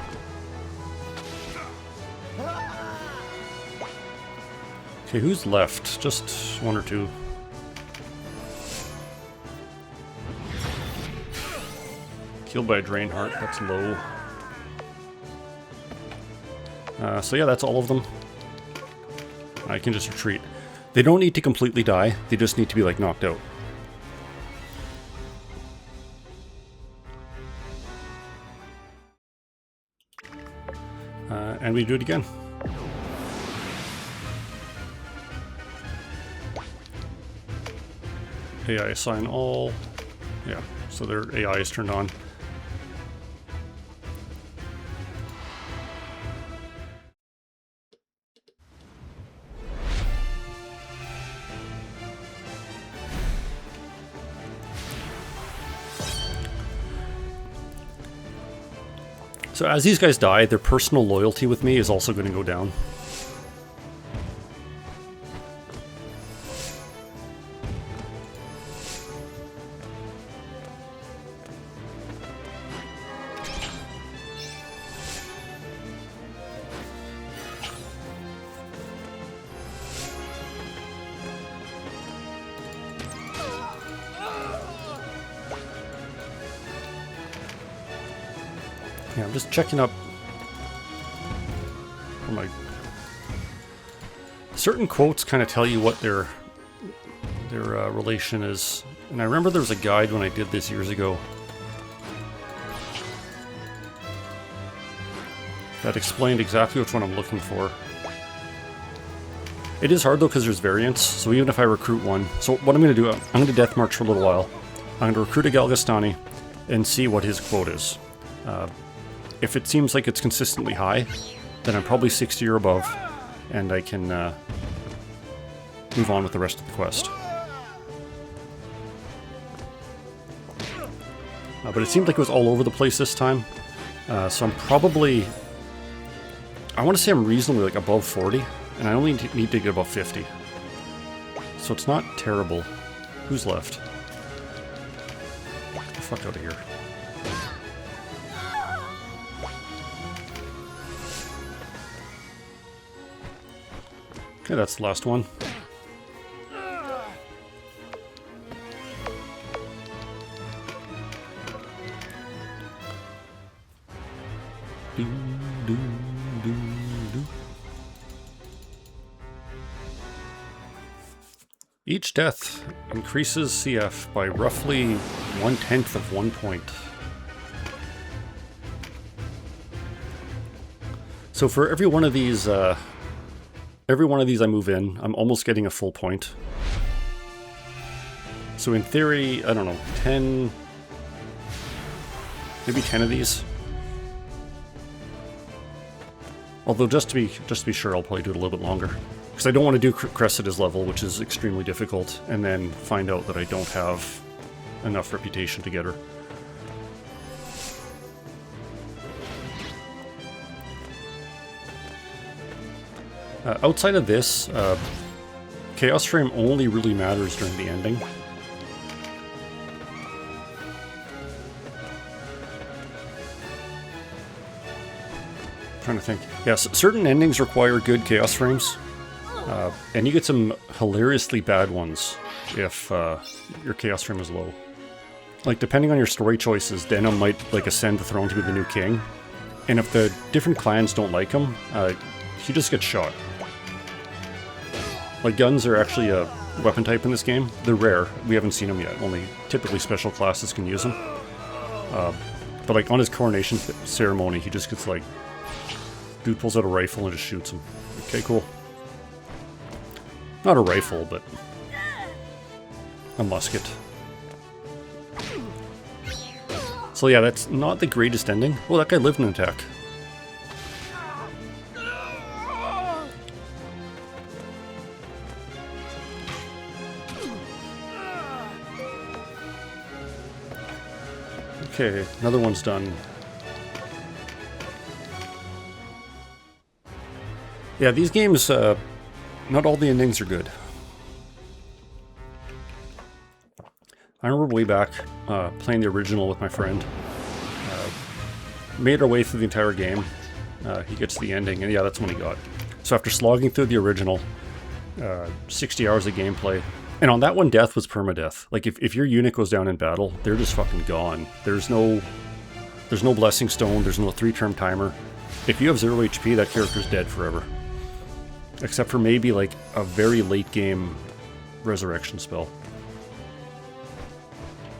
Okay, who's left? Just 1 or 2. Healed by a Drain Heart, that's low. So yeah, that's all of them. I can just retreat. They don't need to completely die, they just need to be like knocked out. And we do it again. AI assign all. Yeah, so their AI is turned on. So as these guys die, their personal loyalty with me is also going to go down. Yeah, I'm just checking up on my... Certain quotes kind of tell you what their relation is. And I remember there was a guide when I did this years ago that explained exactly which one I'm looking for. It is hard though because there's variants, so even if I recruit one... So what I'm going to do, I'm going to death march for a little while. I'm going to recruit a Galgastani and see what his quote is. If it seems like it's consistently high, then I'm probably 60 or above, and I can move on with the rest of the quest. But it seemed like it was all over the place this time, so I'm probably... I want to say I'm reasonably like above 40, and I only need to get above 50. So it's not terrible. Who's left? Get the fuck out of here. Okay, that's the last one. Do, do, do, do. Each death increases CF by roughly 1/10 of 1 point. So for every one of these I move in, I'm almost getting a full point. So in theory, I don't know, 10... maybe 10 of these. Although just to be sure, I'll probably do it a little bit longer. Because I don't want to do Cressida's level, which is extremely difficult, and then find out that I don't have enough reputation to get her. Outside of this, Chaos Frame only really matters during the ending. Trying to think. Yes, certain endings require good Chaos Frames, and you get some hilariously bad ones if your Chaos Frame is low. Like, depending on your story choices, Denim might like ascend the throne to be the new king, and if the different clans don't like him, he just gets shot. Like, guns are actually a weapon type in this game. They're rare. We haven't seen them yet. Only typically special classes can use them. But like on his coronation ceremony, he just gets like... dude pulls out a rifle and just shoots him. Okay, cool. Not a rifle, but... a musket. So yeah, that's not the greatest ending. Oh, that guy lived in an attack. Okay, another one's done. Yeah, these games, not all the endings are good. I remember way back playing the original with my friend. Made our way through the entire game. He gets to the ending, and yeah, that's when he got. So after slogging through the original, 60 hours of gameplay, and on that one, death was permadeath. Like, if your unit goes down in battle, they're just fucking gone. There's no There's no Blessing Stone, there's no 3-turn timer. If you have 0 HP, that character's dead forever. Except for maybe like a very late game resurrection spell.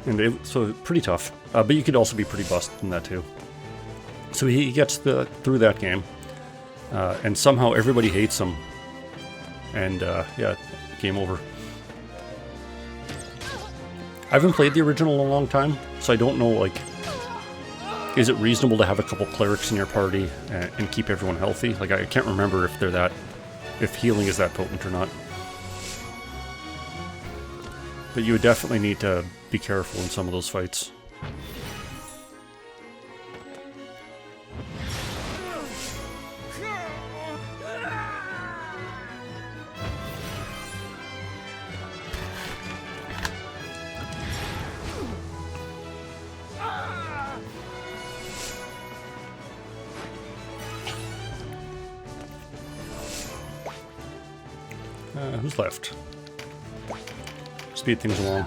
And so pretty tough. But you could also be pretty busted in that too. So he gets through that game. And somehow everybody hates him. And yeah, game over. I haven't played the original in a long time, so I don't know, like, is it reasonable to have a couple clerics in your party and keep everyone healthy? Like, I can't remember if if healing is that potent or not. But you would definitely need to be careful in some of those fights. Who's left? Speed things along.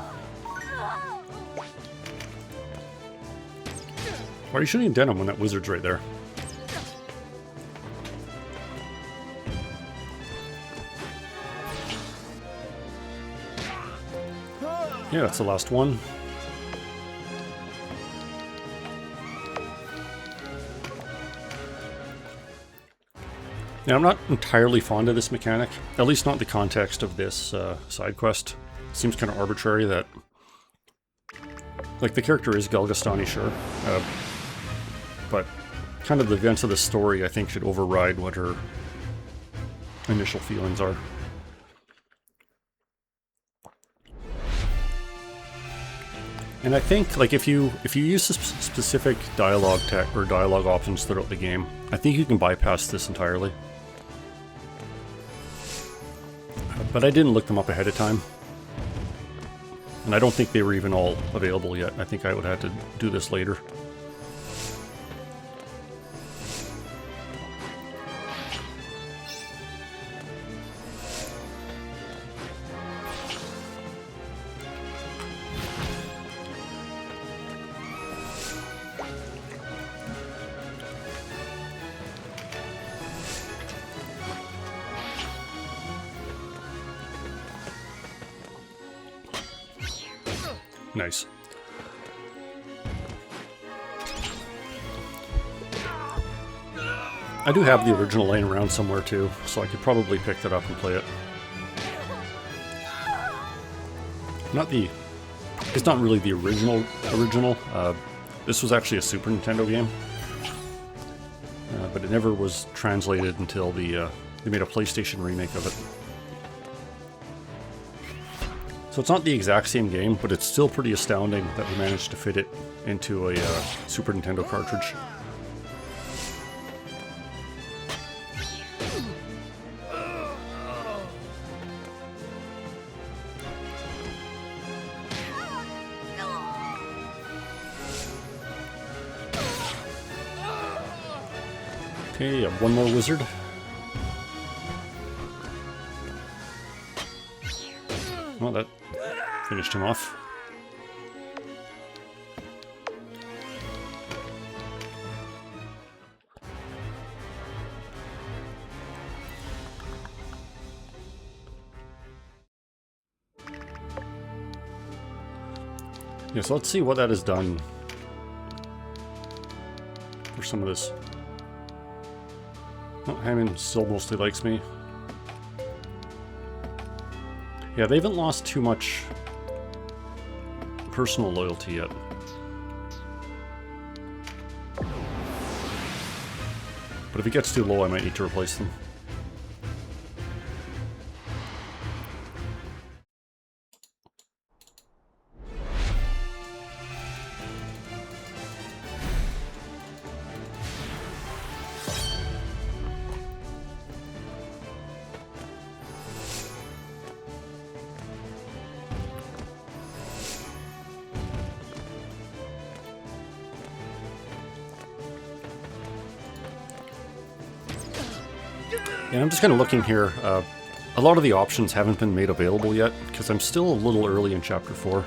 Why are you shooting Denim when that wizard's right there? Yeah, that's the last one. Now, I'm not entirely fond of this mechanic, at least not in the context of this side quest. It seems kind of arbitrary that, like, the character is Galgastani, sure, but kind of the events of the story, I think, should override what her initial feelings are. And I think, like, if you use specific dialogue tech or dialogue options throughout the game, I think you can bypass this entirely. But I didn't look them up ahead of time. And I don't think they were even all available yet. I think I would have to do this later. Nice. I do have the original laying around somewhere too, so I could probably pick that up and play it. It's not really the original. This was actually a Super Nintendo game, but it never was translated until they made a PlayStation remake of it. So it's not the exact same game, but it's still pretty astounding that we managed to fit it into a Super Nintendo cartridge. Okay, one more wizard. Well, that finished him off. Yeah, so let's see what that has done for some of this. Oh, Hammond still mostly likes me. Yeah, they haven't lost too much personal loyalty yet. But if it gets too low, I might need to replace them. And I'm just kind of looking here. A lot of the options haven't been made available yet, because I'm still a little early in Chapter 4.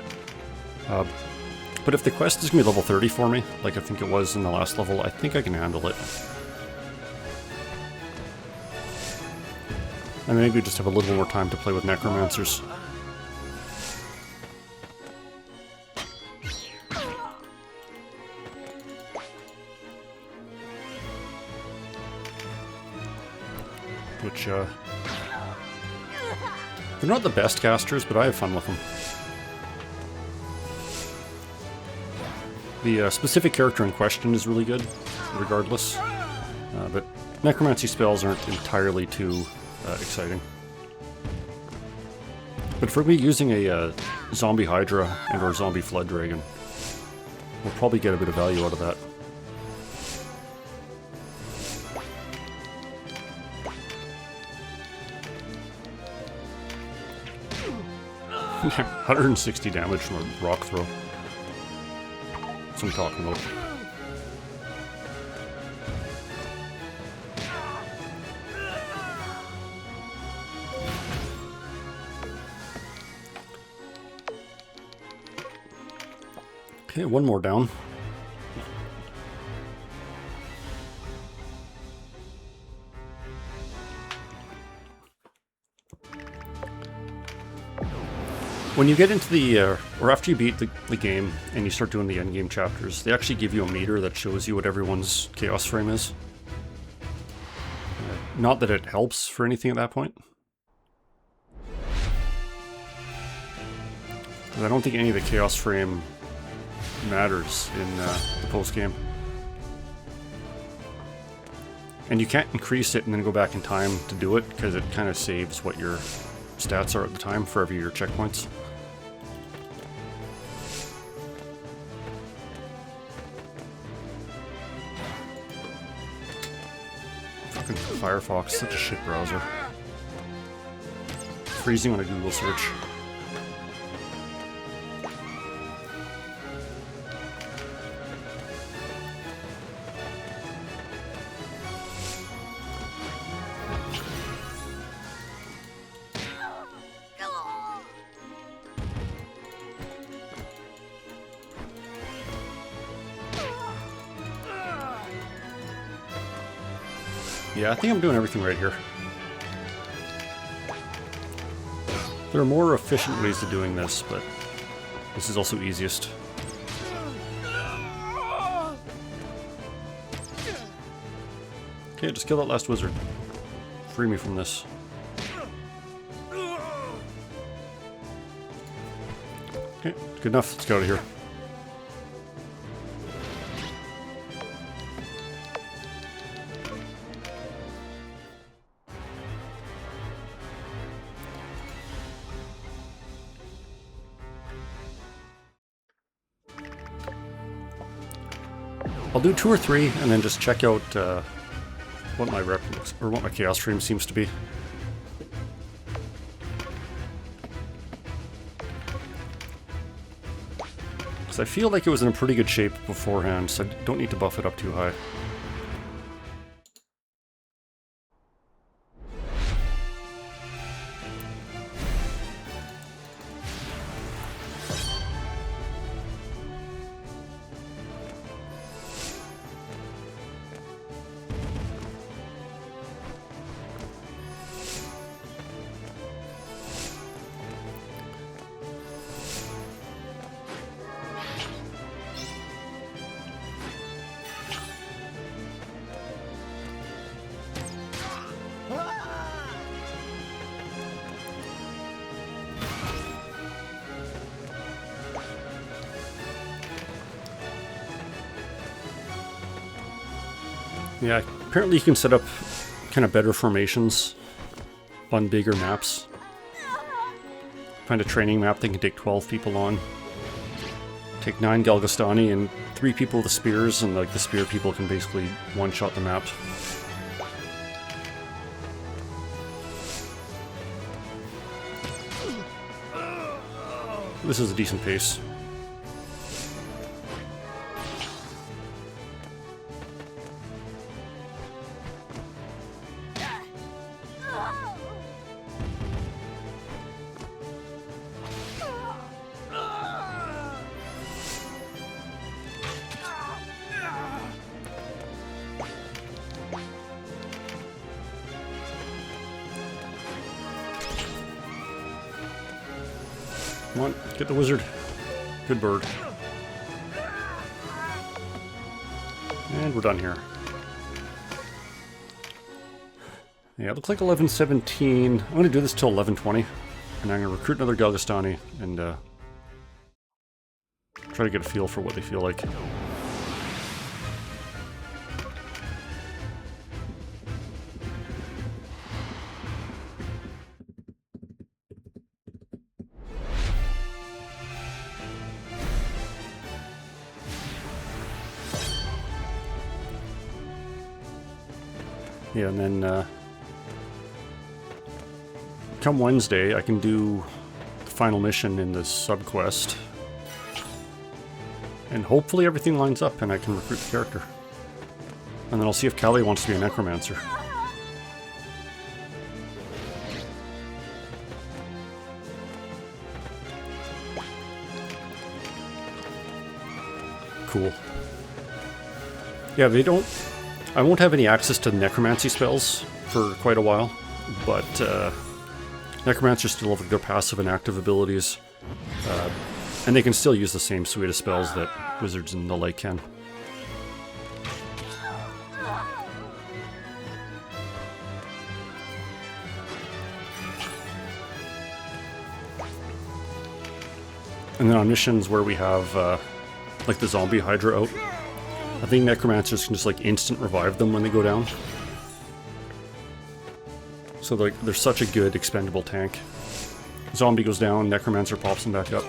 But if the quest is going to be level 30 for me, like I think it was in the last level, I think I can handle it. And maybe just have a little more time to play with necromancers. Which, they're not the best casters, but I have fun with them. The specific character in question is really good, regardless. But necromancy spells aren't entirely too exciting. But for me, using a zombie Hydra and or zombie Flood Dragon, we'll probably get a bit of value out of that. $160 damage from a rock throw. That's what I'm talking about. Okay, one more down. When you get into the, or after you beat the game and you start doing the endgame chapters, they actually give you a meter that shows you what everyone's chaos frame is. Not that it helps for anything at that point. Because I don't think any of the chaos frame matters in the post-game. And you can't increase it and then go back in time to do it, because it kind of saves what your stats are at the time for every your checkpoints. Fucking Firefox, such a shit browser. Freezing on a Google search. Yeah, I think I'm doing everything right here. There are more efficient ways to doing this, but this is also easiest. Okay, just kill that last wizard. Free me from this. Okay, good enough. Let's get out of here. I'll do 2 or 3 and then just check out what my rep looks, or what my chaos stream seems to be. Because I feel like it was in a pretty good shape beforehand, so I don't need to buff it up too high. Yeah, apparently you can set up kind of better formations on bigger maps. Find a training map that can take 12 people on. Take 9 Galgastani and 3 people with the spears, and like the spear people can basically one-shot the map. This is a decent pace. Come on, get the wizard. Good bird. And we're done here. Yeah, it looks like 11:17. I'm going to do this till 11:20. And I'm going to recruit another Galgastani and try to get a feel for what they feel like. Yeah, and then come Wednesday, I can do the final mission in this subquest. And hopefully everything lines up and I can recruit the character. And then I'll see if Callie wants to be a necromancer. Cool. Yeah, they don't... I won't have any access to necromancy spells for quite a while, but necromancers still have their passive and active abilities, and they can still use the same suite of spells that wizards and the like can. And then on missions where we have like the zombie hydra out, I think necromancers can just like instant revive them when they go down. So they're such a good expendable tank. Zombie goes down, necromancer pops them back up.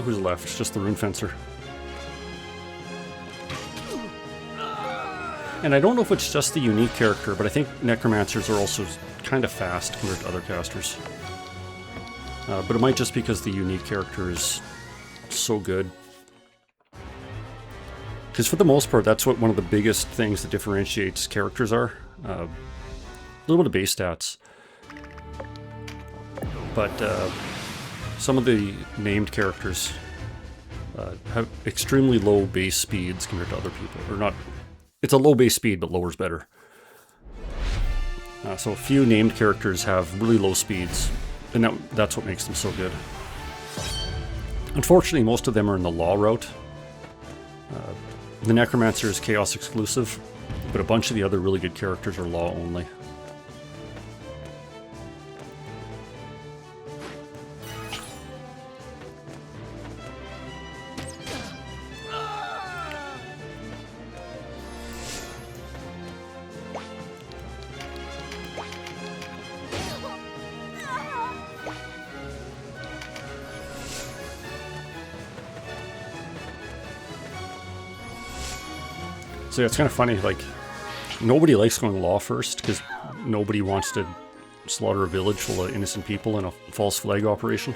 Who's left? It's just the rune fencer. And I don't know if it's just the unique character, but I think necromancers are also kind of fast compared to other casters. But it might just because the unique character is so good. Because for the most part, that's what one of the biggest things that differentiates characters are. A little bit of base stats. But some of the named characters have extremely low base speeds compared to other people. Or not... It's a low base speed, but lower's better. So a few named characters have really low speeds, and that's what makes them so good. Unfortunately, most of them are in the law route. The Necromancer is Chaos exclusive, but a bunch of the other really good characters are law only. So yeah, it's kind of funny, like, nobody likes going law first, because nobody wants to slaughter a village full of innocent people in a false flag operation.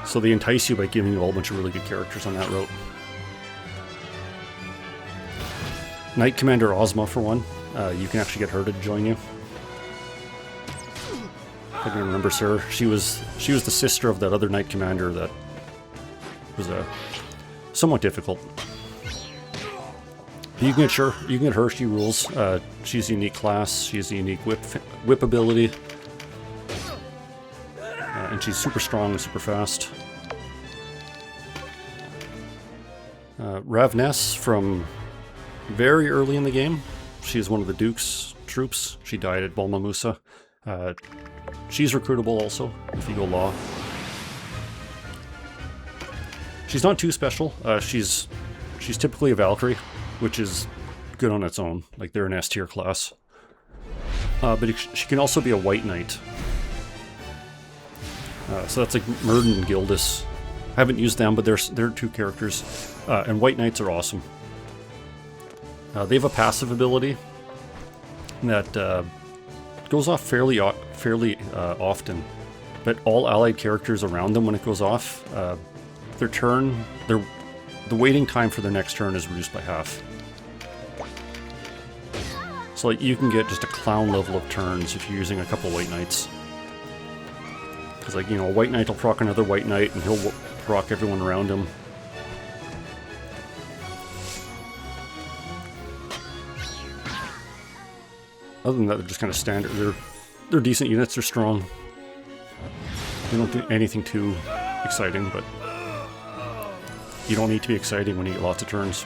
So they entice you by giving you a whole bunch of really good characters on that route. Knight Commander Ozma, for one. You can actually get her to join you. If I can remember her. She was the sister of that other Knight Commander that was somewhat difficult. You can get her, she rules. She's a unique class, she has a unique whip ability. And she's super strong and super fast. Ravness from very early in the game. She's one of the Duke's troops. She died at Bulma Musa. She's recruitable also, if you go law. She's not too special. She's typically a Valkyrie, which is good on its own. Like, they're an S tier class. But she can also be a White Knight. So that's like Murden and Gildas. I haven't used them, but they're two characters. And White Knights are awesome. They have a passive ability that goes off fairly often. But all allied characters around them, when it goes off, the waiting time for their next turn is reduced by half. So like, you can get just a clown level of turns if you're using a couple White Knights. Because, like, you know, a White Knight will proc another White Knight and he'll proc everyone around him. Other than that, they're just kind of standard. They're decent units. They're strong. They don't do anything too exciting, but you don't need to be exciting when you get lots of turns.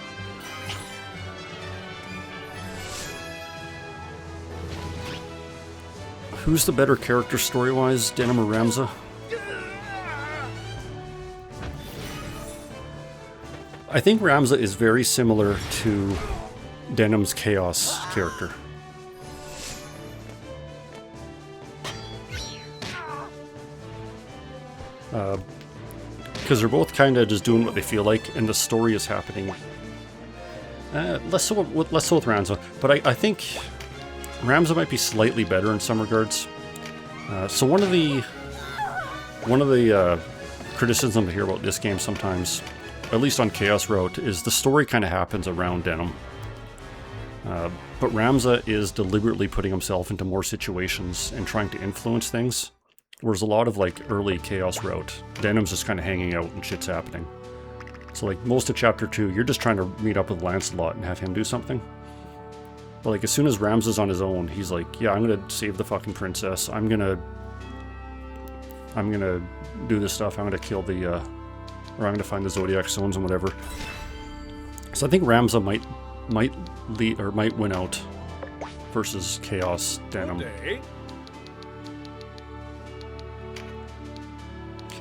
Who's the better character story-wise, Denim or Ramza? I think Ramza is very similar to Denim's Chaos character. Because they're both kind of just doing what they feel like, and the story is happening. Less so with Ramza, but I think Ramza might be slightly better in some regards. So one of the criticisms I hear about this game sometimes, at least on Chaos Route, is the story kind of happens around Denim. But Ramza is deliberately putting himself into more situations and trying to influence things. Whereas a lot of like early Chaos Route, Denim's just kind of hanging out and shit's happening. So like most of Chapter 2, you're just trying to meet up with Lancelot and have him do something. But like as soon as Ramza's on his own, he's like, yeah, I'm gonna save the fucking princess. I'm gonna do this stuff. I'm gonna kill the, or I'm gonna find the Zodiac Stones and whatever. So I think Ramza might lead or might win out versus Chaos Denim.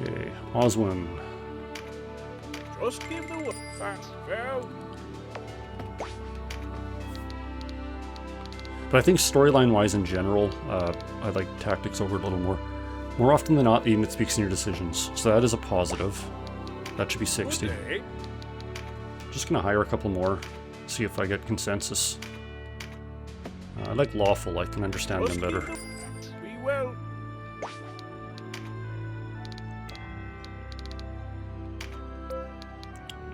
Okay, Oswin. Just give the word. Well. But I think storyline-wise in general, I like Tactics over a little more. More often than not, the unit speaks in your decisions. So that is a positive. That should be 60. Just gonna hire a couple more, see if I get consensus. I like Lawful, I can understand them better. We will.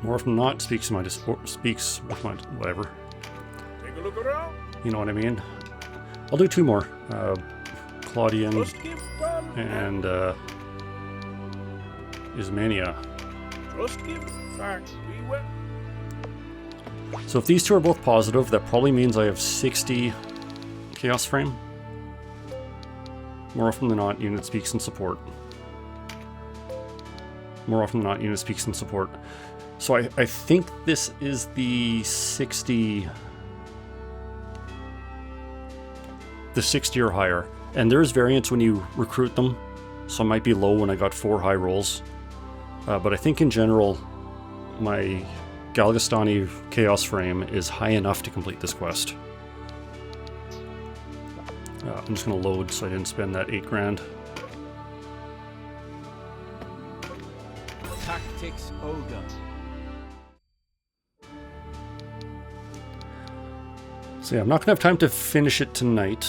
More often than not, speaks with my whatever. Take a look around. You know what I mean? I'll do two more. Claudian and Ismania. Just give facts. We will. So if these two are both positive, that probably means I have 60 Chaos Frame. More often than not, unit speaks in support. More often than not, unit speaks in support. So I think this is the 60... The 60 or higher. And there's variance when you recruit them, so I might be low when I got 4 high rolls. But I think in general, my Galgastani Chaos Frame is high enough to complete this quest. I'm just going to load so I didn't spend that 8 grand. Tactics Ogre. So yeah, I'm not going to have time to finish it tonight.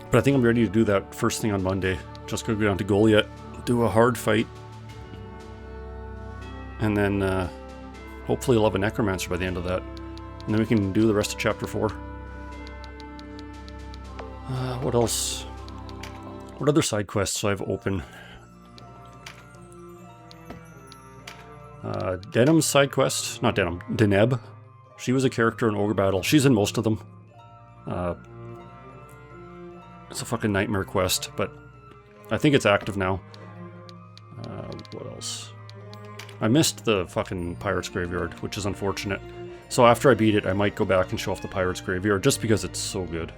But I think I'm ready to do that first thing on Monday. Just going to go down to Goliath, do a hard fight. And then hopefully I'll have a Necromancer by the end of that. And then we can do the rest of Chapter 4. What else? What other side quests do I have open? Denim's side quest. Not Denim. Deneb. She was a character in Ogre Battle. She's in most of them. It's a fucking nightmare quest, but I think it's active now. What else? I missed the fucking Pirate's Graveyard, which is unfortunate. So after I beat it, I might go back and show off the Pirate's Graveyard, just because it's so good.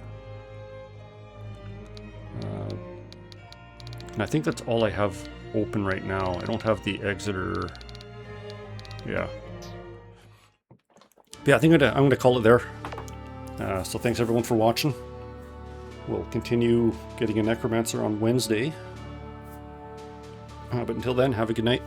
And I think that's all I have open right now. I don't have the Exeter... Yeah. But yeah, I think I'm going to call it there. So thanks everyone for watching. We'll continue getting a Necromancer on Wednesday. But until then, have a good night.